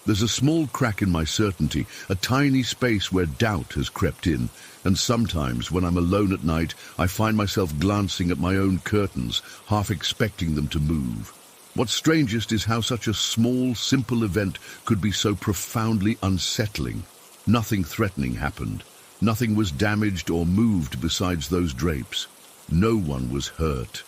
There's a small crack in my certainty, a tiny space where doubt has crept in, and sometimes when I'm alone at night, I find myself glancing at my own curtains, half expecting them to move. What's strangest is how such a small, simple event could be so profoundly unsettling. Nothing threatening happened. Nothing was damaged or moved besides those drapes. No one was hurt.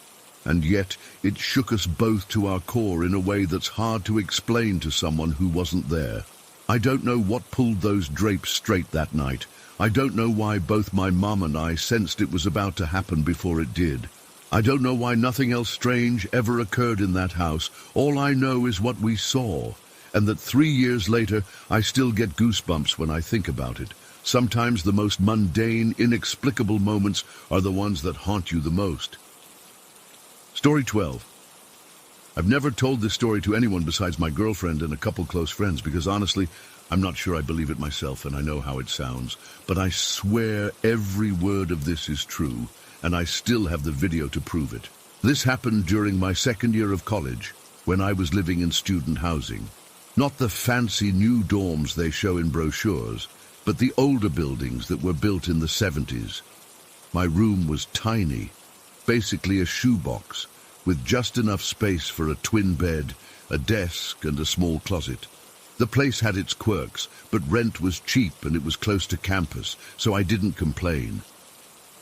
And yet it shook us both to our core in a way that's hard to explain to someone who wasn't there. I don't know what pulled those drapes straight that night. I don't know why both my mom and I sensed it was about to happen before it did. I don't know why nothing else strange ever occurred in that house. All I know is what we saw, and that 3 years later I still get goosebumps when I think about it. Sometimes the most mundane, inexplicable moments are the ones that haunt you the most. Story 12. I've never told this story to anyone besides my girlfriend and a couple close friends because honestly, I'm not sure I believe it myself and I know how it sounds. But I swear every word of this is true, and I still have the video to prove it. This happened during my second year of college when I was living in student housing. Not the fancy new dorms they show in brochures, but the older buildings that were built in the 70s. My room was tiny, basically a shoebox, with just enough space for a twin bed, a desk, and a small closet. The place had its quirks, but rent was cheap and it was close to campus, so I didn't complain.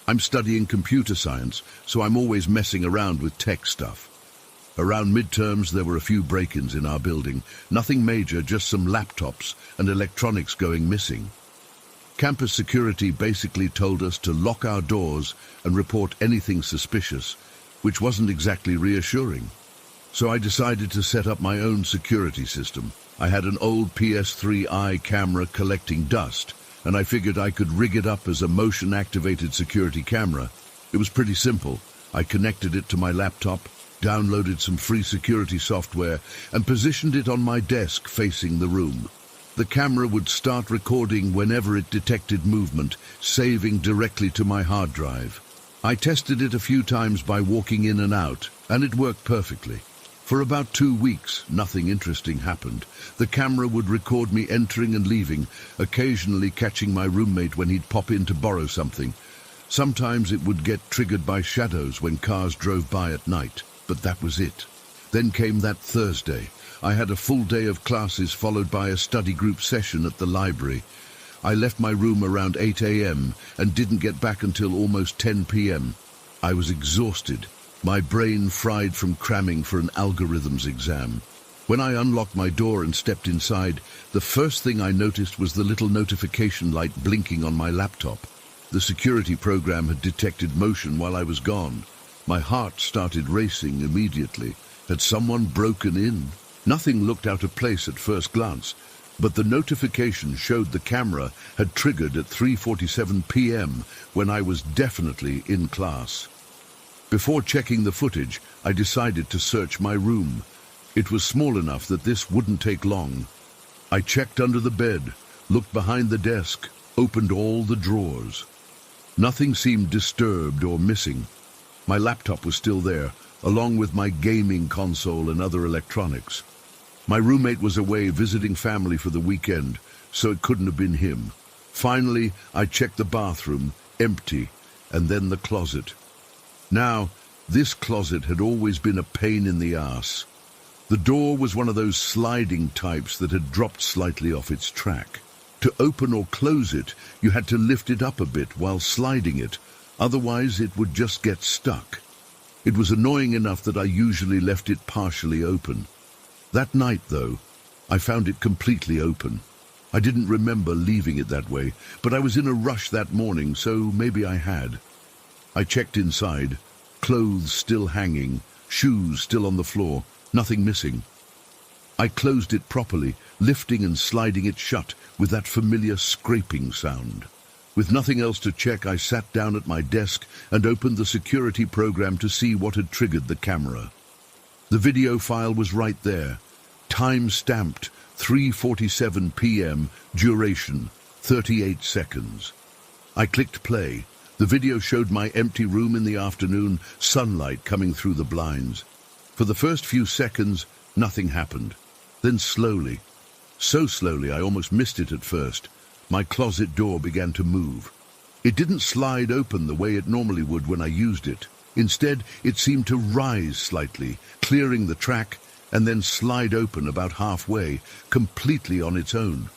I'm studying computer science, so I'm always messing around with tech stuff. Around midterms, there were a few break-ins in our building. Nothing major, just some laptops and electronics going missing. Campus security basically told us to lock our doors and report anything suspicious, which wasn't exactly reassuring. So I decided to set up my own security system. I had an old PS3i camera collecting dust, and I figured I could rig it up as a motion-activated security camera. It was pretty simple. I connected it to my laptop, downloaded some free security software, and positioned it on my desk facing the room. The camera would start recording whenever it detected movement, saving directly to my hard drive. I tested it a few times by walking in and out, and it worked perfectly. For about 2 weeks, nothing interesting happened. The camera would record me entering and leaving, occasionally catching my roommate when he'd pop in to borrow something. Sometimes it would get triggered by shadows when cars drove by at night, but that was it. Then came that Thursday. I had a full day of classes followed by a study group session at the library. I left my room around 8 a.m. and didn't get back until almost 10 p.m. I was exhausted, my brain fried from cramming for an algorithms exam. When I unlocked my door and stepped inside, the first thing I noticed was the little notification light blinking on my laptop. The security program had detected motion while I was gone. My heart started racing immediately. Had someone broken in? Nothing looked out of place at first glance, but the notification showed the camera had triggered at 3:47 p.m. when I was definitely in class. Before checking the footage, I decided to search my room. It was small enough that this wouldn't take long. I checked under the bed, looked behind the desk, opened all the drawers. Nothing seemed disturbed or missing. My laptop was still there, along with my gaming console and other electronics. My roommate was away visiting family for the weekend, so it couldn't have been him. Finally, I checked the bathroom, empty, and then the closet. Now, this closet had always been a pain in the ass. The door was one of those sliding types that had dropped slightly off its track. To open or close it, you had to lift it up a bit while sliding it, otherwise it would just get stuck. It was annoying enough that I usually left it partially open. That night, though, I found it completely open. I didn't remember leaving it that way, but I was in a rush that morning, so maybe I had. I checked inside, clothes still hanging, shoes still on the floor, nothing missing. I closed it properly, lifting and sliding it shut with that familiar scraping sound. With nothing else to check, I sat down at my desk and opened the security program to see what had triggered the camera. The video file was right there, time-stamped 3:47 p.m., duration 38 seconds. I clicked play. The video showed my empty room in the afternoon, sunlight coming through the blinds. For the first few seconds, nothing happened. Then slowly, so slowly I almost missed it at first, my closet door began to move. It didn't slide open the way it normally would when I used it. Instead, it seemed to rise slightly, clearing the track, and then slide open about halfway, completely on its own.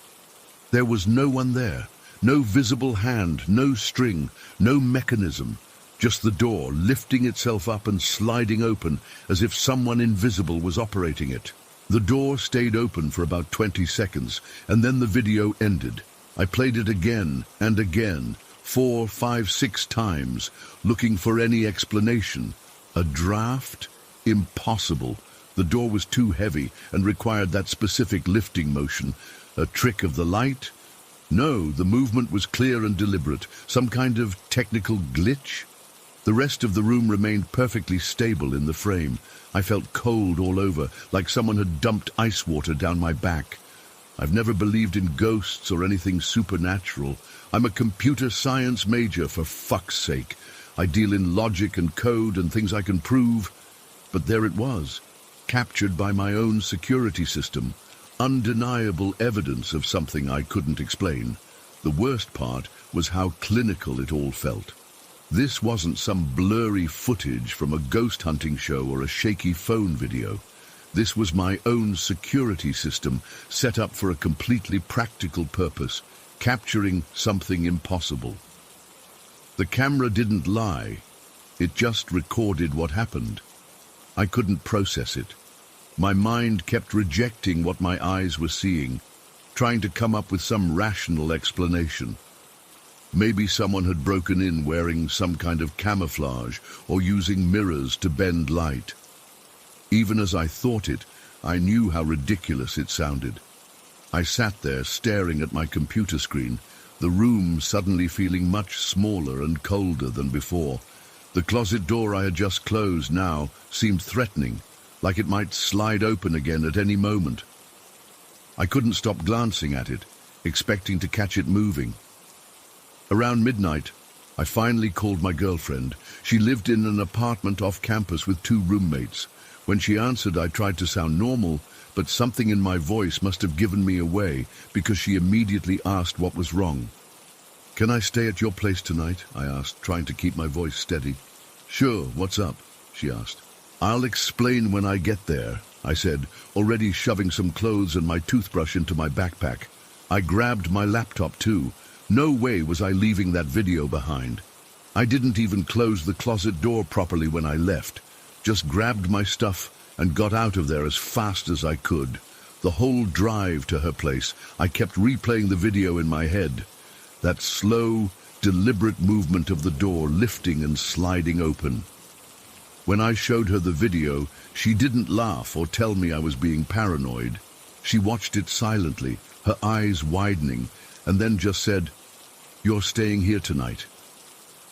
There was no one there, no visible hand, no string, no mechanism, just the door lifting itself up and sliding open as if someone invisible was operating it. The door stayed open for about 20 seconds, and then the video ended. I played it again and again, 4, 5, 6 times, looking for any explanation. A draft? Impossible. The door was too heavy and required that specific lifting motion. A trick of the light? No, the movement was clear and deliberate. Some kind of technical glitch? The rest of the room remained perfectly stable in the frame. I felt cold all over, like someone had dumped ice water down my back. I've never believed in ghosts or anything supernatural. I'm a computer science major, for fuck's sake. I deal in logic and code and things I can prove. But there it was, captured by my own security system. Undeniable evidence of something I couldn't explain. The worst part was how clinical it all felt. This wasn't some blurry footage from a ghost hunting show or a shaky phone video. This was my own security system, set up for a completely practical purpose, capturing something impossible. The camera didn't lie. It just recorded what happened. I couldn't process it. My mind kept rejecting what my eyes were seeing, trying to come up with some rational explanation. Maybe someone had broken in wearing some kind of camouflage or using mirrors to bend light. Even as I thought it, I knew how ridiculous it sounded. I sat there staring at my computer screen, the room suddenly feeling much smaller and colder than before. The closet door I had just closed now seemed threatening, like it might slide open again at any moment. I couldn't stop glancing at it, expecting to catch it moving. Around midnight, I finally called my girlfriend. She lived in an apartment off campus with 2 roommates. When she answered, I tried to sound normal, but something in my voice must have given me away because she immediately asked what was wrong. "Can I stay at your place tonight?" I asked, trying to keep my voice steady. "Sure, what's up?" she asked. "I'll explain when I get there," I said, already shoving some clothes and my toothbrush into my backpack. I grabbed my laptop too. No way was I leaving that video behind. I didn't even close the closet door properly when I left. Just grabbed my stuff and got out of there as fast as I could. The whole drive to her place, I kept replaying the video in my head. That slow, deliberate movement of the door lifting and sliding open. When I showed her the video, she didn't laugh or tell me I was being paranoid. She watched it silently, her eyes widening, and then just said, "You're staying here tonight."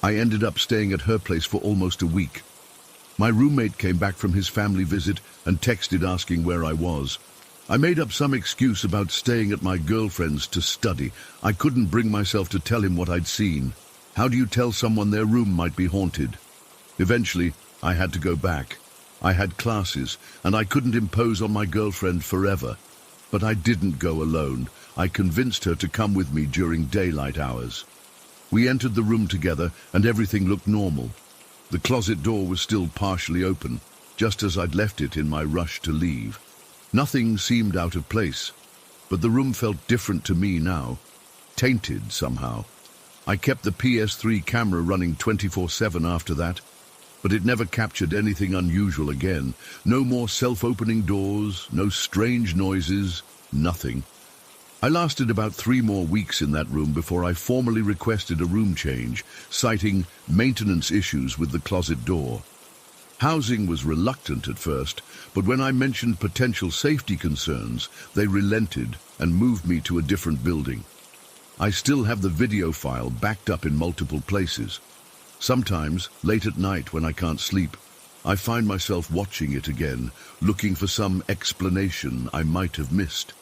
I ended up staying at her place for almost a week. My roommate came back from his family visit and texted asking where I was. I made up some excuse about staying at my girlfriend's to study. I couldn't bring myself to tell him what I'd seen. How do you tell someone their room might be haunted? Eventually, I had to go back. I had classes, and I couldn't impose on my girlfriend forever. But I didn't go alone. I convinced her to come with me during daylight hours. We entered the room together, and everything looked normal. The closet door was still partially open, just as I'd left it in my rush to leave. Nothing seemed out of place, but the room felt different to me now, tainted somehow. I kept the PS3 camera running 24/7 after that, but it never captured anything unusual again. No more self-opening doors, no strange noises, nothing. I lasted about 3 more weeks in that room before I formally requested a room change, citing maintenance issues with the closet door. Housing was reluctant at first, but when I mentioned potential safety concerns, they relented and moved me to a different building. I still have the video file backed up in multiple places. Sometimes, late at night when I can't sleep, I find myself watching it again, looking for some explanation I might have missed.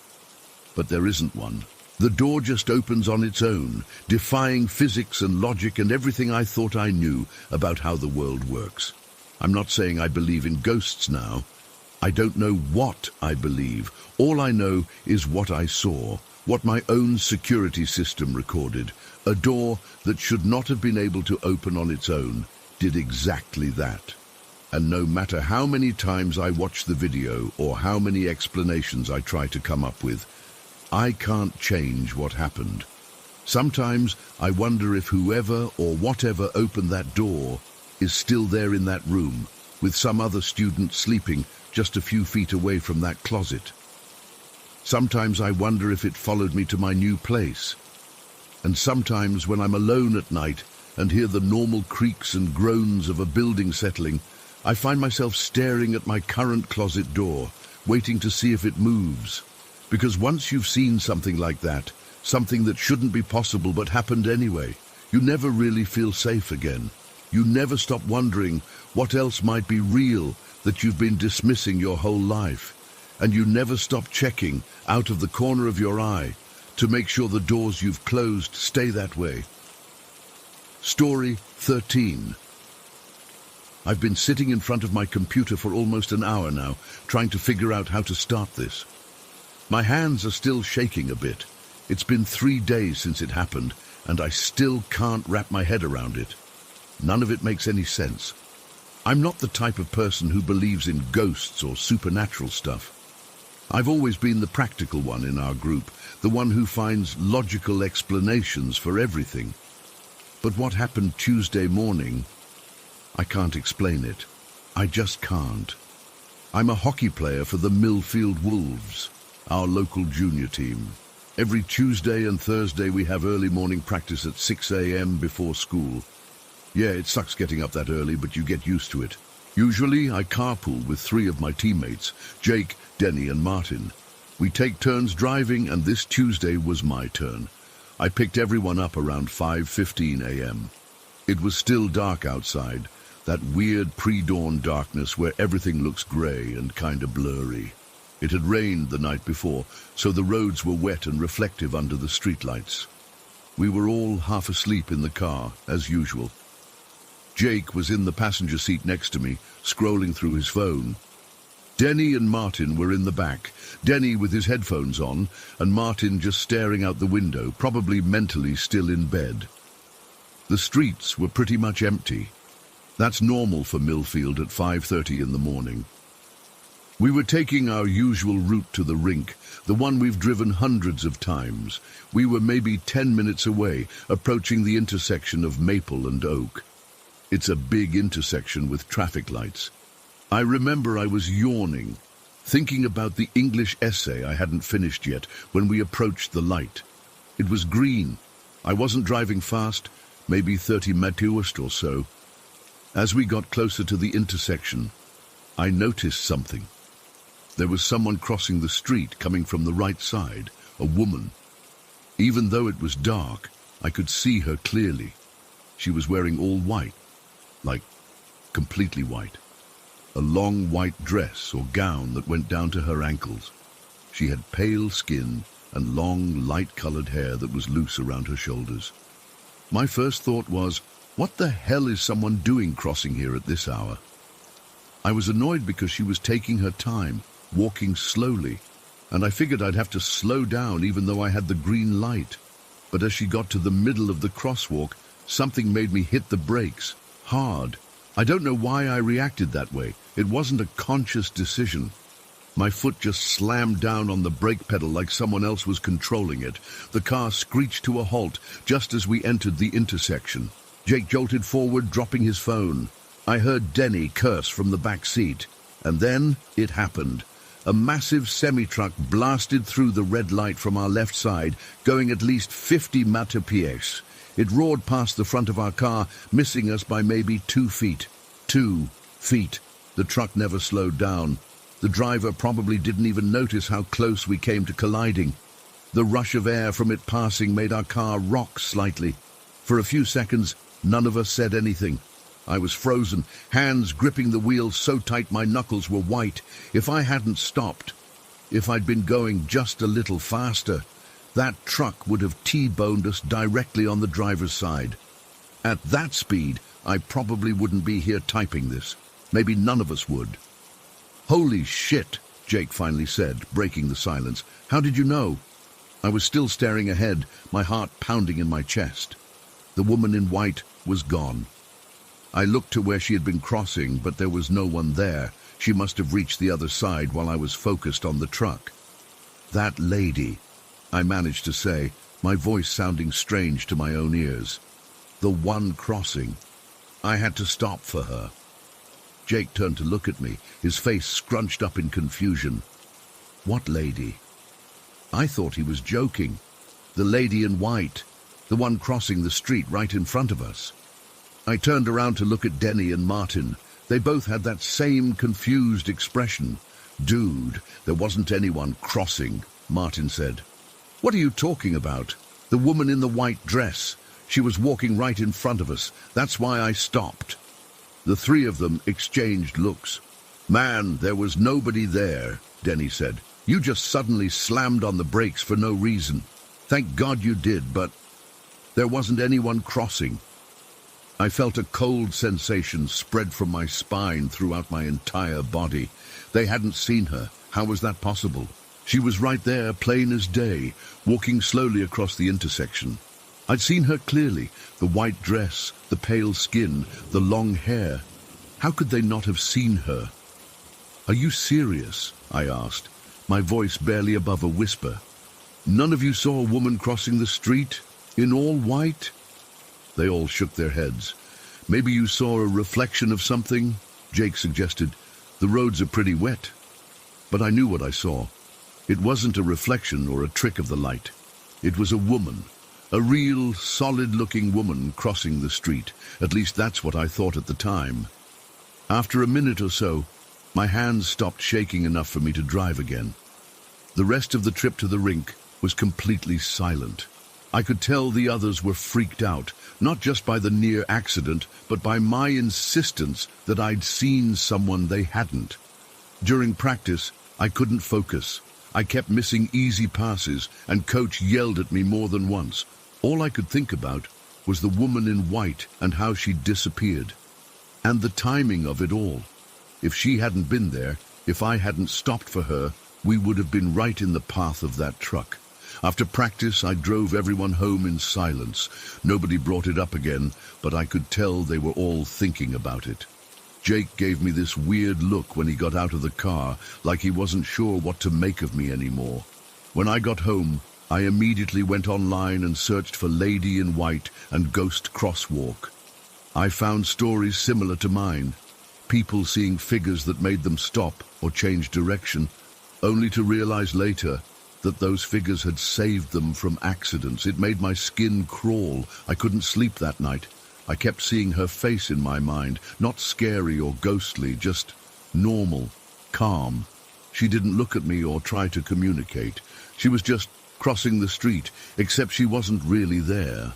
But there isn't one. The door just opens on its own, defying physics and logic and everything I thought I knew about how the world works. I'm not saying I believe in ghosts now. I don't know what I believe. All I know is what I saw, what my own security system recorded. A door that should not have been able to open on its own did exactly that. And no matter how many times I watch the video or how many explanations I try to come up with, I can't change what happened. Sometimes I wonder if whoever or whatever opened that door is still there in that room, with some other student sleeping just a few feet away from that closet. Sometimes I wonder if it followed me to my new place. And sometimes when I'm alone at night and hear the normal creaks and groans of a building settling, I find myself staring at my current closet door, waiting to see if it moves. Because once you've seen something like that, something that shouldn't be possible but happened anyway, you never really feel safe again. You never stop wondering what else might be real that you've been dismissing your whole life. And you never stop checking out of the corner of your eye to make sure the doors you've closed stay that way. Story 13. I've been sitting in front of my computer for almost an hour now, trying to figure out how to start this. My hands are still shaking a bit. It's been 3 days since it happened, and I still can't wrap my head around it. None of it makes any sense. I'm not the type of person who believes in ghosts or supernatural stuff. I've always been the practical one in our group, the one who finds logical explanations for everything. But what happened Tuesday morning, I can't explain it. I just can't. I'm a hockey player for the Millfield Wolves, our local junior team. Every Tuesday and Thursday we have early morning practice at 6 a.m. before school. Yeah, it sucks getting up that early, but you get used to it. Usually I carpool with 3 of my teammates, Jake, Denny and Martin. We take turns driving, and this Tuesday was my turn. I picked everyone up around 5:15 a.m. It was still dark outside, that weird pre-dawn darkness where everything looks grey and kind of blurry. It had rained the night before, so the roads were wet and reflective under the streetlights. We were all half asleep in the car, as usual. Jake was in the passenger seat next to me, scrolling through his phone. Denny and Martin were in the back, Denny with his headphones on, and Martin just staring out the window, probably mentally still in bed. The streets were pretty much empty. That's normal for Millfield at 5:30 in the morning. We were taking our usual route to the rink, the one we've driven hundreds of times. We were maybe 10 minutes away, approaching the intersection of Maple and Oak. It's a big intersection with traffic lights. I remember I was yawning, thinking about the English essay I hadn't finished yet when we approached the light. It was green. I wasn't driving fast, maybe 30 meters or so. As we got closer to the intersection, I noticed something. There was someone crossing the street coming from the right side, a woman. Even though it was dark, I could see her clearly. She was wearing all white, like completely white. A long white dress or gown that went down to her ankles. She had pale skin and long, light-colored hair that was loose around her shoulders. My first thought was, what the hell is someone doing crossing here at this hour? I was annoyed because she was taking her time, walking slowly, and I figured I'd have to slow down even though I had the green light. But as she got to the middle of the crosswalk, something made me hit the brakes, hard. I don't know why I reacted that way. It wasn't a conscious decision. My foot just slammed down on the brake pedal like someone else was controlling it. The car screeched to a halt just as we entered the intersection. Jake jolted forward, dropping his phone. I heard Denny curse from the back seat. And then it happened. A massive semi-truck blasted through the red light from our left side, going at least 50 mph. It roared past the front of our car, missing us by maybe 2 feet. 2 feet. The truck never slowed down. The driver probably didn't even notice how close we came to colliding. The rush of air from it passing made our car rock slightly. For a few seconds, none of us said anything. I was frozen, hands gripping the wheel so tight my knuckles were white. If I hadn't stopped, if I'd been going just a little faster, that truck would have T-boned us directly on the driver's side. At that speed, I probably wouldn't be here typing this. Maybe none of us would. "Holy shit," Jake finally said, breaking the silence. "How did you know?" I was still staring ahead, my heart pounding in my chest. The woman in white was gone. I looked to where she had been crossing, but there was no one there. She must have reached the other side while I was focused on the truck. "That lady," I managed to say, my voice sounding strange to my own ears. "The one crossing. I had to stop for her." Jake turned to look at me, his face scrunched up in confusion. "What lady?" I thought he was joking. "The lady in white, the one crossing the street right in front of us." I turned around to look at Denny and Martin. They both had that same confused expression. "Dude, there wasn't anyone crossing," Martin said. "What are you talking about? The woman in the white dress. She was walking right in front of us. That's why I stopped." The three of them exchanged looks. "Man, there was nobody there," Denny said. "You just suddenly slammed on the brakes for no reason. Thank God you did, but there wasn't anyone crossing." I felt a cold sensation spread from my spine throughout my entire body. They hadn't seen her. How was that possible? She was right there, plain as day, walking slowly across the intersection. I'd seen her clearly, the white dress, the pale skin, the long hair. How could they not have seen her? "Are you serious?" I asked, my voice barely above a whisper. "None of you saw a woman crossing the street, in all white?" They all shook their heads. "Maybe you saw a reflection of something," Jake suggested. "The roads are pretty wet." But I knew what I saw. It wasn't a reflection or a trick of the light. It was a woman. A real, solid-looking woman crossing the street. At least that's what I thought at the time. After a minute or so, my hands stopped shaking enough for me to drive again. The rest of the trip to the rink was completely silent. I could tell the others were freaked out, not just by the near accident, but by my insistence that I'd seen someone they hadn't. During practice, I couldn't focus. I kept missing easy passes, and Coach yelled at me more than once. All I could think about was the woman in white and how she'd disappeared. And the timing of it all. If she hadn't been there, If I hadn't stopped for her, we would have been right in the path of that truck. After practice, I drove everyone home in silence. Nobody brought it up again, but I could tell they were all thinking about it. Jake gave me this weird look when he got out of the car, like he wasn't sure what to make of me anymore. When I got home, I immediately went online and searched for Lady in White and Ghost Crosswalk. I found stories similar to mine. People seeing figures that made them stop or change direction, only to realize later that those figures had saved them from accidents. It made my skin crawl. I couldn't sleep that night. I kept seeing her face in my mind, not scary or ghostly, just normal, calm. She didn't look at me or try to communicate. She was just crossing the street, except she wasn't really there.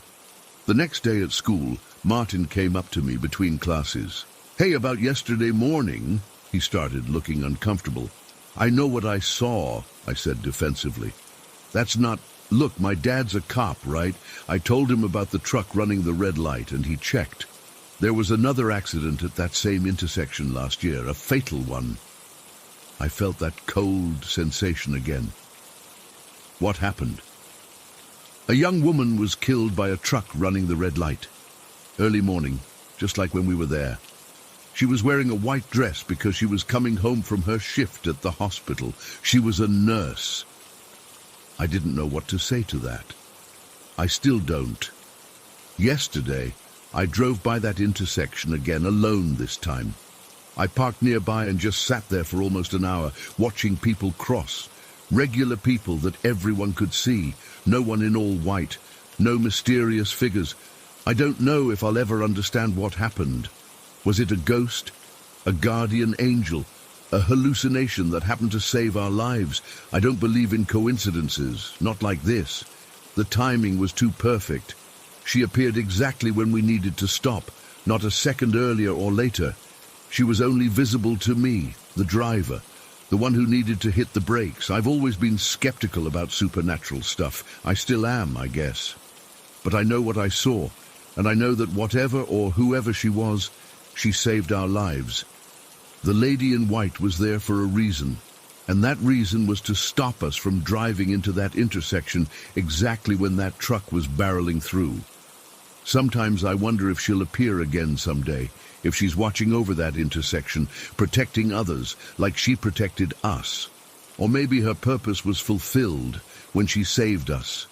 The next day at school, Martin came up to me between classes. "Hey, about yesterday morning," he started, looking uncomfortable. "I know what I saw," I said defensively. "That's not... Look, my dad's a cop, right? I told him about the truck running the red light, and he checked. There was another accident at that same intersection last year, a fatal one." I felt that cold sensation again. What happened? A young woman was killed by a truck running the red light. Early morning, just like when we were there. She was wearing a white dress because she was coming home from her shift at the hospital. She was a nurse. I didn't know what to say to that. I still don't. Yesterday, I drove by that intersection again, alone this time. I parked nearby and just sat there for almost an hour, watching people cross. Regular people that everyone could see, no one in all white, no mysterious figures. I don't know if I'll ever understand what happened. Was it a ghost, a guardian angel, a hallucination that happened to save our lives? I don't believe in coincidences, not like this. The timing was too perfect. She appeared exactly when we needed to stop, not a second earlier or later. She was only visible to me, the driver, the one who needed to hit the brakes. I've always been skeptical about supernatural stuff. I still am, I guess. But I know what I saw, and I know that whatever or whoever she was, she saved our lives. The lady in white was there for a reason, and that reason was to stop us from driving into that intersection exactly when that truck was barreling through. Sometimes I wonder if she'll appear again someday, if she's watching over that intersection, protecting others like she protected us. Or maybe her purpose was fulfilled when she saved us,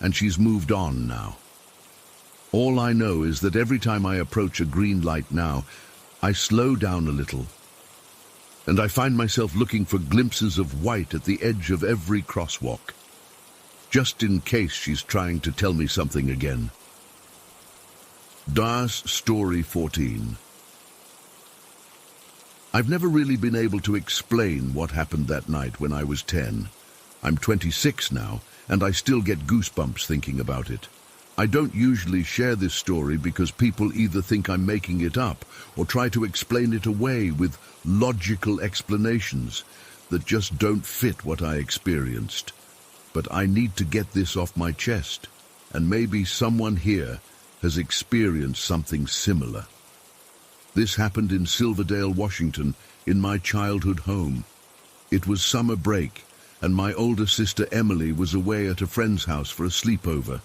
and she's moved on now. All I know is that every time I approach a green light now, I slow down a little, and I find myself looking for glimpses of white at the edge of every crosswalk, just in case she's trying to tell me something again. Das Story 14. I've never really been able to explain what happened that night when I was 10. I'm 26 now, and I still get goosebumps thinking about it. I don't usually share this story because people either think I'm making it up or try to explain it away with logical explanations that just don't fit what I experienced. But I need to get this off my chest, and maybe someone here has experienced something similar. This happened in Silverdale, Washington, in my childhood home. It was summer break, and my older sister Emily was away at a friend's house for a sleepover.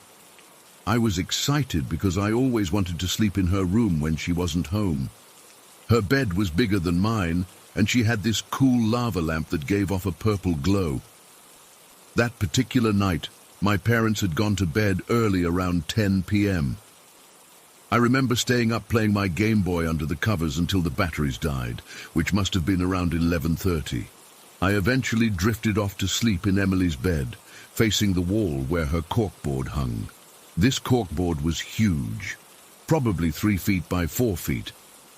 I was excited because I always wanted to sleep in her room when she wasn't home. Her bed was bigger than mine, and she had this cool lava lamp that gave off a purple glow. That particular night, my parents had gone to bed early, around 10 p.m. I remember staying up playing my Game Boy under the covers until the batteries died, which must have been around 11:30. I eventually drifted off to sleep in Emily's bed, facing the wall where her corkboard hung. This corkboard was huge, probably 3 feet by 4 feet,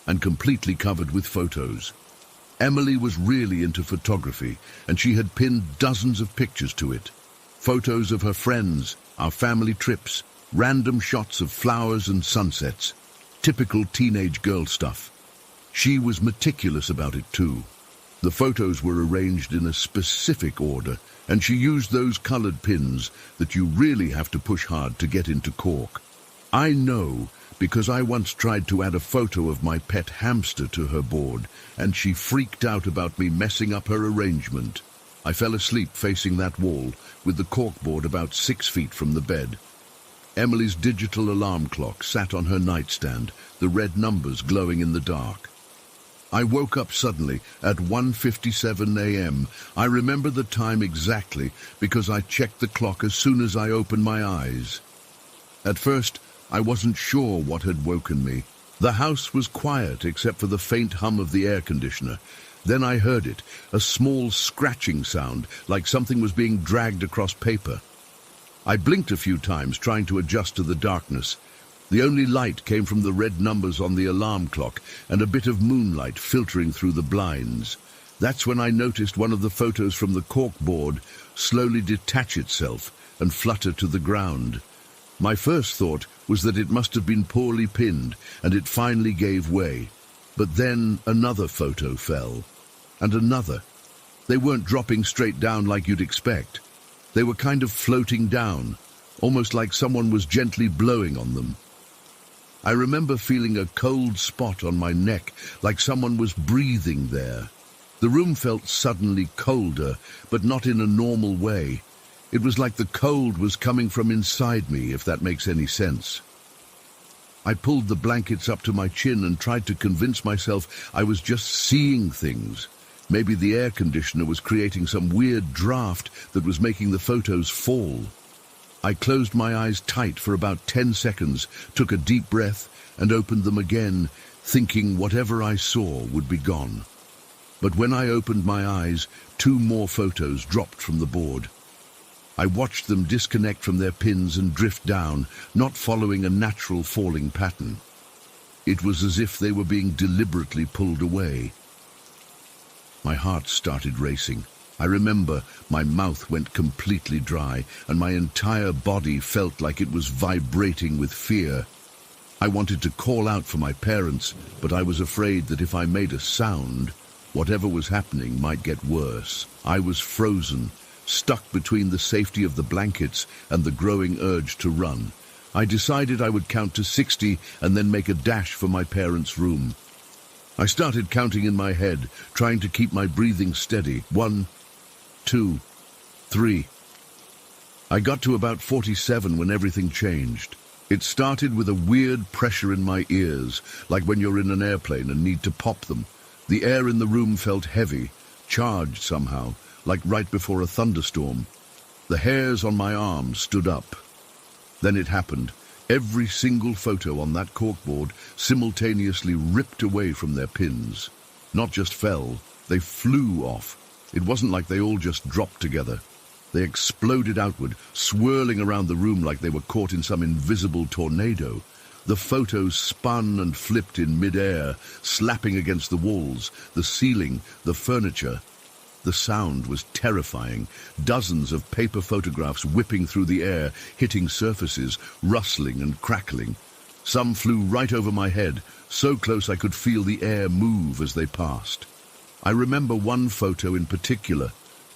and completely covered with photos. Emily was really into photography, and she had pinned dozens of pictures to it. Photos of her friends, our family trips, random shots of flowers and sunsets, typical teenage girl stuff. She was meticulous about it too. The photos were arranged in a specific order, and she used those colored pins that you really have to push hard to get into cork. I know because I once tried to add a photo of my pet hamster to her board, and she freaked out about me messing up her arrangement. I fell asleep facing that wall, with the corkboard about 6 feet from the bed. Emily's digital alarm clock sat on her nightstand, the red numbers glowing in the dark. I woke up suddenly at 1:57 a.m. I remember the time exactly because I checked the clock as soon as I opened my eyes. At first, I wasn't sure what had woken me. The house was quiet except for the faint hum of the air conditioner. Then I heard it, a small scratching sound, like something was being dragged across paper. I blinked a few times, trying to adjust to the darkness. The only light came from the red numbers on the alarm clock and a bit of moonlight filtering through the blinds. That's when I noticed one of the photos from the corkboard slowly detach itself and flutter to the ground. My first thought was that it must have been poorly pinned, and it finally gave way. But then another photo fell, and another. They weren't dropping straight down like you'd expect. They were kind of floating down, almost like someone was gently blowing on them. I remember feeling a cold spot on my neck, like someone was breathing there. The room felt suddenly colder, but not in a normal way. It was like the cold was coming from inside me, if that makes any sense. I pulled the blankets up to my chin and tried to convince myself I was just seeing things. Maybe the air conditioner was creating some weird draft that was making the photos fall. I closed my eyes tight for about 10 seconds, took a deep breath, and opened them again, thinking whatever I saw would be gone. But when I opened my eyes, 2 more photos dropped from the board. I watched them disconnect from their pins and drift down, not following a natural falling pattern. It was as if they were being deliberately pulled away. My heart started racing. I remember my mouth went completely dry, and my entire body felt like it was vibrating with fear. I wanted to call out for my parents, but I was afraid that if I made a sound, whatever was happening might get worse. I was frozen, stuck between the safety of the blankets and the growing urge to run. I decided I would count to 60 and then make a dash for my parents' room. I started counting in my head, trying to keep my breathing steady. 1, 2, 3. I got to about 47 when everything changed. It started with a weird pressure in my ears, like when you're in an airplane and need to pop them. The air in the room felt heavy, charged somehow, like right before a thunderstorm. The hairs on my arms stood up. Then it happened. Every single photo on that corkboard simultaneously ripped away from their pins. Not just fell, they flew off. It wasn't like they all just dropped together. They exploded outward, swirling around the room like they were caught in some invisible tornado. The photos spun and flipped in mid-air, slapping against the walls, the ceiling, the furniture. The sound was terrifying. Dozens of paper photographs whipping through the air, hitting surfaces, rustling and crackling. Some flew right over my head, so close I could feel the air move as they passed. I remember one photo in particular,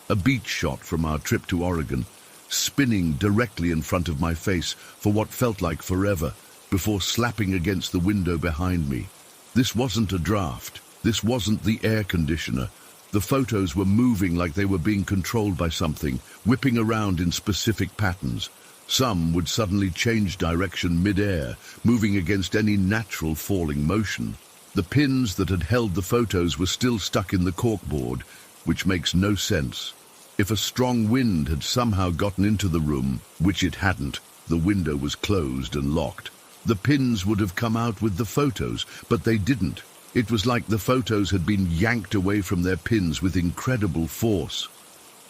a beach shot from our trip to Oregon, spinning directly in front of my face for what felt like forever, before slapping against the window behind me. This wasn't a draft. This wasn't the air conditioner. The photos were moving like they were being controlled by something, whipping around in specific patterns. Some would suddenly change direction mid-air, moving against any natural falling motion. The pins that had held the photos were still stuck in the corkboard, which makes no sense. If a strong wind had somehow gotten into the room, which it hadn't, the window was closed and locked. The pins would have come out with the photos, but they didn't. It was like the photos had been yanked away from their pins with incredible force.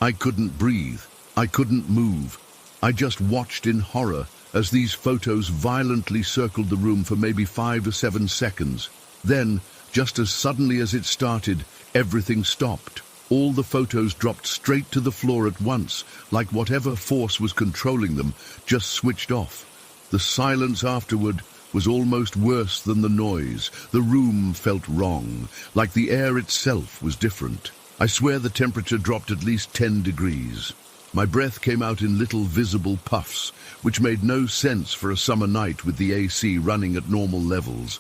I couldn't breathe. I couldn't move. I just watched in horror as these photos violently circled the room for maybe 5 or 7 seconds. Then, just as suddenly as it started, everything stopped. All the photos dropped straight to the floor at once, like whatever force was controlling them just switched off. The silence afterward was almost worse than the noise. The room felt wrong, like the air itself was different. I swear the temperature dropped at least 10 degrees. My breath came out in little visible puffs, which made no sense for a summer night with the AC running at normal levels.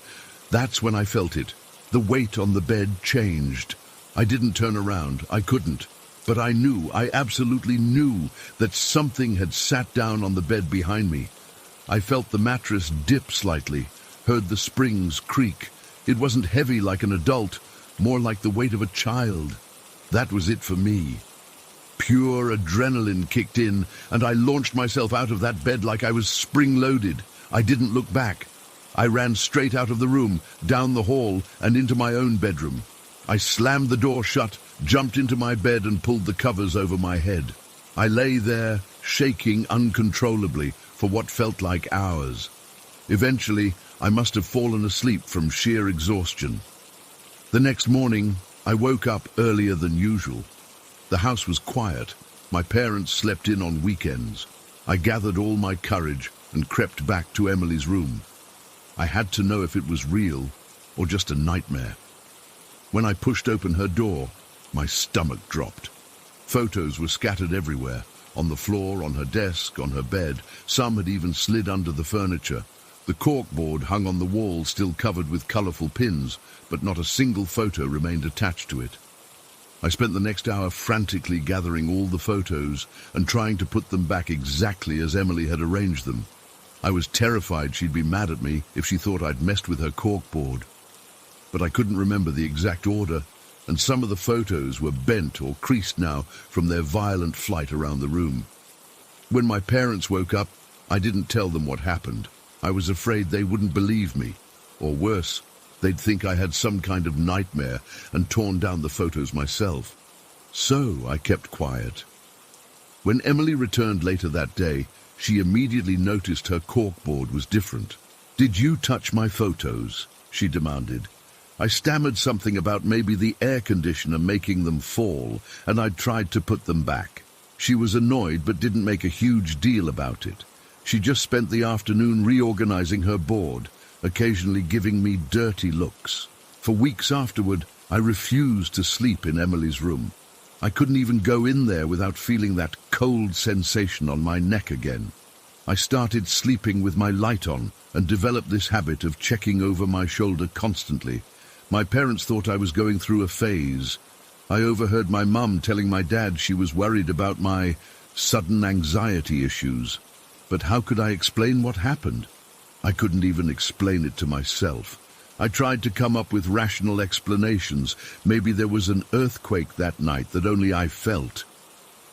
That's when I felt it. The weight on the bed changed. I didn't turn around. I couldn't. But I absolutely knew that something had sat down on the bed behind me. I felt the mattress dip slightly, heard the springs creak. It wasn't heavy like an adult, more like the weight of a child. That was it for me. Pure adrenaline kicked in, and I launched myself out of that bed like I was spring-loaded. I didn't look back. I ran straight out of the room, down the hall, and into my own bedroom. I slammed the door shut, jumped into my bed, and pulled the covers over my head. I lay there, shaking uncontrollably for what felt like hours. Eventually, I must have fallen asleep from sheer exhaustion. The next morning, I woke up earlier than usual. The house was quiet. My parents slept in on weekends. I gathered all my courage and crept back to Emily's room. I had to know if it was real or just a nightmare. When I pushed open her door, my stomach dropped. Photos were scattered everywhere, on the floor, on her desk, on her bed. Some had even slid under the furniture. The corkboard hung on the wall, still covered with colourful pins, but not a single photo remained attached to it. I spent the next hour frantically gathering all the photos and trying to put them back exactly as Emily had arranged them. I was terrified she'd be mad at me if she thought I'd messed with her corkboard. But I couldn't remember the exact order, and some of the photos were bent or creased now from their violent flight around the room. When my parents woke up, I didn't tell them what happened. I was afraid they wouldn't believe me, or worse, they'd think I had some kind of nightmare and torn down the photos myself. So I kept quiet. When Emily returned later that day, she immediately noticed her corkboard was different. "Did you touch my photos?" she demanded. I stammered something about maybe the air conditioner making them fall, and I'd tried to put them back. She was annoyed but didn't make a huge deal about it. She just spent the afternoon reorganizing her board, occasionally giving me dirty looks. For weeks afterward, I refused to sleep in Emily's room. I couldn't even go in there without feeling that cold sensation on my neck again. I started sleeping with my light on and developed this habit of checking over my shoulder constantly. My parents thought I was going through a phase. I overheard my mum telling my dad she was worried about my sudden anxiety issues. But how could I explain what happened? I couldn't even explain it to myself. I tried to come up with rational explanations. Maybe there was an earthquake that night that only I felt.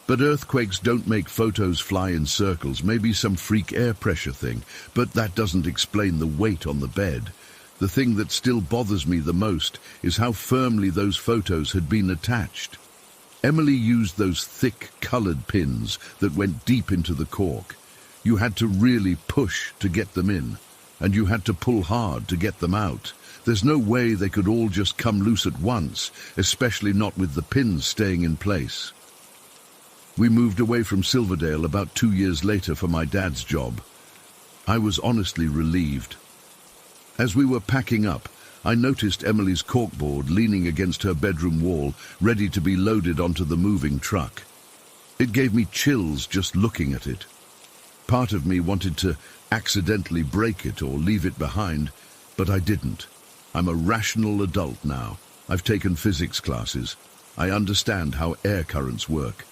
But earthquakes don't make photos fly in circles, maybe some freak air pressure thing. But that doesn't explain the weight on the bed. The thing that still bothers me the most is how firmly those photos had been attached. Emily used those thick, coloured pins that went deep into the cork. You had to really push to get them in, and you had to pull hard to get them out. There's no way they could all just come loose at once, especially not with the pins staying in place. We moved away from Silverdale about 2 years later for my dad's job. I was honestly relieved. As we were packing up, I noticed Emily's corkboard leaning against her bedroom wall, ready to be loaded onto the moving truck. It gave me chills just looking at it. Part of me wanted to accidentally break it or leave it behind, but I didn't. I'm a rational adult now. I've taken physics classes. I understand how air currents work.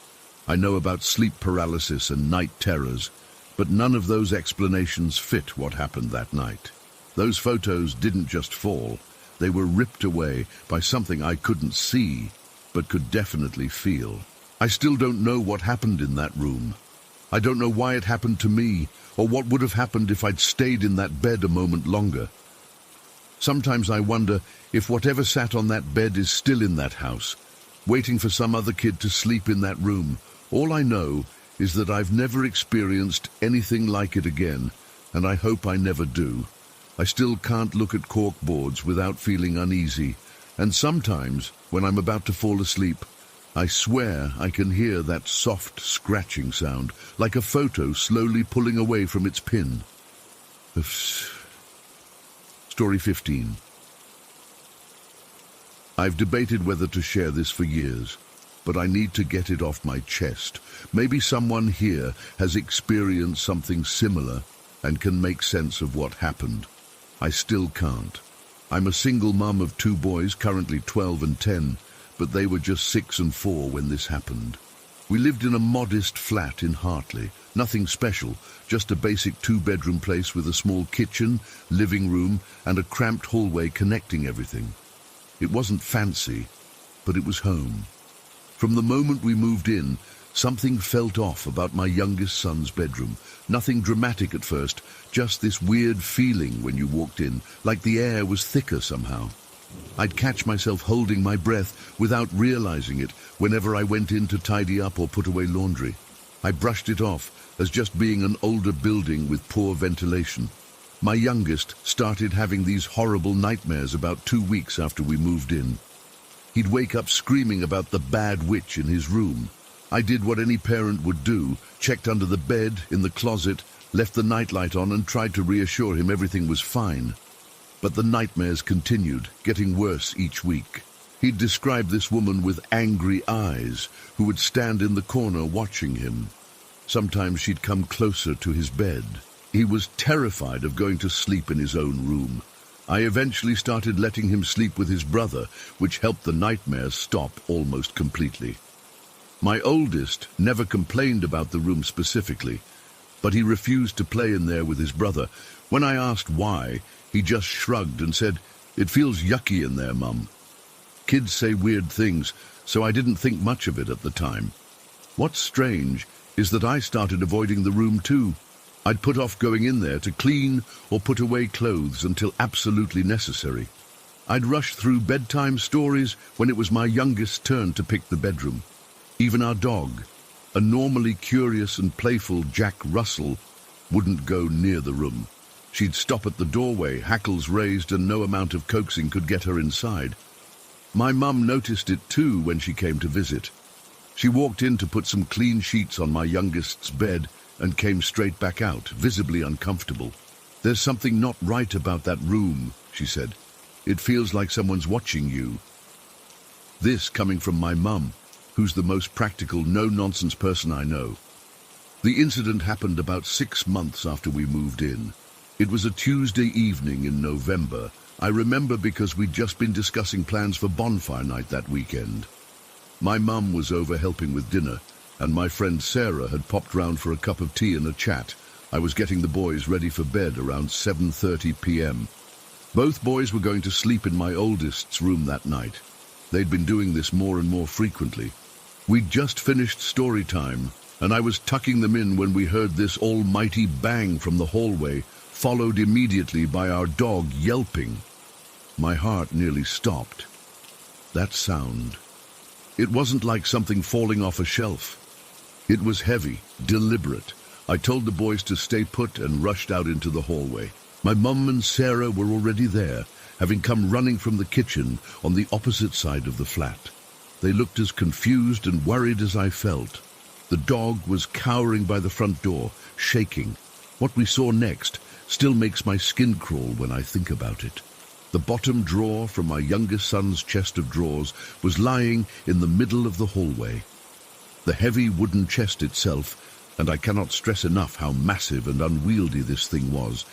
I know about sleep paralysis and night terrors, but none of those explanations fit what happened that night. Those photos didn't just fall. They were ripped away by something I couldn't see, but could definitely feel. I still don't know what happened in that room. I don't know why it happened to me, or what would have happened if I'd stayed in that bed a moment longer. Sometimes I wonder if whatever sat on that bed is still in that house, waiting for some other kid to sleep in that room. All I know is that I've never experienced anything like it again, and I hope I never do. I still can't look at corkboards without feeling uneasy, and sometimes, when I'm about to fall asleep, I swear I can hear that soft scratching sound, like a photo slowly pulling away from its pin. Story 15. I've debated whether to share this for years. but I need to get it off my chest. Maybe someone here has experienced something similar and can make sense of what happened. I still can't. I'm a single mum of 2 boys, currently 12 and 10, but they were just 6 and 4 when this happened. We lived in a modest flat in Hartley. Nothing special, just a basic 2-bedroom place with a small kitchen, living room, and a cramped hallway connecting everything. It wasn't fancy, but it was home. From the moment we moved in, something felt off about my youngest son's bedroom. Nothing dramatic at first, just this weird feeling when you walked in, like the air was thicker somehow. I'd catch myself holding my breath without realizing it whenever I went in to tidy up or put away laundry. I brushed it off as just being an older building with poor ventilation. My youngest started having these horrible nightmares about 2 weeks after we moved in. He'd wake up screaming about the bad witch in his room. I did what any parent would do, checked under the bed, in the closet, left the nightlight on and tried to reassure him everything was fine. But the nightmares continued, getting worse each week. He'd describe this woman with angry eyes, who would stand in the corner watching him. Sometimes she'd come closer to his bed. He was terrified of going to sleep in his own room. I eventually started letting him sleep with his brother, which helped the nightmares stop almost completely. My oldest never complained about the room specifically, but he refused to play in there with his brother. When I asked why, he just shrugged and said, "It feels yucky in there, Mum." Kids say weird things, so I didn't think much of it at the time. What's strange is that I started avoiding the room too. I'd put off going in there to clean or put away clothes until absolutely necessary. I'd rush through bedtime stories when it was my youngest's turn to pick the bedroom. Even our dog, a normally curious and playful Jack Russell, wouldn't go near the room. She'd stop at the doorway, hackles raised, and no amount of coaxing could get her inside. My mum noticed it too when she came to visit. She walked in to put some clean sheets on my youngest's bed and came straight back out, visibly uncomfortable. "There's something not right about that room," she said. "It feels like someone's watching you." This coming from my mum, who's the most practical, no-nonsense person I know. The incident happened about 6 months after we moved in. It was a Tuesday evening in November. I remember because we'd just been discussing plans for bonfire night that weekend. My mum was over helping with dinner, and my friend Sarah had popped round for a cup of tea and a chat. I was getting the boys ready for bed around 7:30 p.m. Both boys were going to sleep in my oldest's room that night. They'd been doing this more and more frequently. We'd just finished story time, and I was tucking them in when we heard this almighty bang from the hallway, followed immediately by our dog yelping. My heart nearly stopped. That sound. It wasn't like something falling off a shelf. It was heavy, deliberate. I told the boys to stay put and rushed out into the hallway. My mum and Sarah were already there, having come running from the kitchen on the opposite side of the flat. They looked as confused and worried as I felt. The dog was cowering by the front door, shaking. What we saw next still makes my skin crawl when I think about it. The bottom drawer from my youngest son's chest of drawers was lying in the middle of the hallway. The heavy wooden chest itself, and I cannot stress enough how massive and unwieldy this thing was,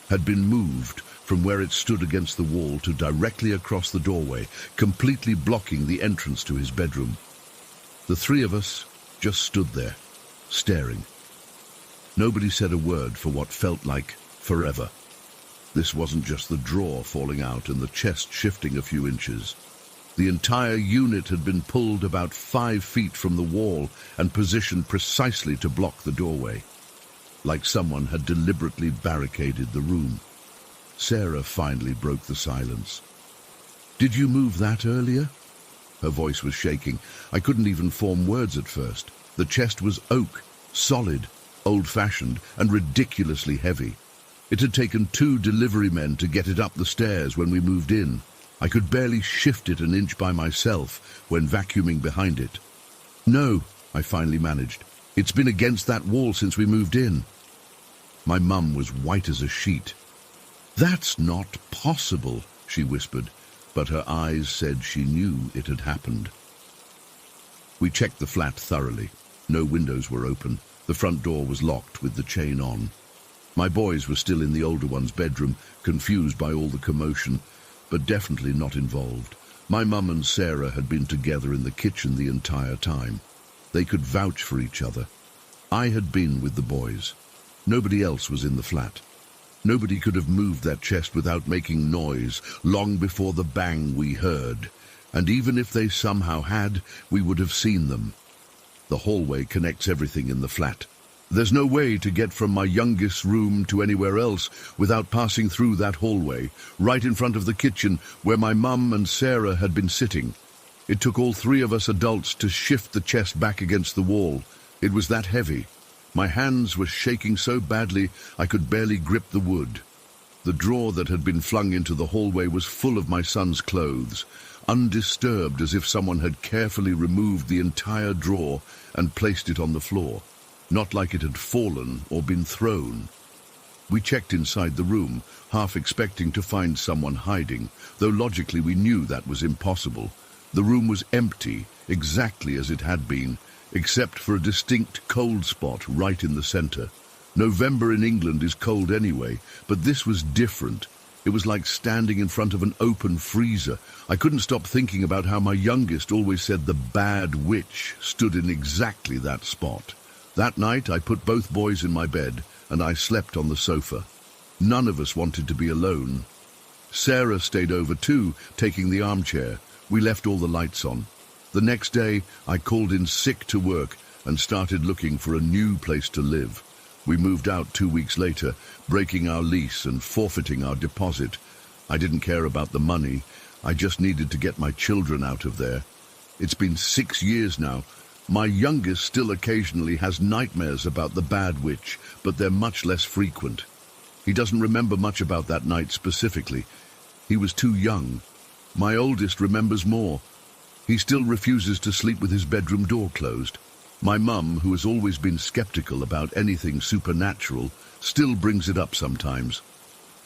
had been moved from where it stood against the wall to directly across the doorway, completely blocking the entrance to his bedroom. The 3 of us just stood there, staring. Nobody said a word for what felt like forever. This wasn't just the drawer falling out and the chest shifting a few inches. The entire unit had been pulled about 5 feet from the wall and positioned precisely to block the doorway, like someone had deliberately barricaded the room. Sarah finally broke the silence. "Did you move that earlier?" Her voice was shaking. I couldn't even form words at first. The chest was oak, solid, old-fashioned, and ridiculously heavy. It had taken 2 delivery men to get it up the stairs when we moved in. I could barely shift it an inch by myself when vacuuming behind it. "No," I finally managed. "It's been against that wall since we moved in." My mum was white as a sheet. "That's not possible," she whispered, but her eyes said she knew it had happened. We checked the flat thoroughly. No windows were open. The front door was locked with the chain on. My boys were still in the older one's bedroom, confused by all the commotion, but definitely not involved. My mum and Sarah had been together in the kitchen the entire time. They could vouch for each other. I had been with the boys. Nobody else was in the flat. Nobody could have moved that chest without making noise long before the bang we heard. And even if they somehow had, we would have seen them. The hallway connects everything in the flat. There's no way to get from my youngest room to anywhere else without passing through that hallway, right in front of the kitchen where my mum and Sarah had been sitting. It took all three of us adults to shift the chest back against the wall. It was that heavy. My hands were shaking so badly I could barely grip the wood. The drawer that had been flung into the hallway was full of my son's clothes, undisturbed as if someone had carefully removed the entire drawer and placed it on the floor, not like it had fallen or been thrown. We checked inside the room, half expecting to find someone hiding, though logically we knew that was impossible. The room was empty, exactly as it had been, except for a distinct cold spot right in the center. November in England is cold anyway, but this was different. It was like standing in front of an open freezer. I couldn't stop thinking about how my youngest always said the bad witch stood in exactly that spot. That night I put both boys in my bed and I slept on the sofa. None of us wanted to be alone. Sarah stayed over too, taking the armchair. We left all the lights on. The next day I called in sick to work and started looking for a new place to live. We moved out 2 weeks later, breaking our lease and forfeiting our deposit. I didn't care about the money. I just needed to get my children out of there. It's been 6 years now. My youngest still occasionally has nightmares about the bad witch, but they're much less frequent. He doesn't remember much about that night specifically. He was too young. My oldest remembers more. He still refuses to sleep with his bedroom door closed. My mum, who has always been skeptical about anything supernatural, still brings it up sometimes.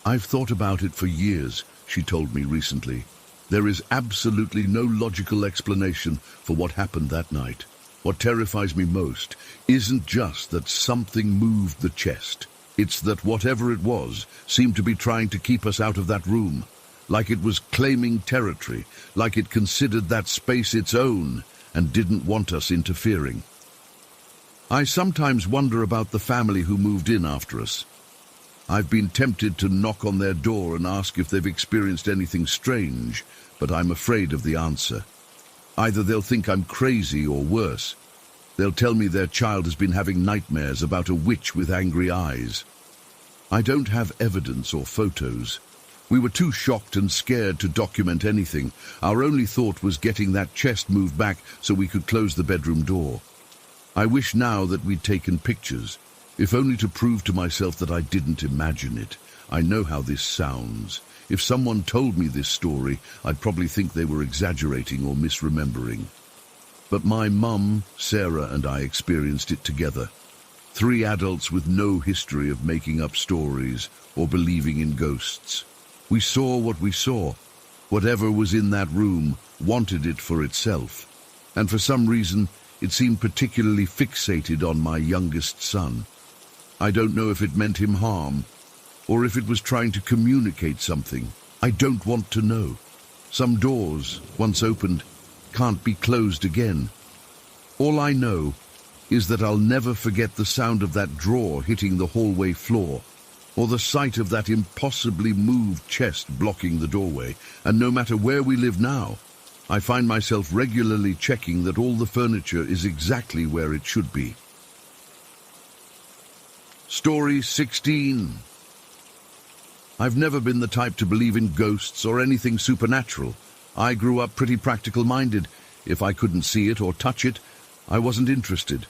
I've thought about it for years, she told me recently. There is absolutely no logical explanation for what happened that night. What terrifies me most isn't just that something moved the chest. It's that whatever it was seemed to be trying to keep us out of that room, like it was claiming territory, like it considered that space its own and didn't want us interfering. I sometimes wonder about the family who moved in after us. I've been tempted to knock on their door and ask if they've experienced anything strange, but I'm afraid of the answer. Either they'll think I'm crazy or worse. They'll tell me their child has been having nightmares about a witch with angry eyes. I don't have evidence or photos. We were too shocked and scared to document anything. Our only thought was getting that chest moved back so we could close the bedroom door. I wish now that we'd taken pictures, if only to prove to myself that I didn't imagine it. I know how this sounds. If someone told me this story, I'd probably think they were exaggerating or misremembering. But my mum, Sarah, and I experienced it together. 3 adults with no history of making up stories or believing in ghosts. We saw what we saw. Whatever was in that room wanted it for itself. And for some reason, it seemed particularly fixated on my youngest son. I don't know if it meant him harm, or if it was trying to communicate something. I don't want to know. Some doors, once opened, can't be closed again. All I know is that I'll never forget the sound of that drawer hitting the hallway floor, or the sight of that impossibly moved chest blocking the doorway. And no matter where we live now, I find myself regularly checking that all the furniture is exactly where it should be. Story 16. I've never been the type to believe in ghosts or anything supernatural. I grew up pretty practical-minded. If I couldn't see it or touch it, I wasn't interested.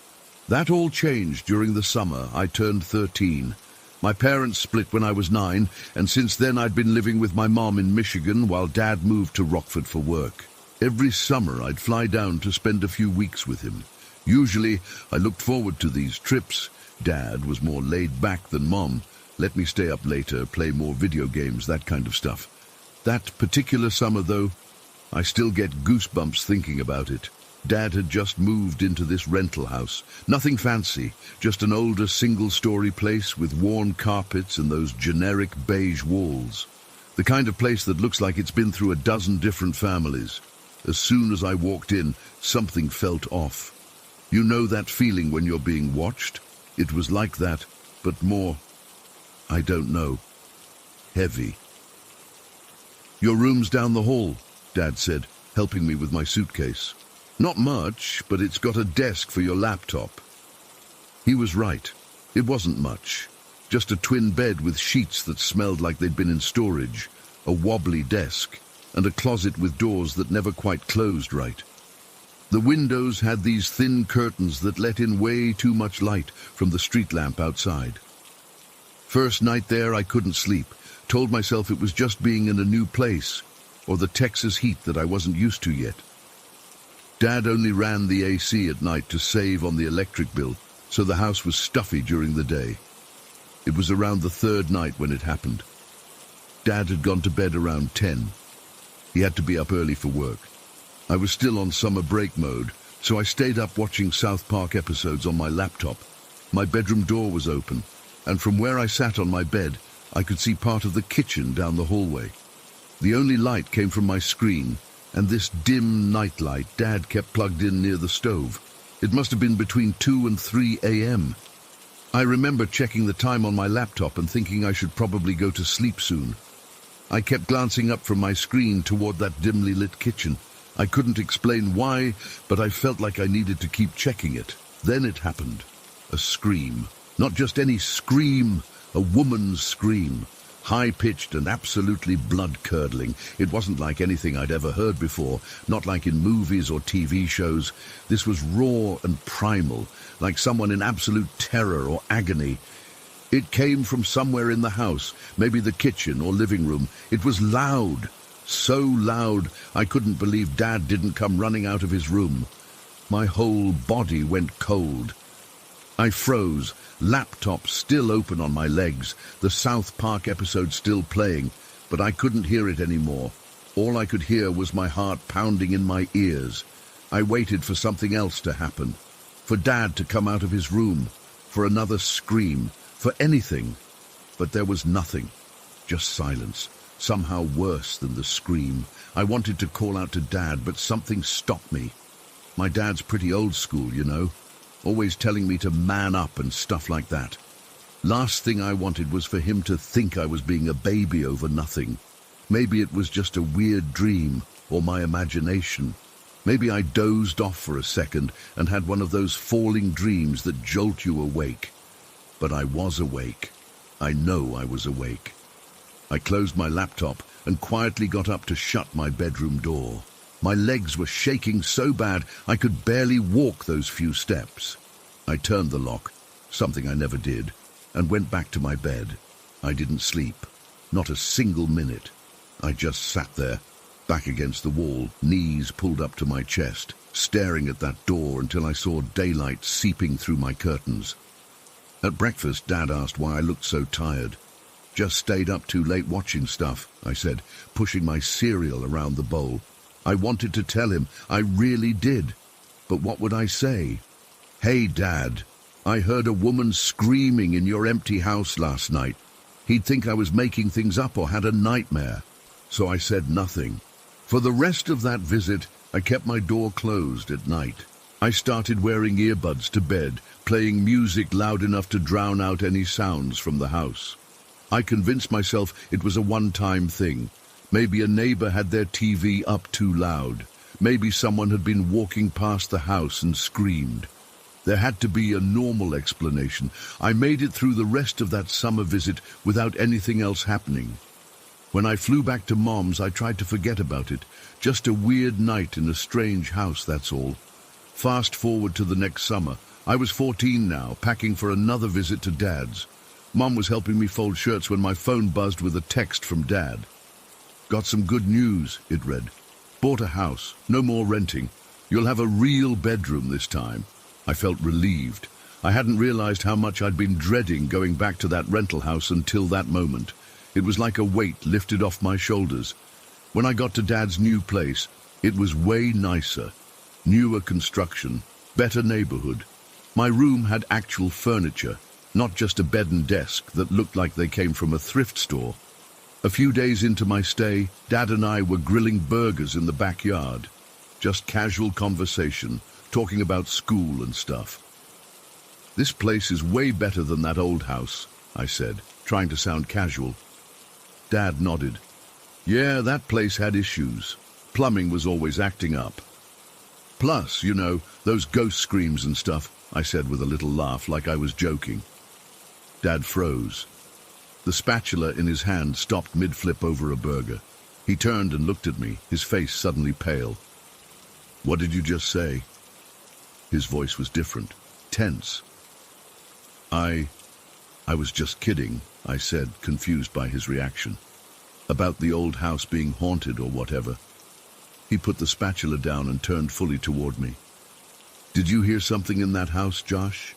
That all changed during the summer I turned 13. My parents split when I was 9, and since then I'd been living with my mom in Michigan while Dad moved to Rockford for work. Every summer I'd fly down to spend a few weeks with him. Usually I looked forward to these trips. Dad was more laid back than Mom. Let me stay up later, play more video games, that kind of stuff. That particular summer, though, I still get goosebumps thinking about it. Dad had just moved into this rental house. Nothing fancy, just an older single-story place with worn carpets and those generic beige walls. The kind of place that looks like it's been through a dozen different families. As soon as I walked in, something felt off. You know that feeling when you're being watched? It was like that, but more, I don't know, heavy. "Your room's down the hall," Dad said, helping me with my suitcase. "Not much, but it's got a desk for your laptop." He was right. It wasn't much. Just a twin bed with sheets that smelled like they'd been in storage, a wobbly desk, and a closet with doors that never quite closed right. The windows had these thin curtains that let in way too much light from the street lamp outside. First night there, I couldn't sleep. Told myself it was just being in a new place, or the Texas heat that I wasn't used to yet. Dad only ran the AC at night to save on the electric bill, so the house was stuffy during the day. It was around the third night when it happened. Dad had gone to bed around 10. He had to be up early for work. I was still on summer break mode, so I stayed up watching South Park episodes on my laptop. My bedroom door was open, and from where I sat on my bed, I could see part of the kitchen down the hallway. The only light came from my screen, and this dim nightlight Dad kept plugged in near the stove. It must have been between 2 and 3 a.m. I remember checking the time on my laptop and thinking I should probably go to sleep soon. I kept glancing up from my screen toward that dimly lit kitchen. I couldn't explain why, but I felt like I needed to keep checking it. Then it happened. A scream. Not just any scream, a woman's scream. High-pitched and absolutely blood-curdling. It wasn't like anything I'd ever heard before, not like in movies or TV shows. This was raw and primal, like someone in absolute terror or agony. It came from somewhere in the house, maybe the kitchen or living room. It was loud. So loud, I couldn't believe Dad didn't come running out of his room. My whole body went cold. I froze, laptop still open on my legs, the South Park episode still playing, but I couldn't hear it anymore. All I could hear was my heart pounding in my ears. I waited for something else to happen, for Dad to come out of his room, for another scream, for anything. But there was nothing, just silence. Somehow worse than the scream. I wanted to call out to Dad, but something stopped me. My dad's pretty old school, you know, always telling me to man up and stuff like that. Last thing I wanted was for him to think I was being a baby over nothing. Maybe it was just a weird dream, or my imagination. Maybe I dozed off for a second and had one of those falling dreams that jolt you awake. But I was awake. I know I was awake. I closed my laptop and quietly got up to shut my bedroom door. My legs were shaking so bad I could barely walk those few steps. I turned the lock, something I never did, and went back to my bed. I didn't sleep, not a single minute. I just sat there, back against the wall, knees pulled up to my chest, staring at that door until I saw daylight seeping through my curtains. At breakfast, Dad asked why I looked so tired. "Just stayed up too late watching stuff," I said, pushing my cereal around the bowl. I wanted to tell him, I really did. But what would I say? "Hey, Dad, I heard a woman screaming in your empty house last night." He'd think I was making things up or had a nightmare. So I said nothing. For the rest of that visit, I kept my door closed at night. I started wearing earbuds to bed, playing music loud enough to drown out any sounds from the house. I convinced myself it was a one-time thing. Maybe a neighbor had their TV up too loud. Maybe someone had been walking past the house and screamed. There had to be a normal explanation. I made it through the rest of that summer visit without anything else happening. When I flew back to Mom's, I tried to forget about it. Just a weird night in a strange house, that's all. Fast forward to the next summer. I was 14 now, packing for another visit to Dad's. Mom was helping me fold shirts when my phone buzzed with a text from Dad. "Got some good news," it read. "Bought a house, no more renting. You'll have a real bedroom this time." I felt relieved. I hadn't realized how much I'd been dreading going back to that rental house until that moment. It was like a weight lifted off my shoulders. When I got to Dad's new place, it was way nicer. Newer construction, better neighborhood. My room had actual furniture, not just a bed and desk that looked like they came from a thrift store. A few days into my stay, Dad and I were grilling burgers in the backyard. Just casual conversation, talking about school and stuff. "This place is way better than that old house," I said, trying to sound casual. Dad nodded. "Yeah, that place had issues. Plumbing was always acting up. Plus, you know, those ghost screams and stuff," I said with a little laugh, like I was joking. Dad froze. The spatula in his hand stopped mid-flip over a burger. He turned and looked at me, his face suddenly pale. "What did you just say?" His voice was different, tense. I was just kidding," I said, confused by his reaction. "About the old house being haunted or whatever." He put the spatula down and turned fully toward me. "Did you hear something in that house, Josh?"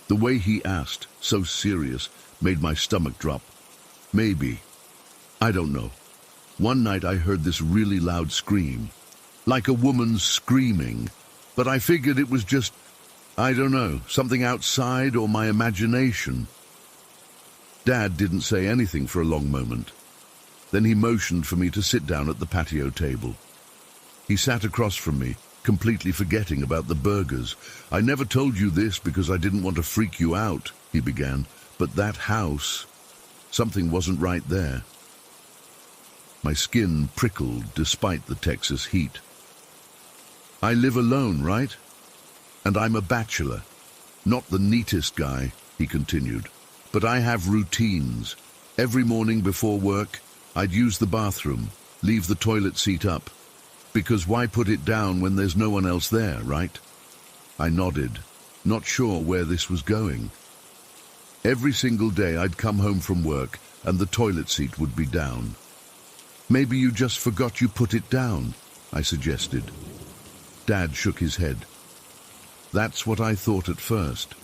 The way he asked, so serious, made my stomach drop. "Maybe. I don't know. One night I heard this really loud scream. Like a woman screaming. But I figured it was just, I don't know, something outside or my imagination." Dad didn't say anything for a long moment. Then he motioned for me to sit down at the patio table. He sat across from me, completely forgetting about the burgers. "I never told you this because I didn't want to freak you out," he began, "but that house, something wasn't right there." My skin prickled despite the Texas heat. "I live alone, right? And I'm a bachelor. Not the neatest guy," he continued, "but I have routines. Every morning before work, I'd use the bathroom, leave the toilet seat up. Because why put it down when there's no one else there, right?" I nodded, not sure where this was going. "Every single day I'd come home from work and the toilet seat would be down." "Maybe you just forgot you put it down," I suggested. Dad shook his head. "That's what I thought at first.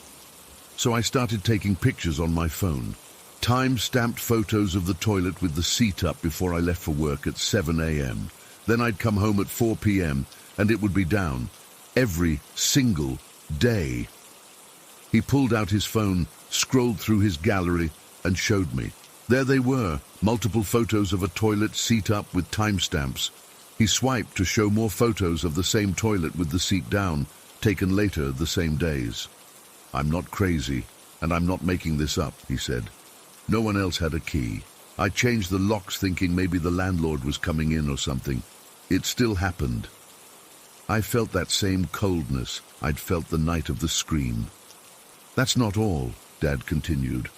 So I started taking pictures on my phone. Time-stamped photos of the toilet with the seat up before I left for work at 7 a.m. Then I'd come home at 4 p.m. and it would be down. Every single day." He pulled out his phone, scrolled through his gallery, and showed me. There they were, multiple photos of a toilet seat up with timestamps. He swiped to show more photos of the same toilet with the seat down, taken later the same days. "I'm not crazy, and I'm not making this up," he said. "No one else had a key. I changed the locks thinking maybe the landlord was coming in or something. It still happened." I felt that same coldness I'd felt the night of the scream. "That's not all," Dad continued.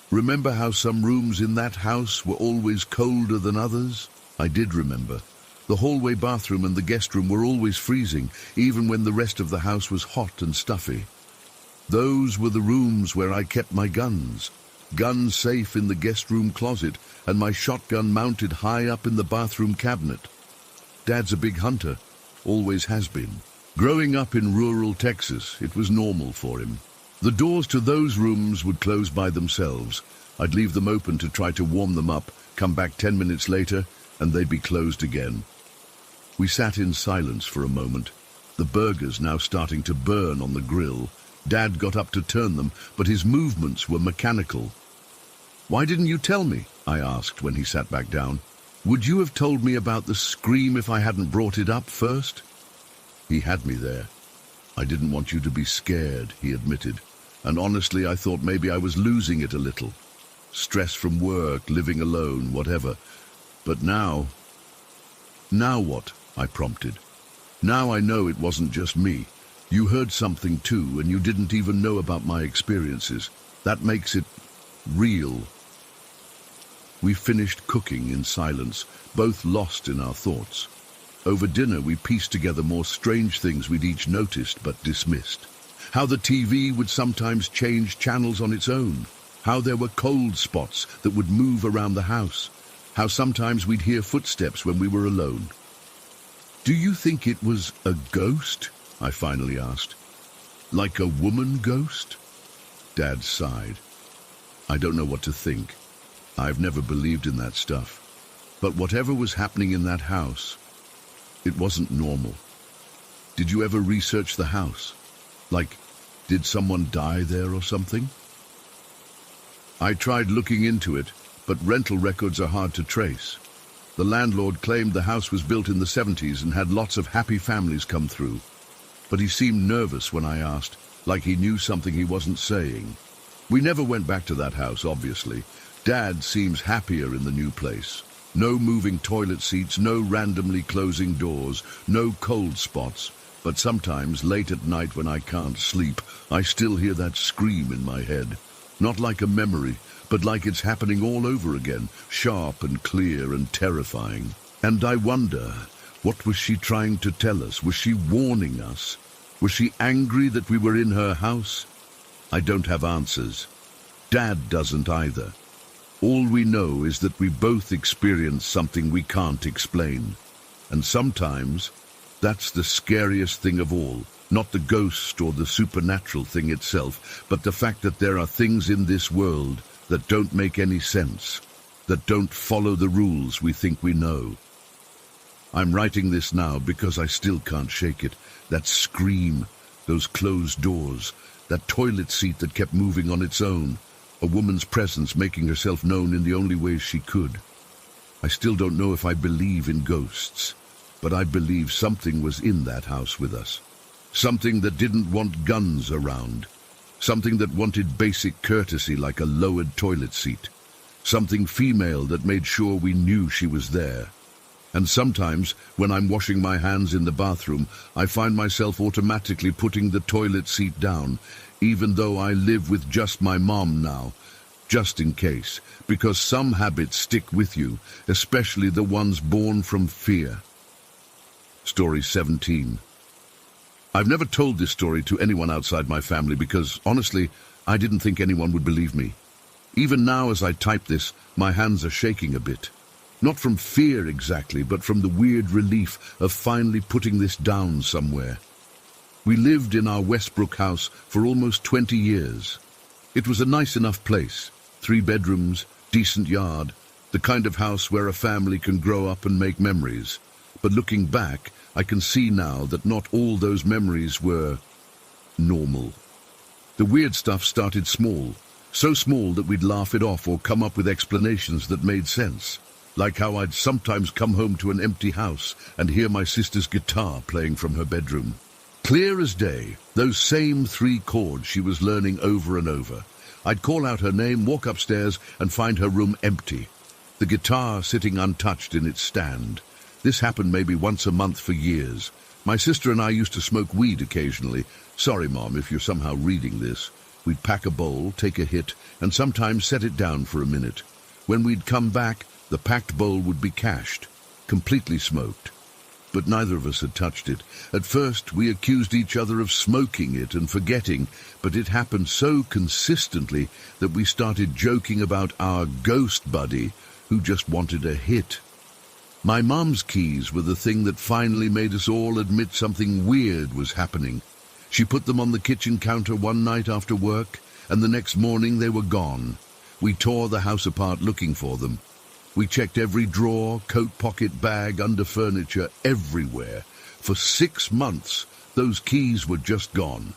"Remember how some rooms in that house were always colder than others?" I did remember. The hallway bathroom and the guest room were always freezing, even when the rest of the house was hot and stuffy. Those were the rooms where I kept my guns. Gun safe in the guest room closet, and my shotgun mounted high up in the bathroom cabinet. Dad's a big hunter, always has been. Growing up in rural Texas, it was normal for him. The doors to those rooms would close by themselves. I'd leave them open to try to warm them up, come back 10 minutes later, and they'd be closed again. We sat in silence for a moment, the burgers now starting to burn on the grill. Dad got up to turn them, but his movements were mechanical. "Why didn't you tell me?" I asked when he sat back down. "Would you have told me about the scream if I hadn't brought it up first?" He had me there. "I didn't want you to be scared," he admitted, "and honestly I thought maybe I was losing it a little. Stress from work, living alone, whatever. But now..." "Now what?" I prompted. "Now I know it wasn't just me. You heard something too, and you didn't even know about my experiences. That makes it real." We finished cooking in silence, both lost in our thoughts. Over dinner we pieced together more strange things we'd each noticed but dismissed. How the TV would sometimes change channels on its own. How there were cold spots that would move around the house. How sometimes we'd hear footsteps when we were alone. "Do you think it was a ghost?" I finally asked. "Like a woman ghost?" Dad sighed. "I don't know what to think. I've never believed in that stuff. But whatever was happening in that house, it wasn't normal. Did you ever research the house? Like, did someone die there or something? I tried looking into it, but rental records are hard to trace. The landlord claimed the house was built in the 70s and had lots of happy families come through. But he seemed nervous when I asked, like he knew something he wasn't saying. We never went back to that house, obviously. Dad seems happier in the new place. No moving toilet seats, no randomly closing doors, no cold spots. But sometimes, late at night when I can't sleep, I still hear that scream in my head. Not like a memory, but like it's happening all over again, sharp and clear and terrifying. And I wonder, what was she trying to tell us? Was she warning us? Was she angry that we were in her house? I don't have answers. Dad doesn't either. All we know is that we both experience something we can't explain. And sometimes, that's the scariest thing of all. Not the ghost or the supernatural thing itself, but the fact that there are things in this world that don't make any sense, that don't follow the rules we think we know. I'm writing this now because I still can't shake it. That scream, those closed doors, that toilet seat that kept moving on its own, a woman's presence making herself known in the only way she could. I still don't know if I believe in ghosts, but I believe something was in that house with us. Something that didn't want guns around. Something that wanted basic courtesy like a lowered toilet seat. Something female that made sure we knew she was there. And sometimes, when I'm washing my hands in the bathroom, I find myself automatically putting the toilet seat down, even though I live with just my mom now, just in case, because some habits stick with you, especially the ones born from fear. Story 17. I've never told this story to anyone outside my family because, honestly, I didn't think anyone would believe me. Even now as I type this, my hands are shaking a bit. Not from fear exactly, but from the weird relief of finally putting this down somewhere. We lived in our Westbrook house for almost 20 years. It was a nice enough place, 3 bedrooms, decent yard, the kind of house where a family can grow up and make memories. But looking back, I can see now that not all those memories were normal. The weird stuff started small, so small that we'd laugh it off or come up with explanations that made sense. Like how I'd sometimes come home to an empty house and hear my sister's guitar playing from her bedroom. Clear as day, those same 3 chords she was learning over and over. I'd call out her name, walk upstairs, and find her room empty. The guitar sitting untouched in its stand. This happened maybe once a month for years. My sister and I used to smoke weed occasionally. Sorry, Mom, if you're somehow reading this. We'd pack a bowl, take a hit, and sometimes set it down for a minute. When we'd come back, the packed bowl would be cashed, completely smoked. But neither of us had touched it. At first, we accused each other of smoking it and forgetting, but it happened so consistently that we started joking about our ghost buddy who just wanted a hit. My mom's keys were the thing that finally made us all admit something weird was happening. She put them on the kitchen counter one night after work, and the next morning they were gone. We tore the house apart looking for them. We checked every drawer, coat pocket, bag, under furniture, everywhere. For 6 months, those keys were just gone.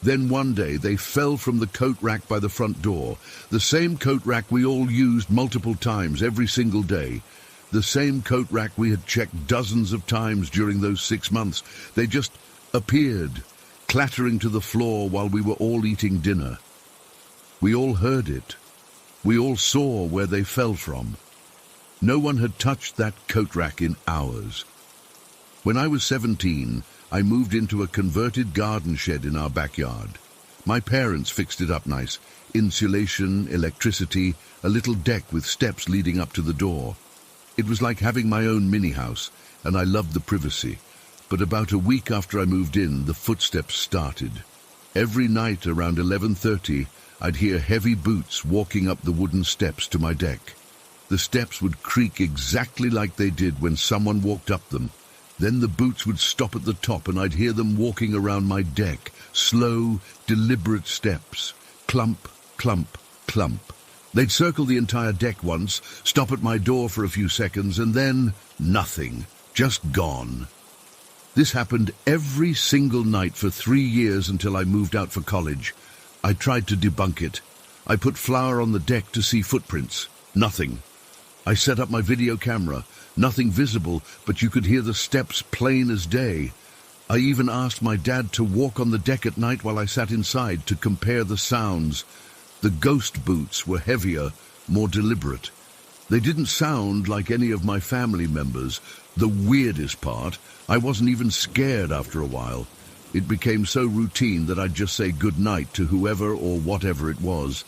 Then one day they fell from the coat rack by the front door, the same coat rack we all used multiple times every single day. The same coat rack we had checked dozens of times during those 6 months. They just appeared, clattering to the floor while we were all eating dinner. We all heard it. We all saw where they fell from. No one had touched that coat rack in hours. When I was 17, I moved into a converted garden shed in our backyard. My parents fixed it up nice. Insulation, electricity, a little deck with steps leading up to the door. It was like having my own mini-house, and I loved the privacy. But about a week after I moved in, the footsteps started. Every night around 11:30, I'd hear heavy boots walking up the wooden steps to my deck. The steps would creak exactly like they did when someone walked up them. Then the boots would stop at the top and I'd hear them walking around my deck. Slow, deliberate steps. Clump, clump, clump. They'd circle the entire deck once, stop at my door for a few seconds, and then nothing. Just gone. This happened every single night for 3 years until I moved out for college. I tried to debunk it. I put flour on the deck to see footprints. Nothing. I set up my video camera. Nothing visible, but you could hear the steps plain as day. I even asked my dad to walk on the deck at night while I sat inside to compare the sounds. The ghost boots were heavier, more deliberate. They didn't sound like any of my family members. The weirdest part, I wasn't even scared after a while. It became so routine that I'd just say good night to whoever or whatever it was.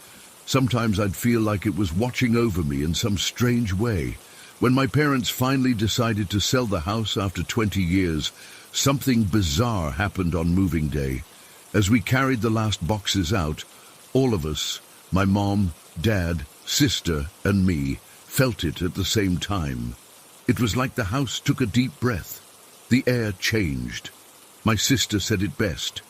Sometimes I'd feel like it was watching over me in some strange way. When my parents finally decided to sell the house after 20 years, something bizarre happened on moving day. As we carried the last boxes out, all of us, my mom, dad, sister, and me, felt it at the same time. It was like the house took a deep breath. The air changed. My sister said it best.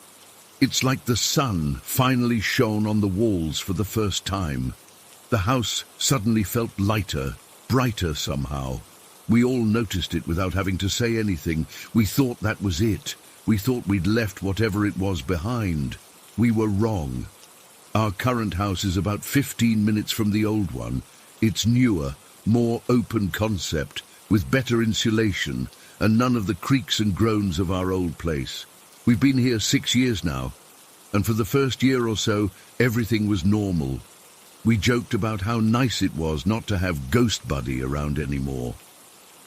It's like the sun finally shone on the walls for the first time. The house suddenly felt lighter, brighter somehow. We all noticed it without having to say anything. We thought that was it. We thought we'd left whatever it was behind. We were wrong. Our current house is about 15 minutes from the old one. It's newer, more open concept, with better insulation, and none of the creaks and groans of our old place. We've been here 6 years now, and for the first year or so, everything was normal. We joked about how nice it was not to have Ghost Buddy around anymore.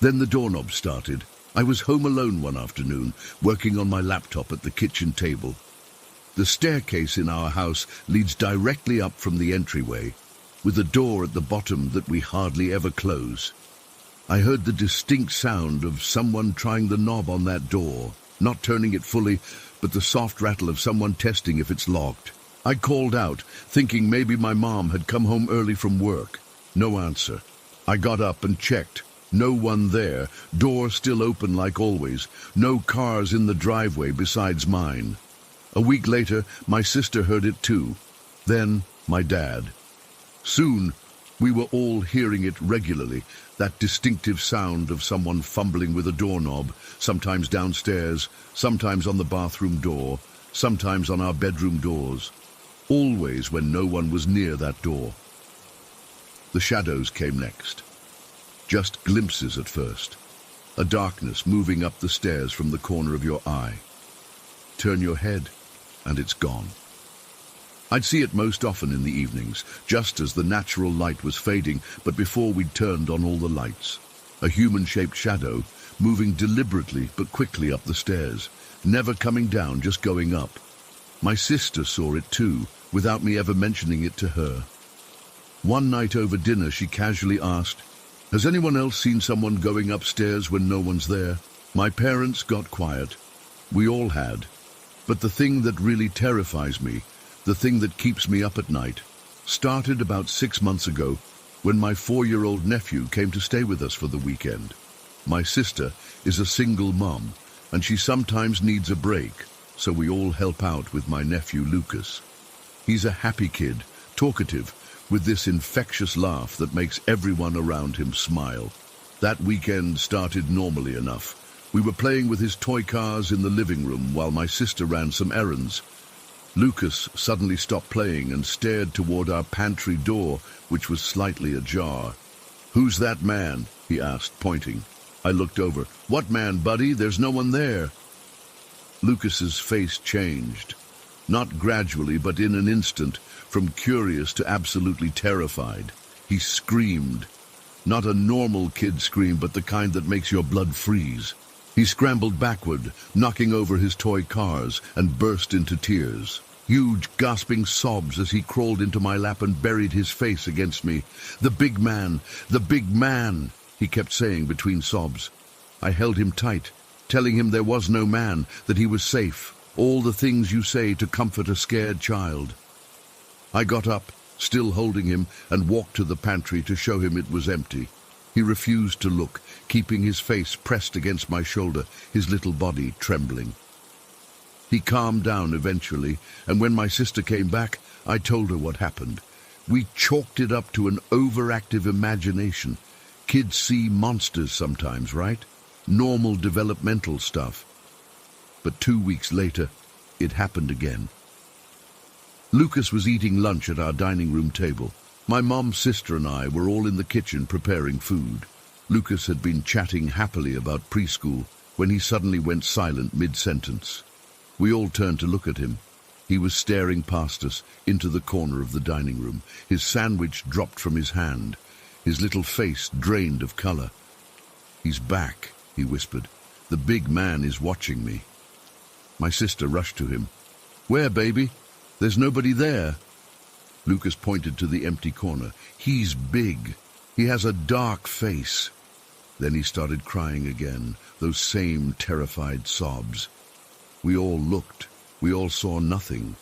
Then the doorknob started. I was home alone one afternoon, working on my laptop at the kitchen table. The staircase in our house leads directly up from the entryway, with a door at the bottom that we hardly ever close. I heard the distinct sound of someone trying the knob on that door, not turning it fully, but the soft rattle of someone testing if it's locked. I called out, thinking maybe my mom had come home early from work. No answer. I got up and checked. No one there, door still open like always, no cars in the driveway besides mine. A week later, my sister heard it too. Then, my dad. Soon, we were all hearing it regularly, that distinctive sound of someone fumbling with a doorknob, sometimes downstairs, sometimes on the bathroom door, sometimes on our bedroom doors. Always when no one was near that door. The shadows came next. Just glimpses at first. A darkness moving up the stairs from the corner of your eye. Turn your head, and it's gone. I'd see it most often in the evenings, just as the natural light was fading, but before we'd turned on all the lights. A human-shaped shadow, moving deliberately but quickly up the stairs, never coming down, just going up. My sister saw it too, without me ever mentioning it to her. One night over dinner, she casually asked, "Has anyone else seen someone going upstairs when no one's there?" My parents got quiet. We all had. But the thing that really terrifies me, the thing that keeps me up at night, started about 6 months ago when my 4-year-old nephew came to stay with us for the weekend. My sister is a single mom, and she sometimes needs a break, so we all help out with my nephew Lucas. He's a happy kid, talkative, with this infectious laugh that makes everyone around him smile. That weekend started normally enough. We were playing with his toy cars in the living room while my sister ran some errands. Lucas suddenly stopped playing and stared toward our pantry door, which was slightly ajar. "Who's that man?" he asked, pointing. I looked over. "What man, buddy? There's no one there." Lucas's face changed. Not gradually, but in an instant, from curious to absolutely terrified. He screamed. Not a normal kid scream, but the kind that makes your blood freeze. He scrambled backward, knocking over his toy cars, and burst into tears. Huge, gasping sobs as he crawled into my lap and buried his face against me. "The big man! The big man!" he kept saying between sobs. I held him tight, telling him there was no man, that he was safe. All the things you say to comfort a scared child. I got up, still holding him, and walked to the pantry to show him it was empty. He refused to look, keeping his face pressed against my shoulder, his little body trembling. He calmed down eventually, and when my sister came back, I told her what happened. We chalked it up to an overactive imagination. Kids see monsters sometimes, right? Normal developmental stuff. But 2 weeks later, it happened again. Lucas was eating lunch at our dining room table. My mom, sister and I were all in the kitchen preparing food. Lucas had been chatting happily about preschool when he suddenly went silent mid-sentence. We all turned to look at him. He was staring past us into the corner of the dining room. His sandwich dropped from his hand, his little face drained of color. "He's back," he whispered. "The big man is watching me." My sister rushed to him. "Where, baby? There's nobody there." Lucas pointed to the empty corner. "He's big. He has a dark face." Then he started crying again, those same terrified sobs. We all looked. We all saw nothing.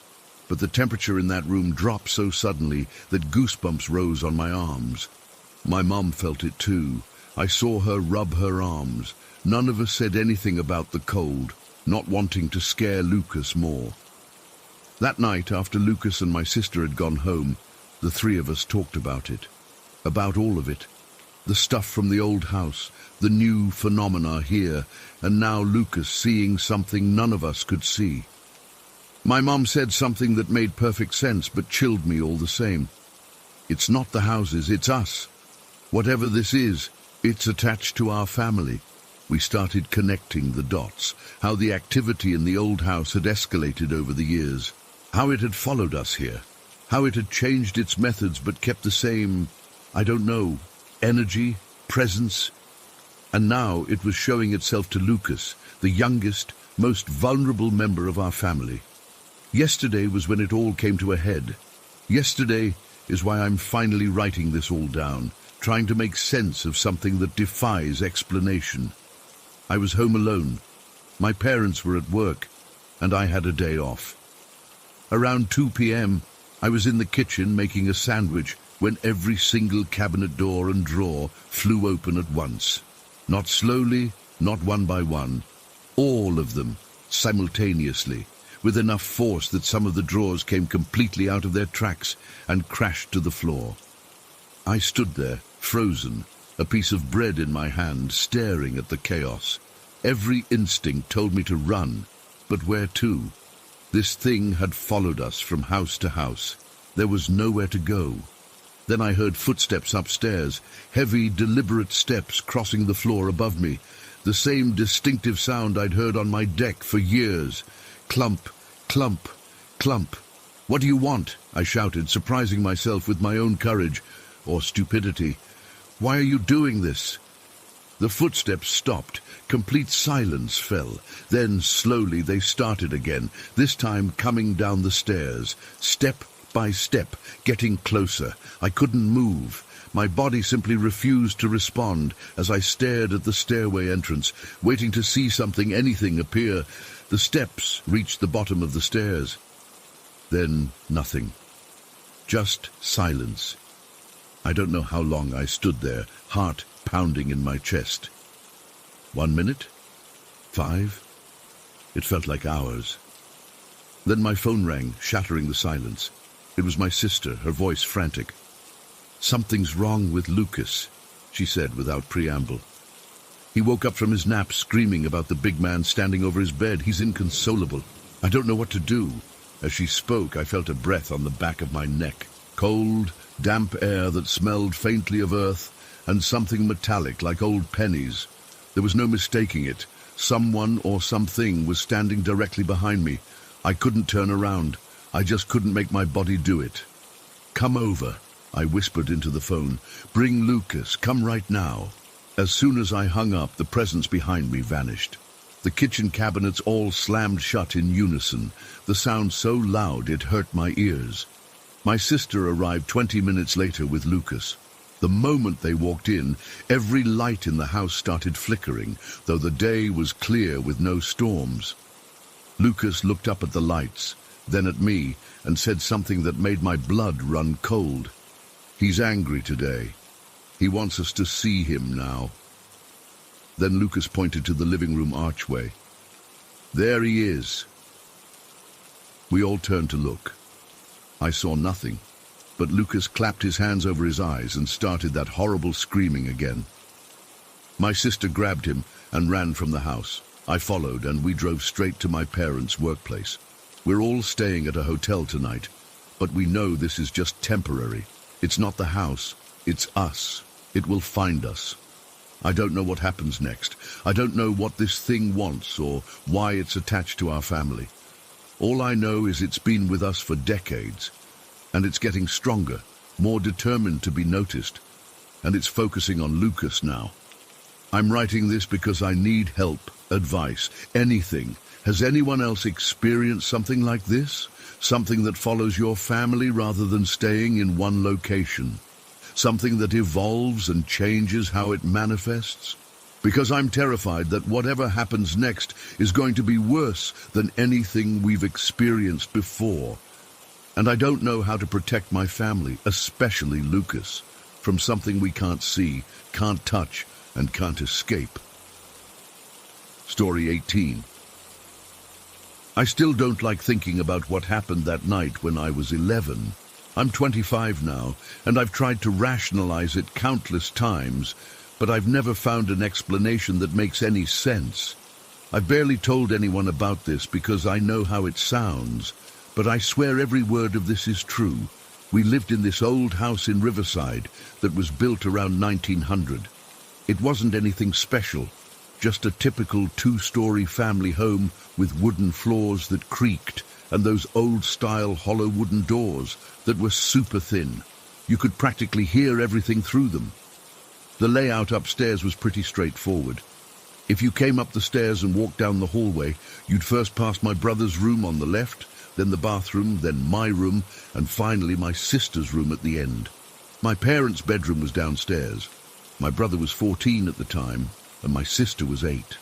But the temperature in that room dropped so suddenly that goosebumps rose on my arms. My mom felt it too. I saw her rub her arms. None of us said anything about the cold, not wanting to scare Lucas more. That night, after Lucas and my sister had gone home, the three of us talked about it. About all of it. The stuff from the old house, the new phenomena here, and now Lucas seeing something none of us could see. My mom said something that made perfect sense but chilled me all the same. "It's not the houses, it's us. Whatever this is, it's attached to our family." We started connecting the dots, how the activity in the old house had escalated over the years, how it had followed us here, how it had changed its methods but kept the same, I don't know, energy, presence. And now it was showing itself to Lucas, the youngest, most vulnerable member of our family. Yesterday was when it all came to a head. Yesterday is why I'm finally writing this all down, trying to make sense of something that defies explanation. I was home alone. My parents were at work, and I had a day off. Around 2 p.m., I was in the kitchen making a sandwich when every single cabinet door and drawer flew open at once. Not slowly, not one by one. All of them, simultaneously, with enough force that some of the drawers came completely out of their tracks and crashed to the floor. I stood there, frozen, a piece of bread in my hand, staring at the chaos. Every instinct told me to run, but where to? This thing had followed us from house to house. There was nowhere to go. Then I heard footsteps upstairs, heavy, deliberate steps crossing the floor above me, the same distinctive sound I'd heard on my deck for years. Clump, clump, clump. "What do you want?" I shouted, surprising myself with my own courage, or stupidity. "Why are you doing this?" The footsteps stopped. Complete silence fell. Then, slowly, they started again, this time coming down the stairs, step by step, getting closer. I couldn't move. My body simply refused to respond as I stared at the stairway entrance, waiting to see something, anything, appear. The steps reached the bottom of the stairs. Then nothing. Just silence. I don't know how long I stood there, heart pounding in my chest. 1 minute? 5? It felt like hours. Then my phone rang, shattering the silence. It was my sister, her voice frantic. "Something's wrong with Lucas," she said without preamble. "He woke up from his nap screaming about the big man standing over his bed. He's inconsolable. I don't know what to do." As she spoke, I felt a breath on the back of my neck. Cold, damp air that smelled faintly of earth and something metallic like old pennies. There was no mistaking it. Someone or something was standing directly behind me. I couldn't turn around. I just couldn't make my body do it. "Come over," I whispered into the phone. "Bring Lucas. Come right now." As soon as I hung up, the presence behind me vanished. The kitchen cabinets all slammed shut in unison, the sound so loud it hurt my ears. My sister arrived 20 minutes later with Lucas. The moment they walked in, every light in the house started flickering, though the day was clear with no storms. Lucas looked up at the lights, then at me, and said something that made my blood run cold. "He's angry today. He wants us to see him now." Then Lucas pointed to the living room archway. "There he is." We all turned to look. I saw nothing, but Lucas clapped his hands over his eyes and started that horrible screaming again. My sister grabbed him and ran from the house. I followed, and we drove straight to my parents' workplace. We're all staying at a hotel tonight, but we know this is just temporary. It's not the house, it's us. It will find us. I don't know what happens next. I don't know what this thing wants or why it's attached to our family. All I know is it's been with us for decades, and it's getting stronger, more determined to be noticed, and it's focusing on Lucas now. I'm writing this because I need help, advice, anything. Has anyone else experienced something like this? Something that follows your family rather than staying in one location? Something that evolves and changes how it manifests? Because I'm terrified that whatever happens next is going to be worse than anything we've experienced before. And I don't know how to protect my family, especially Lucas, from something we can't see, can't touch, and can't escape. Story 18. I still don't like thinking about what happened that night when I was 11. I'm 25 now, and I've tried to rationalize it countless times, but I've never found an explanation that makes any sense. I've barely told anyone about this because I know how it sounds, but I swear every word of this is true. We lived in this old house in Riverside that was built around 1900. It wasn't anything special, just a typical two-story family home with wooden floors that creaked and those old-style hollow wooden doors that were super thin. You could practically hear everything through them. The layout upstairs was pretty straightforward. If you came up the stairs and walked down the hallway, you'd first pass my brother's room on the left, then the bathroom, then my room, and finally my sister's room at the end. My parents' bedroom was downstairs. My brother was 14 at the time, and my sister was 8.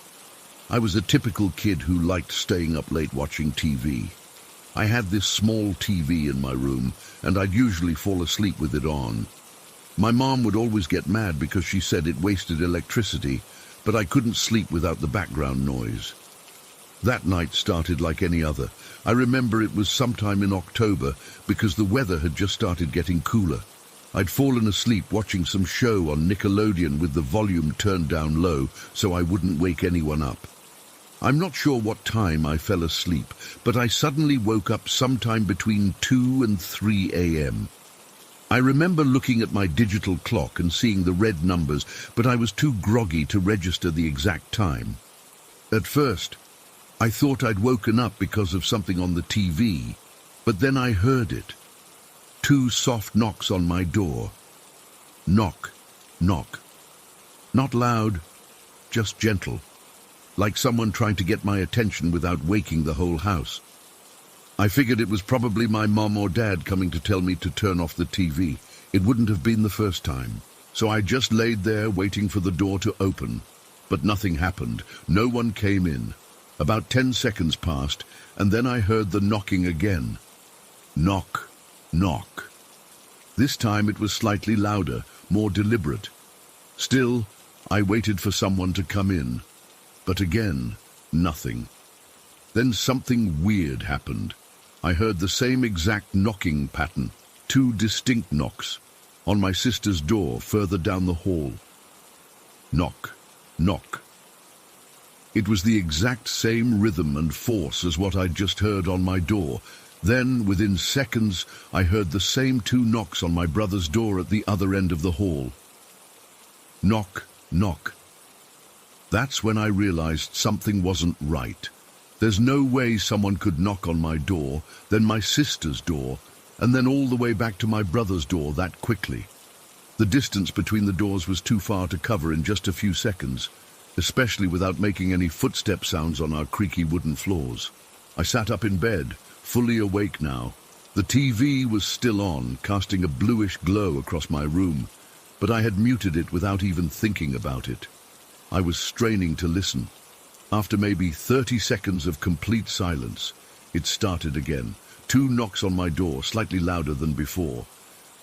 I was a typical kid who liked staying up late watching TV. I had this small TV in my room, and I'd usually fall asleep with it on. My mom would always get mad because she said it wasted electricity, but I couldn't sleep without the background noise. That night started like any other. I remember it was sometime in October because the weather had just started getting cooler. I'd fallen asleep watching some show on Nickelodeon with the volume turned down low so I wouldn't wake anyone up. I'm not sure what time I fell asleep, but I suddenly woke up sometime between 2 and 3 a.m. I remember looking at my digital clock and seeing the red numbers, but I was too groggy to register the exact time. At first, I thought I'd woken up because of something on the TV, but then I heard it. 2 soft knocks on my door. Knock, knock. Not loud, just gentle, like someone trying to get my attention without waking the whole house. I figured it was probably my mom or dad coming to tell me to turn off the TV. It wouldn't have been the first time. So I just laid there waiting for the door to open. But nothing happened. No one came in. About 10 seconds passed, and then I heard the knocking again. Knock, knock. This time it was slightly louder, more deliberate. Still, I waited for someone to come in. But again, nothing. Then something weird happened. I heard the same exact knocking pattern, 2 distinct knocks, on my sister's door further down the hall. Knock, knock. It was the exact same rhythm and force as what I'd just heard on my door. Then, within seconds, I heard the same 2 knocks on my brother's door at the other end of the hall. Knock, knock. That's when I realized something wasn't right. There's no way someone could knock on my door, then my sister's door, and then all the way back to my brother's door that quickly. The distance between the doors was too far to cover in just a few seconds, especially without making any footstep sounds on our creaky wooden floors. I sat up in bed, fully awake now. The TV was still on, casting a bluish glow across my room, but I had muted it without even thinking about it. I was straining to listen. After maybe 30 seconds of complete silence, it started again. 2 knocks on my door, slightly louder than before.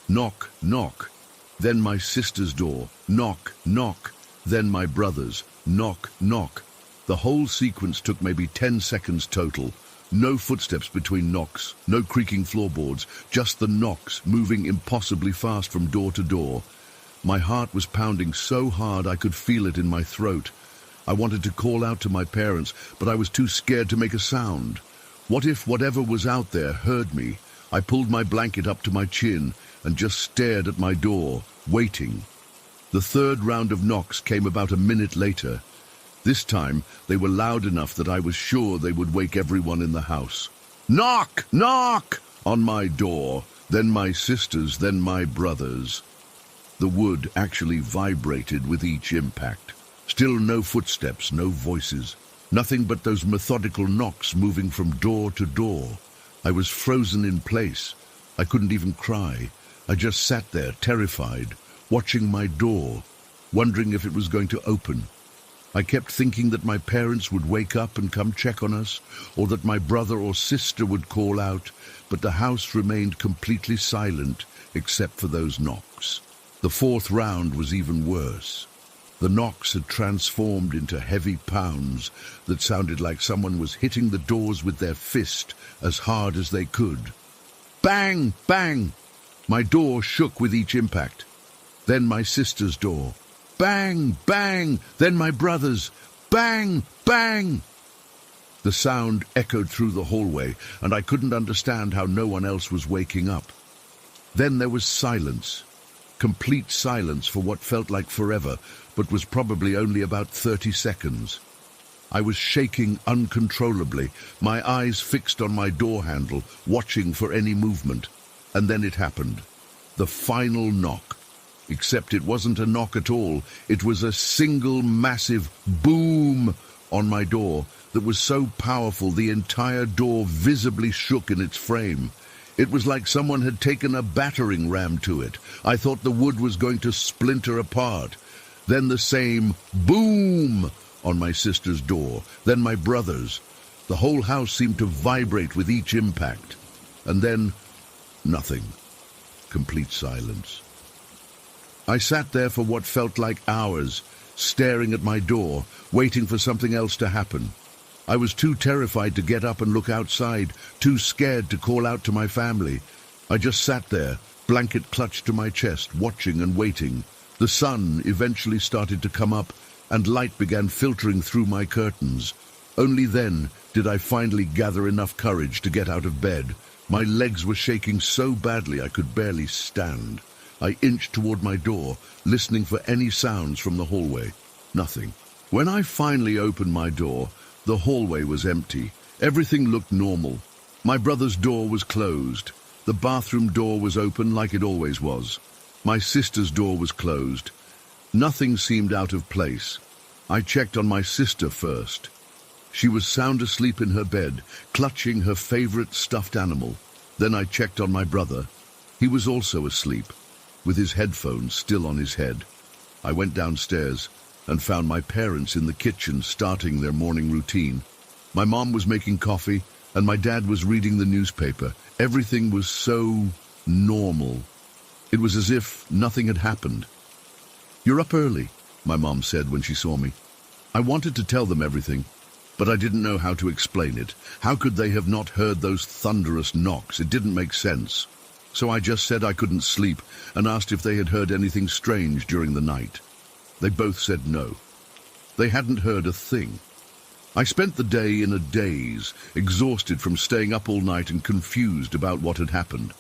Knock, knock. Then my sister's door. Knock, knock. Then my brother's. Knock, knock. The whole sequence took maybe 10 seconds total. No footsteps between knocks, no creaking floorboards, just the knocks moving impossibly fast from door to door. My heart was pounding so hard I could feel it in my throat. I wanted to call out to my parents, but I was too scared to make a sound. What if whatever was out there heard me? I pulled my blanket up to my chin and just stared at my door, waiting. The third round of knocks came about a minute later. This time, they were loud enough that I was sure they would wake everyone in the house. Knock! Knock! On my door, then my sister's, then my brother's. The wood actually vibrated with each impact. Still no footsteps, no voices. Nothing but those methodical knocks moving from door to door. I was frozen in place. I couldn't even cry. I just sat there, terrified, watching my door, wondering if it was going to open. I kept thinking that my parents would wake up and come check on us, or that my brother or sister would call out, but the house remained completely silent except for those knocks. The fourth round was even worse. The knocks had transformed into heavy pounds that sounded like someone was hitting the doors with their fist as hard as they could. Bang! Bang! My door shook with each impact. Then my sister's door. Bang! Bang! Then my brother's. Bang! Bang! The sound echoed through the hallway, and I couldn't understand how no one else was waking up. Then there was silence. Complete silence for what felt like forever, but was probably only about 30 seconds. I was shaking uncontrollably, my eyes fixed on my door handle, watching for any movement. And then it happened. The final knock. Except it wasn't a knock at all. It was a single massive boom on my door that was so powerful the entire door visibly shook in its frame. It was like someone had taken a battering ram to it. I thought the wood was going to splinter apart. Then the same boom on my sister's door, then my brother's. The whole house seemed to vibrate with each impact. And then, nothing. Complete silence. I sat there for what felt like hours, staring at my door, waiting for something else to happen. I was too terrified to get up and look outside, too scared to call out to my family. I just sat there, blanket clutched to my chest, watching and waiting. The sun eventually started to come up, and light began filtering through my curtains. Only then did I finally gather enough courage to get out of bed. My legs were shaking so badly I could barely stand. I inched toward my door, listening for any sounds from the hallway. Nothing. When I finally opened my door, the hallway was empty. Everything looked normal. My brother's door was closed. The bathroom door was open like it always was. My sister's door was closed. Nothing seemed out of place. I checked on my sister first. She was sound asleep in her bed, clutching her favorite stuffed animal. Then I checked on my brother. He was also asleep, with his headphones still on his head. I went downstairs and found my parents in the kitchen starting their morning routine. My mom was making coffee, and my dad was reading the newspaper. Everything was so normal. It was as if nothing had happened. "You're up early," my mom said when she saw me. I wanted to tell them everything, but I didn't know how to explain it. How could they have not heard those thunderous knocks? It didn't make sense. So I just said I couldn't sleep and asked if they had heard anything strange during the night. They both said no. They hadn't heard a thing. I spent the day in a daze, exhausted from staying up all night and confused about what had happened.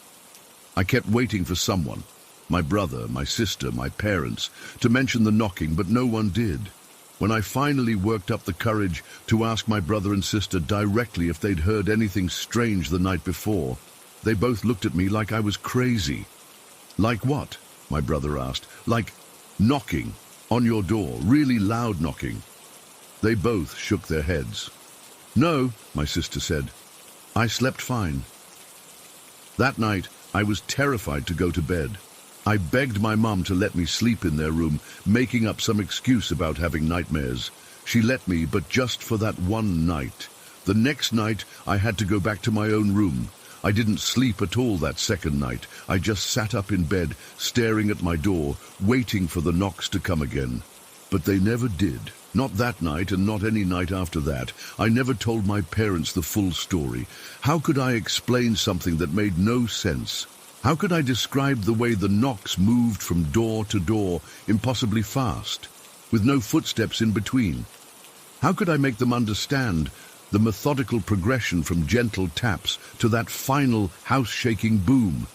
I kept waiting for someone, my brother, my sister, my parents, to mention the knocking, but no one did. When I finally worked up the courage to ask my brother and sister directly if they'd heard anything strange the night before, they both looked at me like I was crazy. "Like what?" my brother asked. "Like knocking on your door, really loud knocking." They both shook their heads. "No," my sister said. "I slept fine." That night, I was terrified to go to bed. I begged my mum to let me sleep in their room, making up some excuse about having nightmares. She let me, but just for that one night. The next night, I had to go back to my own room. I didn't sleep at all that second night. I just sat up in bed, staring at my door, waiting for the knocks to come again. But they never did. Not that night, and not any night after that. I never told my parents the full story. How could I explain something that made no sense? How could I describe the way the knocks moved from door to door, impossibly fast, with no footsteps in between? How could I make them understand the methodical progression from gentle taps to that final house-shaking boom?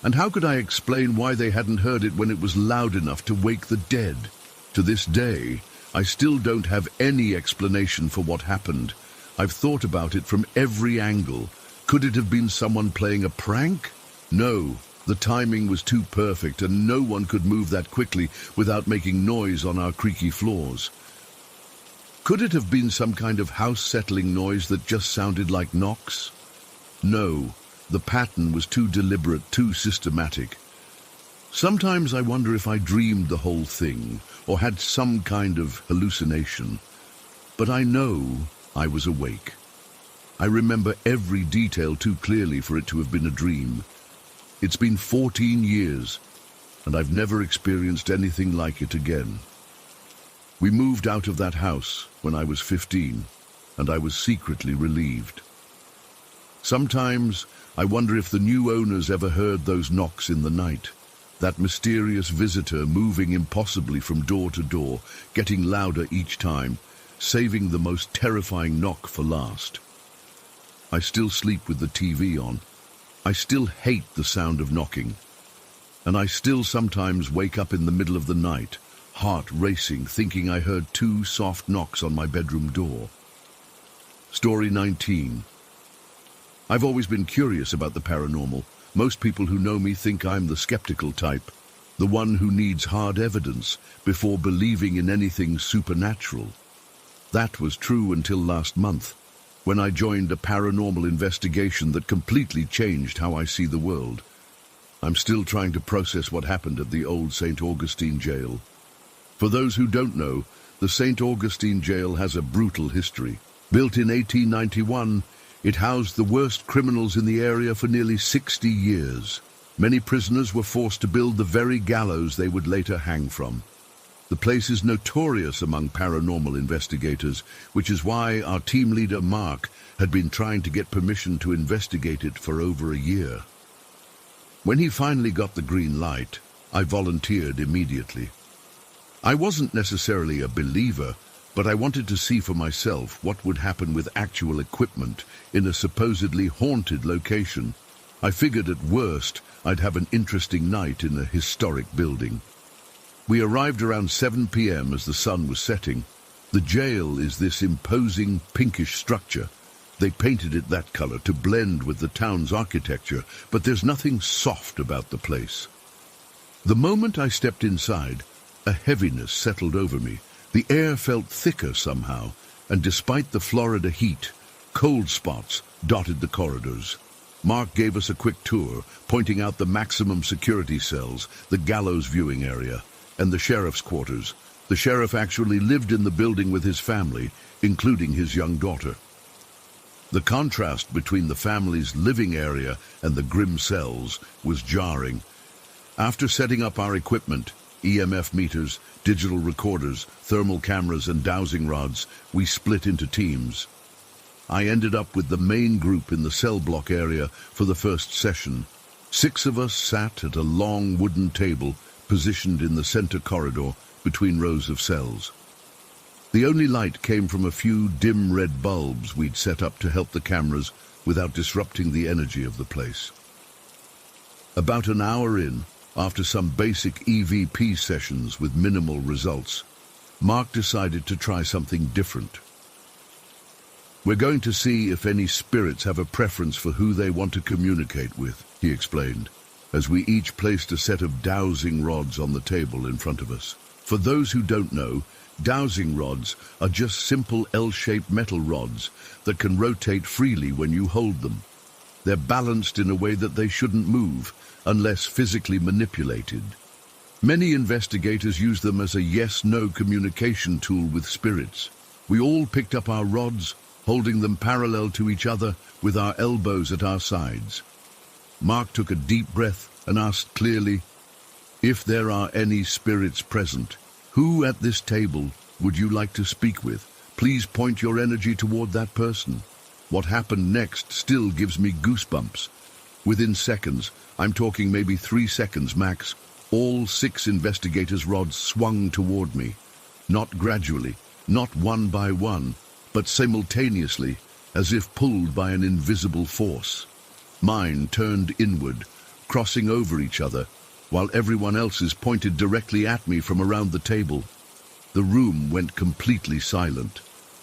And how could I explain why they hadn't heard it when it was loud enough to wake the dead? To this day, I still don't have any explanation for what happened. I've thought about it from every angle. Could it have been someone playing a prank? No, the timing was too perfect and no one could move that quickly without making noise on our creaky floors. Could it have been some kind of house-settling noise that just sounded like knocks? No, the pattern was too deliberate, too systematic. Sometimes I wonder if I dreamed the whole thing or had some kind of hallucination. But I know I was awake. I remember every detail too clearly for it to have been a dream. It's been 14 years, and I've never experienced anything like it again. We moved out of that house when I was 15, and I was secretly relieved. Sometimes I wonder if the new owners ever heard those knocks in the night, that mysterious visitor moving impossibly from door to door, getting louder each time, saving the most terrifying knock for last. I still sleep with the TV on. I still hate the sound of knocking. And I still sometimes wake up in the middle of the night, heart racing, thinking I heard 2 soft knocks on my bedroom door. Story 19. I've always been curious about the paranormal. Most people who know me think I'm the skeptical type, the one who needs hard evidence before believing in anything supernatural. That was true until last month, when I joined a paranormal investigation that completely changed how I see the world. I'm still trying to process what happened at the old St. Augustine jail. For those who don't know, the St. Augustine jail has a brutal history. Built in 1891, it housed the worst criminals in the area for nearly 60 years. Many prisoners were forced to build the very gallows they would later hang from. The place is notorious among paranormal investigators, which is why our team leader, Mark, had been trying to get permission to investigate it for over a year. When he finally got the green light, I volunteered immediately. I wasn't necessarily a believer, but I wanted to see for myself what would happen with actual equipment in a supposedly haunted location. I figured at worst I'd have an interesting night in a historic building. We arrived around 7 p.m. as the sun was setting. The jail is this imposing pinkish structure. They painted it that color to blend with the town's architecture, but there's nothing soft about the place. The moment I stepped inside, a heaviness settled over me. The air felt thicker somehow, and despite the Florida heat, cold spots dotted the corridors. Mark gave us a quick tour, pointing out the maximum security cells, the gallows viewing area, and the sheriff's quarters. The sheriff actually lived in the building with his family, including his young daughter. The contrast between the family's living area and the grim cells was jarring. After setting up our equipment, EMF meters, digital recorders, thermal cameras, and dowsing rods, we split into teams. I ended up with the main group in the cell block area for the first session. 6 of us sat at a long wooden table positioned in the center corridor between rows of cells. The only light came from a few dim red bulbs we'd set up to help the cameras without disrupting the energy of the place. About an hour in, after some basic EVP sessions with minimal results, Mark decided to try something different. We're going to see if any spirits have a preference for who they want to communicate with, he explained, as we each placed a set of dowsing rods on the table in front of us. For those who don't know, dowsing rods are just simple L-shaped metal rods that can rotate freely when you hold them. They're balanced in a way that they shouldn't move unless physically manipulated. Many investigators use them as a yes-no communication tool with spirits. We all picked up our rods, holding them parallel to each other with our elbows at our sides. Mark took a deep breath and asked clearly, "If there are any spirits present, who at this table would you like to speak with? Please point your energy toward that person." What happened next still gives me goosebumps. Within seconds, I'm talking maybe 3 seconds max, all 6 investigators' rods swung toward me. Not gradually, not one by one, but simultaneously, as if pulled by an invisible force. Mine turned inward, crossing over each other, while everyone else's pointed directly at me from around the table. The room went completely silent.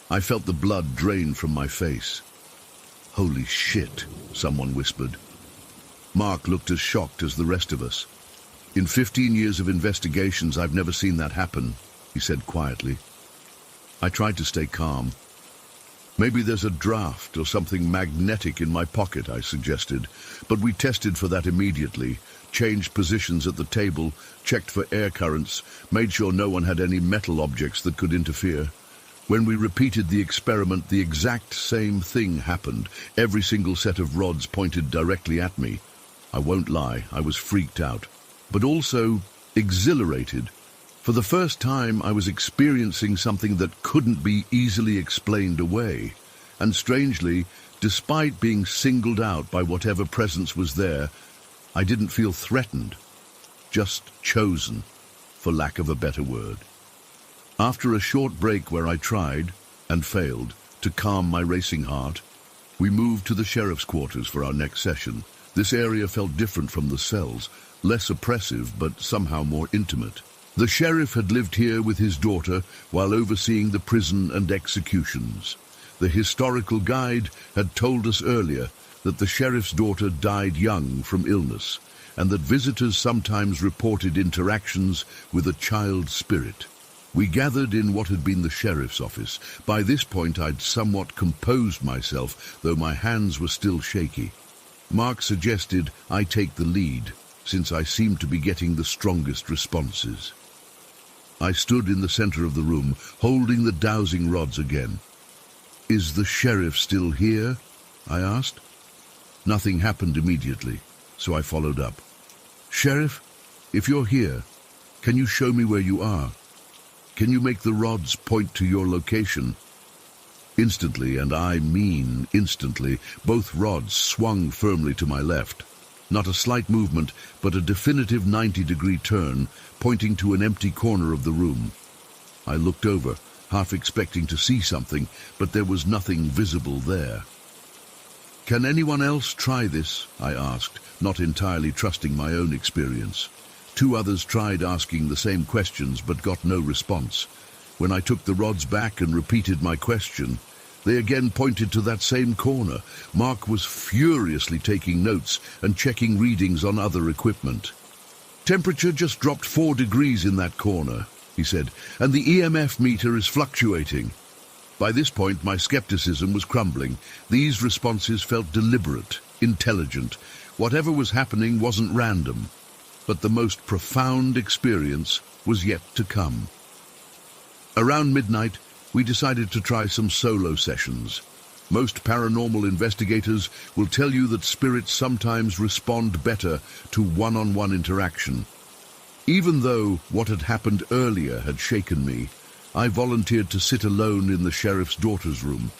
I felt the blood drain from my face. "Holy shit," someone whispered. Mark looked as shocked as the rest of us. "In 15 years of investigations, I've never seen that happen," he said quietly. I tried to stay calm. "Maybe there's a draft or something magnetic in my pocket," I suggested, but we tested for that immediately, changed positions at the table, checked for air currents, made sure no one had any metal objects that could interfere. When we repeated the experiment, the exact same thing happened. Every single set of rods pointed directly at me. I won't lie, I was freaked out, but also exhilarated. For the first time, I was experiencing something that couldn't be easily explained away. And strangely, despite being singled out by whatever presence was there, I didn't feel threatened, just chosen, for lack of a better word. After a short break where I tried, and failed, to calm my racing heart, we moved to the sheriff's quarters for our next session. This area felt different from the cells, less oppressive but somehow more intimate. The sheriff had lived here with his daughter while overseeing the prison and executions. The historical guide had told us earlier that the sheriff's daughter died young from illness, and that visitors sometimes reported interactions with a child spirit. We gathered in what had been the sheriff's office. By this point I'd somewhat composed myself, though my hands were still shaky. Mark suggested I take the lead, since I seemed to be getting the strongest responses. I stood in the center of the room, holding the dowsing rods again. "Is the sheriff still here?" I asked. Nothing happened immediately, so I followed up. "Sheriff, if you're here, can you show me where you are? Can you make the rods point to your location?" Instantly, and I mean instantly, both rods swung firmly to my left. Not a slight movement, but a definitive 90-degree turn, pointing to an empty corner of the room. I looked over, half expecting to see something, but there was nothing visible there. "Can anyone else try this?" I asked, not entirely trusting my own experience. 2 others tried asking the same questions, but got no response. When I took the rods back and repeated my question, they again pointed to that same corner. Mark was furiously taking notes and checking readings on other equipment. "Temperature just dropped 4 degrees in that corner," he said, "and the EMF meter is fluctuating." By this point, my skepticism was crumbling. These responses felt deliberate, intelligent. Whatever was happening wasn't random. But the most profound experience was yet to come. Around midnight, we decided to try some solo sessions. Most paranormal investigators will tell you that spirits sometimes respond better to one-on-one interaction. Even though what had happened earlier had shaken me, I volunteered to sit alone in the sheriff's daughter's room,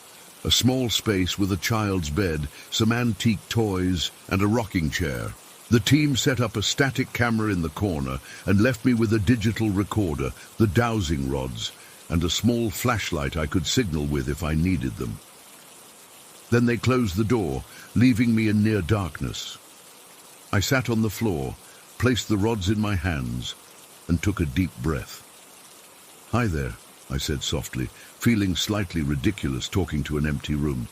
a small space with a child's bed, some antique toys, and a rocking chair. The team set up a static camera in the corner and left me with a digital recorder, the dowsing rods, and a small flashlight I could signal with if I needed them. Then they closed the door, leaving me in near darkness. I sat on the floor, placed the rods in my hands, and took a deep breath. "Hi there," I said softly, feeling slightly ridiculous talking to an empty room.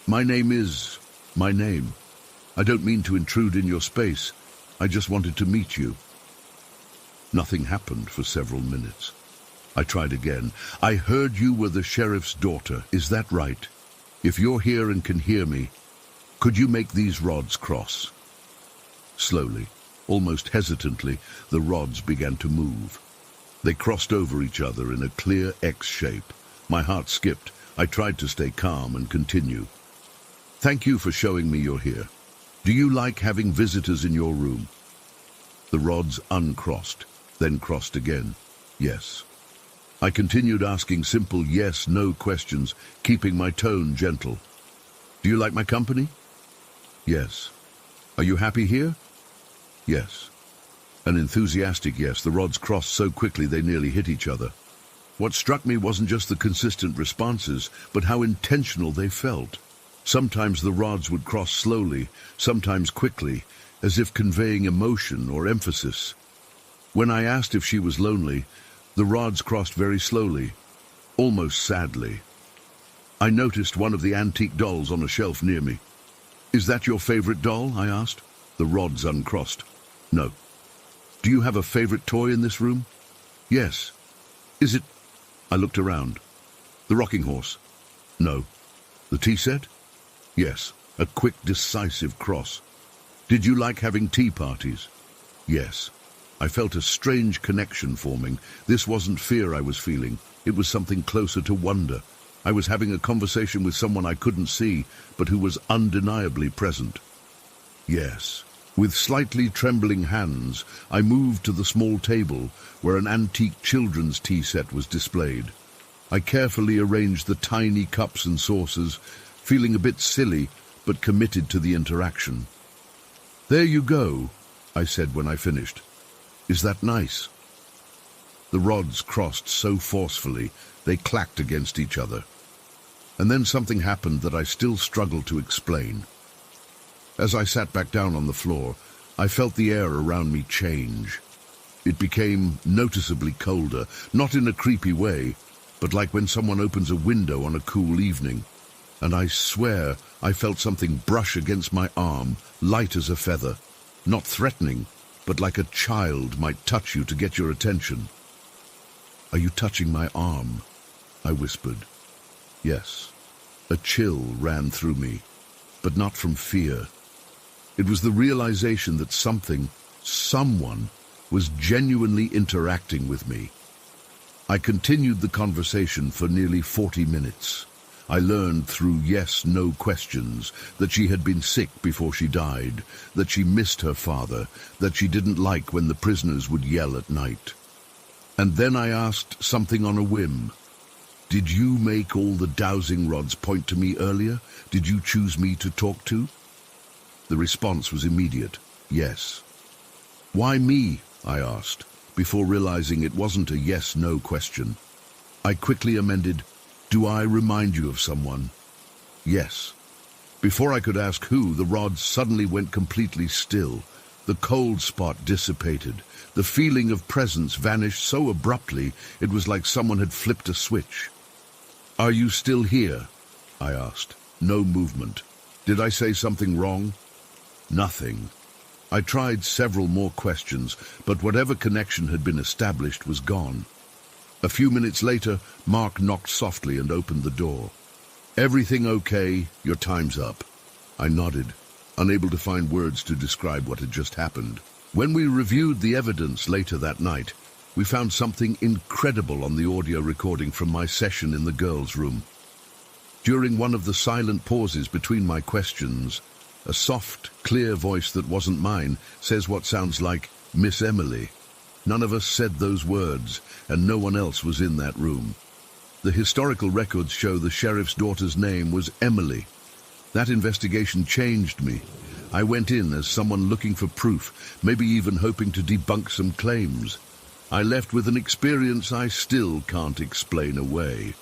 My name. I don't mean to intrude in your space. I just wanted to meet you." Nothing happened for several minutes. I tried again. "I heard you were the sheriff's daughter. Is that right? If you're here and can hear me, could you make these rods cross?" Slowly, almost hesitantly, the rods began to move. They crossed over each other in a clear X shape. My heart skipped. I tried to stay calm and continue. "Thank you for showing me you're here. Do you like having visitors in your room?" The rods uncrossed, then crossed again. "Yes." I continued asking simple yes-no questions, keeping my tone gentle. "Do you like my company?" "Yes." "Are you happy here?" "Yes." An enthusiastic yes. The rods crossed so quickly they nearly hit each other. What struck me wasn't just the consistent responses, but how intentional they felt. Sometimes the rods would cross slowly, sometimes quickly, as if conveying emotion or emphasis. When I asked if she was lonely, the rods crossed very slowly, almost sadly. I noticed one of the antique dolls on a shelf near me. "Is that your favorite doll?" I asked. The rods uncrossed. "No." "Do you have a favorite toy in this room?" "Yes." "Is it—" I looked around. "The rocking horse?" "No." "The tea set?" "Yes." A quick, decisive cross. "Did you like having tea parties?" "Yes." I felt a strange connection forming. This wasn't fear I was feeling. It was something closer to wonder. I was having a conversation with someone I couldn't see, but who was undeniably present. "Yes." With slightly trembling hands, I moved to the small table where an antique children's tea set was displayed. I carefully arranged the tiny cups and saucers, feeling a bit silly, but committed to the interaction. "There you go," I said when I finished. "Is that nice?" The rods crossed so forcefully, they clacked against each other. And then something happened that I still struggle to explain. As I sat back down on the floor, I felt the air around me change. It became noticeably colder, not in a creepy way, but like when someone opens a window on a cool evening. And I swear I felt something brush against my arm, light as a feather, not threatening, but like a child might touch you to get your attention. "Are you touching my arm?" I whispered. Yes. A chill ran through me, but not from fear. It was the realization that someone was genuinely interacting with me. I continued the conversation for nearly 40 minutes. I learned through yes-no questions that she had been sick before she died, that she missed her father, that she didn't like when the prisoners would yell at night. And then I asked something on a whim. "Did you make all the dowsing rods point to me earlier? Did you choose me to talk to?" The response was immediate. Yes. "Why me?" I asked, before realizing it wasn't a yes-no question. I quickly amended, "Do I remind you of someone?" "Yes." Before I could ask who, the rods suddenly went completely still. The cold spot dissipated. The feeling of presence vanished so abruptly, it was like someone had flipped a switch. "Are you still here?" I asked. No movement. Did I say something wrong? Nothing. I tried several more questions, but whatever connection had been established was gone. A few minutes later, Mark knocked softly and opened the door. "Everything okay? Your time's up." I nodded, unable to find words to describe what had just happened. When we reviewed the evidence later that night, we found something incredible on the audio recording from my session in the girls' room. During one of the silent pauses between my questions, a soft, clear voice that wasn't mine says what sounds like, "Miss Emily." None of us said those words, and no one else was in that room. The historical records show the sheriff's daughter's name was Emily. That investigation changed me. I went in as someone looking for proof, maybe even hoping to debunk some claims. I left with an experience I still can't explain away.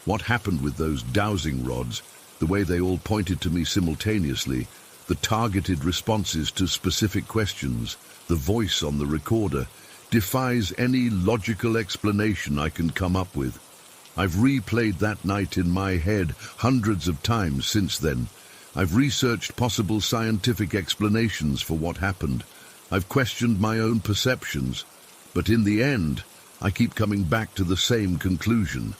What happened with those dowsing rods, the way they all pointed to me simultaneously, the targeted responses to specific questions, the voice on the recorder, defies any logical explanation I can come up with. I've replayed that night in my head hundreds of times since then. I've researched possible scientific explanations for what happened. I've questioned my own perceptions. But in the end, I keep coming back to the same conclusion.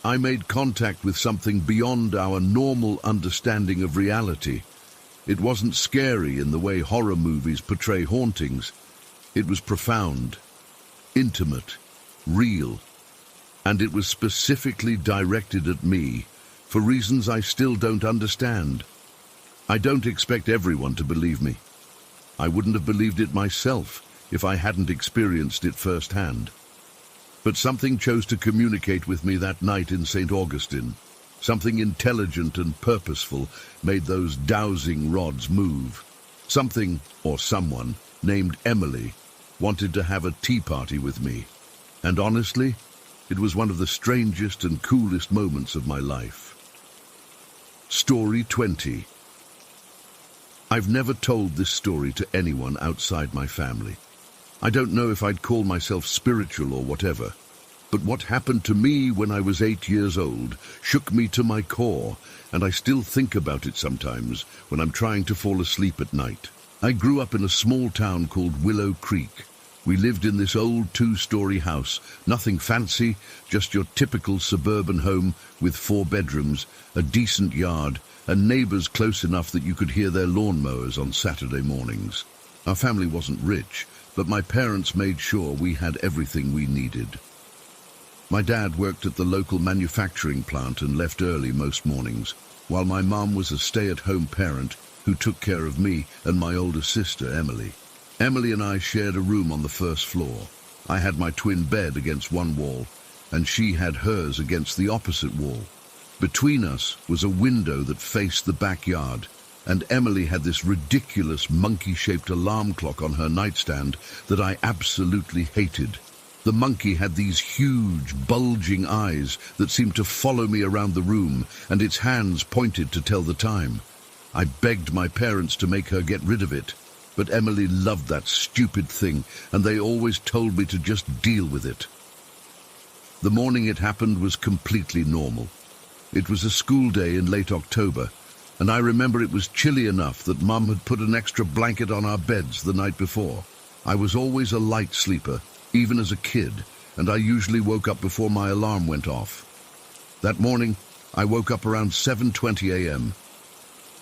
I made contact with something beyond our normal understanding of reality. It wasn't scary in the way horror movies portray hauntings. It was profound, intimate, real, and it was specifically directed at me for reasons I still don't understand. I don't expect everyone to believe me. I wouldn't have believed it myself if I hadn't experienced it firsthand. But something chose to communicate with me that night in St. Augustine. Something intelligent and purposeful made those dowsing rods move. Something, or someone, named Emily, wanted to have a tea party with me. And honestly, It was one of the strangest and coolest moments of my life. Story 20. I've never told this story to anyone outside my family. I don't know if I'd call myself spiritual or whatever, but what happened to me when I was 8 years old shook me to my core, and I still think about it sometimes when I'm trying to fall asleep at night. I grew up in a small town called Willow Creek. We lived in this old 2-story house, nothing fancy, just your typical suburban home with 4 bedrooms, a decent yard, and neighbors close enough that you could hear their lawnmowers on Saturday mornings. Our family wasn't rich, but my parents made sure we had everything we needed. My dad worked at the local manufacturing plant and left early most mornings, while my mom was a stay-at-home parent who took care of me and my older sister, Emily. Emily and I shared a room on the first floor. I had my twin bed against one wall, and she had hers against the opposite wall. Between us was a window that faced the backyard, and Emily had this ridiculous monkey-shaped alarm clock on her nightstand that I absolutely hated. The monkey had these huge, bulging eyes that seemed to follow me around the room, and its hands pointed to tell the time. I begged my parents to make her get rid of it, but Emily loved that stupid thing, and they always told me to just deal with it. The morning it happened was completely normal. It was a school day in late October, and I remember it was chilly enough that Mum had put an extra blanket on our beds the night before. I was always a light sleeper, even as a kid, and I usually woke up before my alarm went off. That morning, I woke up around 7:20 a.m.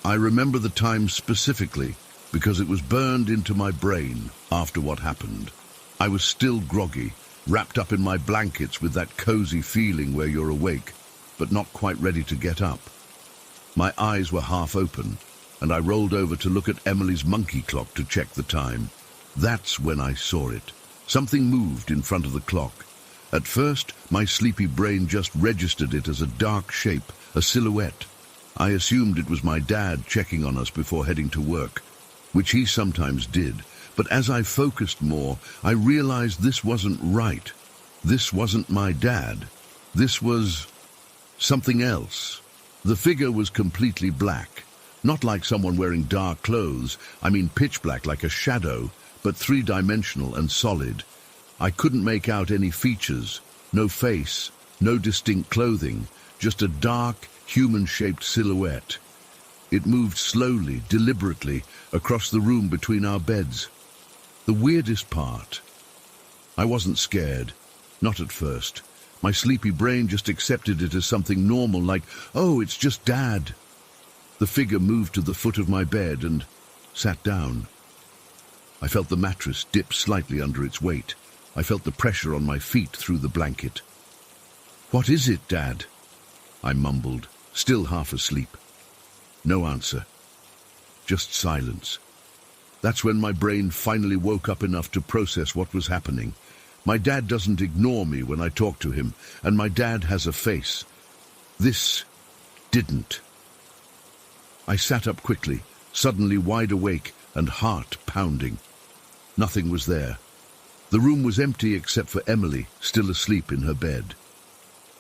I remember the time specifically because it was burned into my brain after what happened. I was still groggy, wrapped up in my blankets with that cozy feeling where you're awake, but not quite ready to get up. My eyes were half open, and I rolled over to look at Emily's monkey clock to check the time. That's when I saw it. Something moved in front of the clock. At first, my sleepy brain just registered it as a dark shape, a silhouette. I assumed it was my dad checking on us before heading to work, which he sometimes did. But as I focused more, I realized this wasn't right. This wasn't my dad. This was something else. The figure was completely black. Not like someone wearing dark clothes, I mean pitch black like a shadow, but 3-dimensional and solid. I couldn't make out any features, no face, no distinct clothing, just a dark, human-shaped silhouette. It moved slowly, deliberately, across the room between our beds. The weirdest part, I wasn't scared, not at first. My sleepy brain just accepted it as something normal, like, oh, it's just Dad. The figure moved to the foot of my bed and sat down. I felt the mattress dip slightly under its weight. I felt the pressure on my feet through the blanket. "What is it, Dad?" I mumbled, still half asleep. No answer. Just silence. That's when my brain finally woke up enough to process what was happening. My dad doesn't ignore me when I talk to him, and my dad has a face. This didn't. I sat up quickly, suddenly wide awake and heart pounding. Nothing was there. The room was empty except for Emily, still asleep in her bed.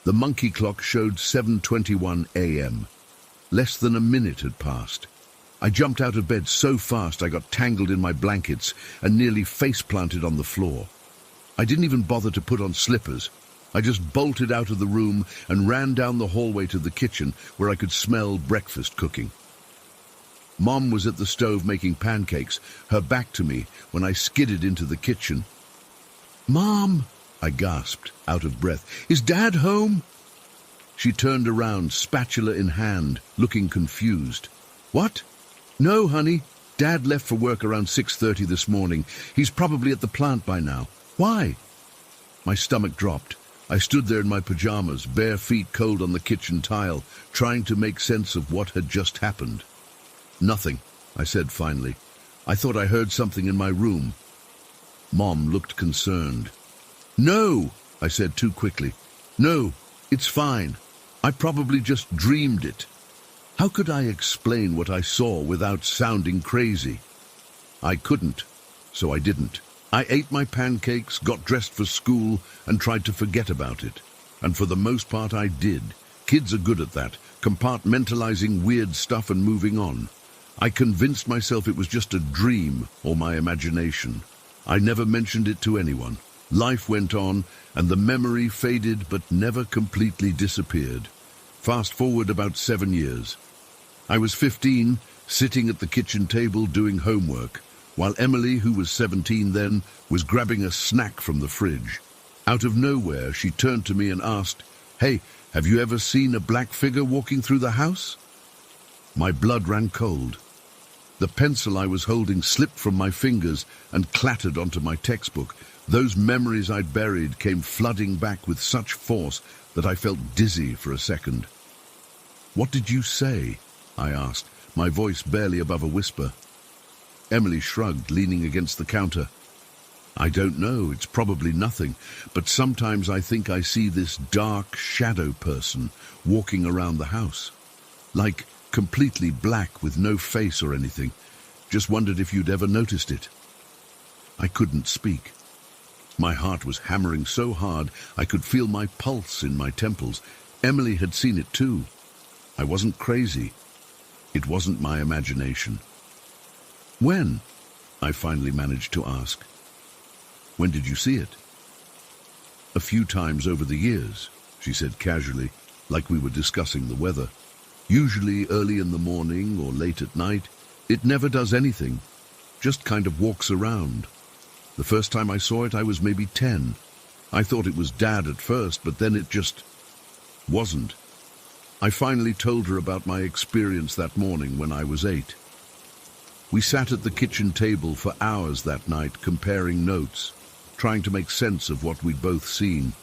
The monkey clock showed 7:21 a.m. Less than a minute had passed. I jumped out of bed so fast I got tangled in my blankets and nearly face-planted on the floor. I didn't even bother to put on slippers. I just bolted out of the room and ran down the hallway to the kitchen where I could smell breakfast cooking. Mom was at the stove making pancakes, her back to me, when I skidded into the kitchen. "Mom," I gasped, out of breath. "Is Dad home?" She turned around, spatula in hand, looking confused. "What?" "No, honey. Dad left for work around 6:30 this morning. He's probably at the plant by now." "Why?" My stomach dropped. I stood there in my pajamas, bare feet cold on the kitchen tile, trying to make sense of what had just happened. "Nothing," I said finally. "I thought I heard something in my room." Mom looked concerned. "No," I said too quickly. "No, it's fine. I probably just dreamed it." How could I explain what I saw without sounding crazy? I couldn't, so I didn't. I ate my pancakes, got dressed for school, and tried to forget about it. And for the most part I did. Kids are good at that, compartmentalizing weird stuff and moving on. I convinced myself it was just a dream or my imagination. I never mentioned it to anyone. Life went on, and the memory faded but never completely disappeared. Fast forward about 7 years. I was 15, sitting at the kitchen table doing homework, while Emily, who was 17 then, was grabbing a snack from the fridge. Out of nowhere, she turned to me and asked, "Hey, have you ever seen a black figure walking through the house?" My blood ran cold. The pencil I was holding slipped from my fingers and clattered onto my textbook. Those memories I'd buried came flooding back with such force that I felt dizzy for a second. "What did you say?" I asked, my voice barely above a whisper. Emily shrugged, leaning against the counter. "I don't know, it's probably nothing, but sometimes I think I see this dark shadow person walking around the house. Like completely black with no face or anything. Just wondered if you'd ever noticed it." I couldn't speak. My heart was hammering so hard I could feel my pulse in my temples. Emily had seen it too. I wasn't crazy. It wasn't my imagination. "When?" I finally managed to ask. "When did you see it?" "A few times over the years," she said casually, like we were discussing the weather. "Usually early in the morning or late at night. It never does anything, just kind of walks around. The first time I saw it, I was maybe 10. I thought it was Dad at first, but then it just wasn't." I finally told her about my experience that morning when I was 8. We sat at the kitchen table for hours that night, comparing notes, trying to make sense of what we'd both seen.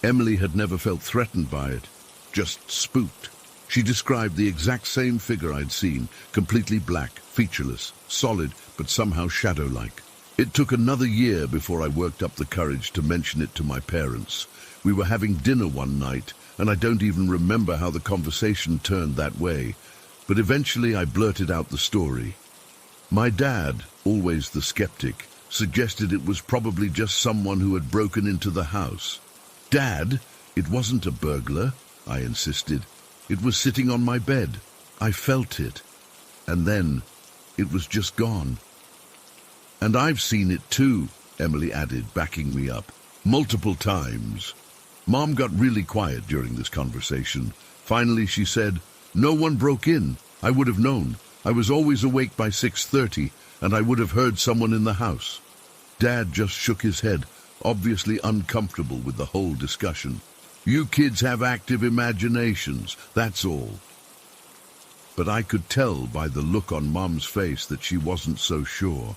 Emily had never felt threatened by it, just spooked. She described the exact same figure I'd seen, completely black, featureless, solid, but somehow shadow-like. It took another year before I worked up the courage to mention it to my parents. We were having dinner one night, and I don't even remember how the conversation turned that way, but eventually I blurted out the story. My dad, always the skeptic, suggested it was probably just someone who had broken into the house. "Dad, it wasn't a burglar," I insisted. "It was sitting on my bed. I felt it. And then it was just gone." "And I've seen it too," Emily added, backing me up. "Multiple times." Mom got really quiet during this conversation. Finally she said, "No one broke in. I would have known. I was always awake by 6:30, and I would have heard someone in the house." Dad just shook his head, obviously uncomfortable with the whole discussion. "You kids have active imaginations, that's all." But I could tell by the look on Mom's face that she wasn't so sure.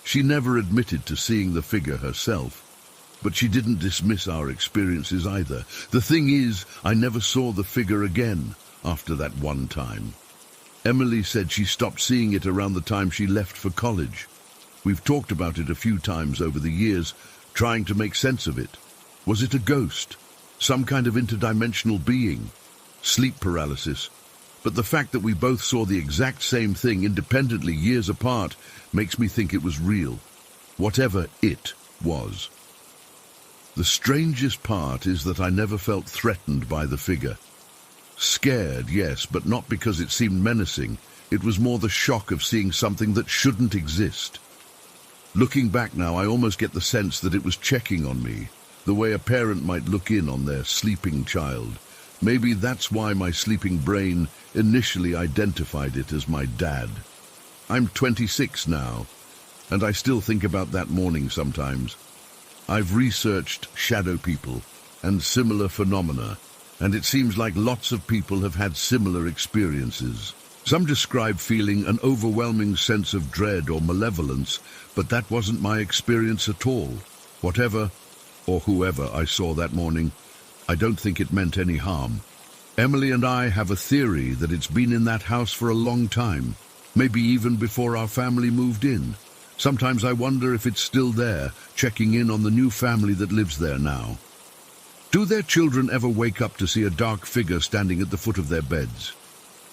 She never admitted to seeing the figure herself, but she didn't dismiss our experiences either. The thing is, I never saw the figure again after that one time. Emily said she stopped seeing it around the time she left for college. We've talked about it a few times over the years, trying to make sense of it. Was it a ghost? Some kind of interdimensional being? Sleep paralysis? But the fact that we both saw the exact same thing independently years apart makes me think it was real, whatever it was. The strangest part is that I never felt threatened by the figure. Scared, yes, but not because it seemed menacing. It was more the shock of seeing something that shouldn't exist. Looking back now, I almost get the sense that it was checking on me, the way a parent might look in on their sleeping child. Maybe that's why my sleeping brain initially identified it as my dad. I'm 26 now, and I still think about that morning sometimes. I've researched shadow people and similar phenomena, and it seems like lots of people have had similar experiences. Some describe feeling an overwhelming sense of dread or malevolence, but that wasn't my experience at all. Whatever or whoever I saw that morning, I don't think it meant any harm. Emily and I have a theory that it's been in that house for a long time, maybe even before our family moved in. Sometimes I wonder if it's still there, checking in on the new family that lives there now. Do their children ever wake up to see a dark figure standing at the foot of their beds?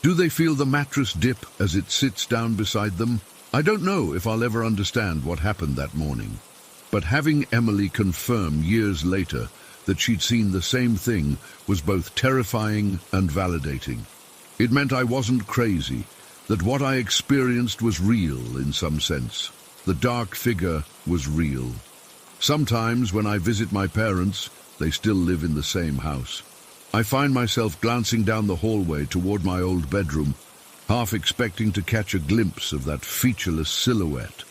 Do they feel the mattress dip as it sits down beside them? I don't know if I'll ever understand what happened that morning. But having Emily confirm years later that she'd seen the same thing was both terrifying and validating. It meant I wasn't crazy, that what I experienced was real in some sense. The dark figure was real. Sometimes when I visit my parents, they still live in the same house, I find myself glancing down the hallway toward my old bedroom, half expecting to catch a glimpse of that featureless silhouette.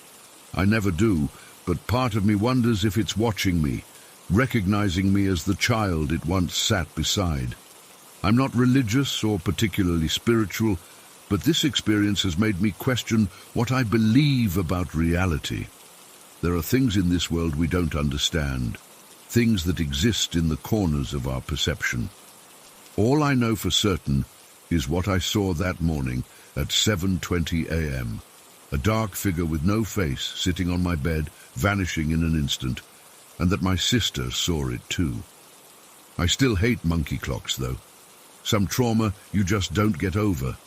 I never do, but part of me wonders if it's watching me, recognizing me as the child it once sat beside. I'm not religious or particularly spiritual, but this experience has made me question what I believe about reality. There are things in this world we don't understand, things that exist in the corners of our perception. All I know for certain is what I saw that morning at 7:20 a.m. A dark figure with no face sitting on my bed, vanishing in an instant, and that my sister saw it too. I still hate monkey clocks, though. Some trauma you just don't get over.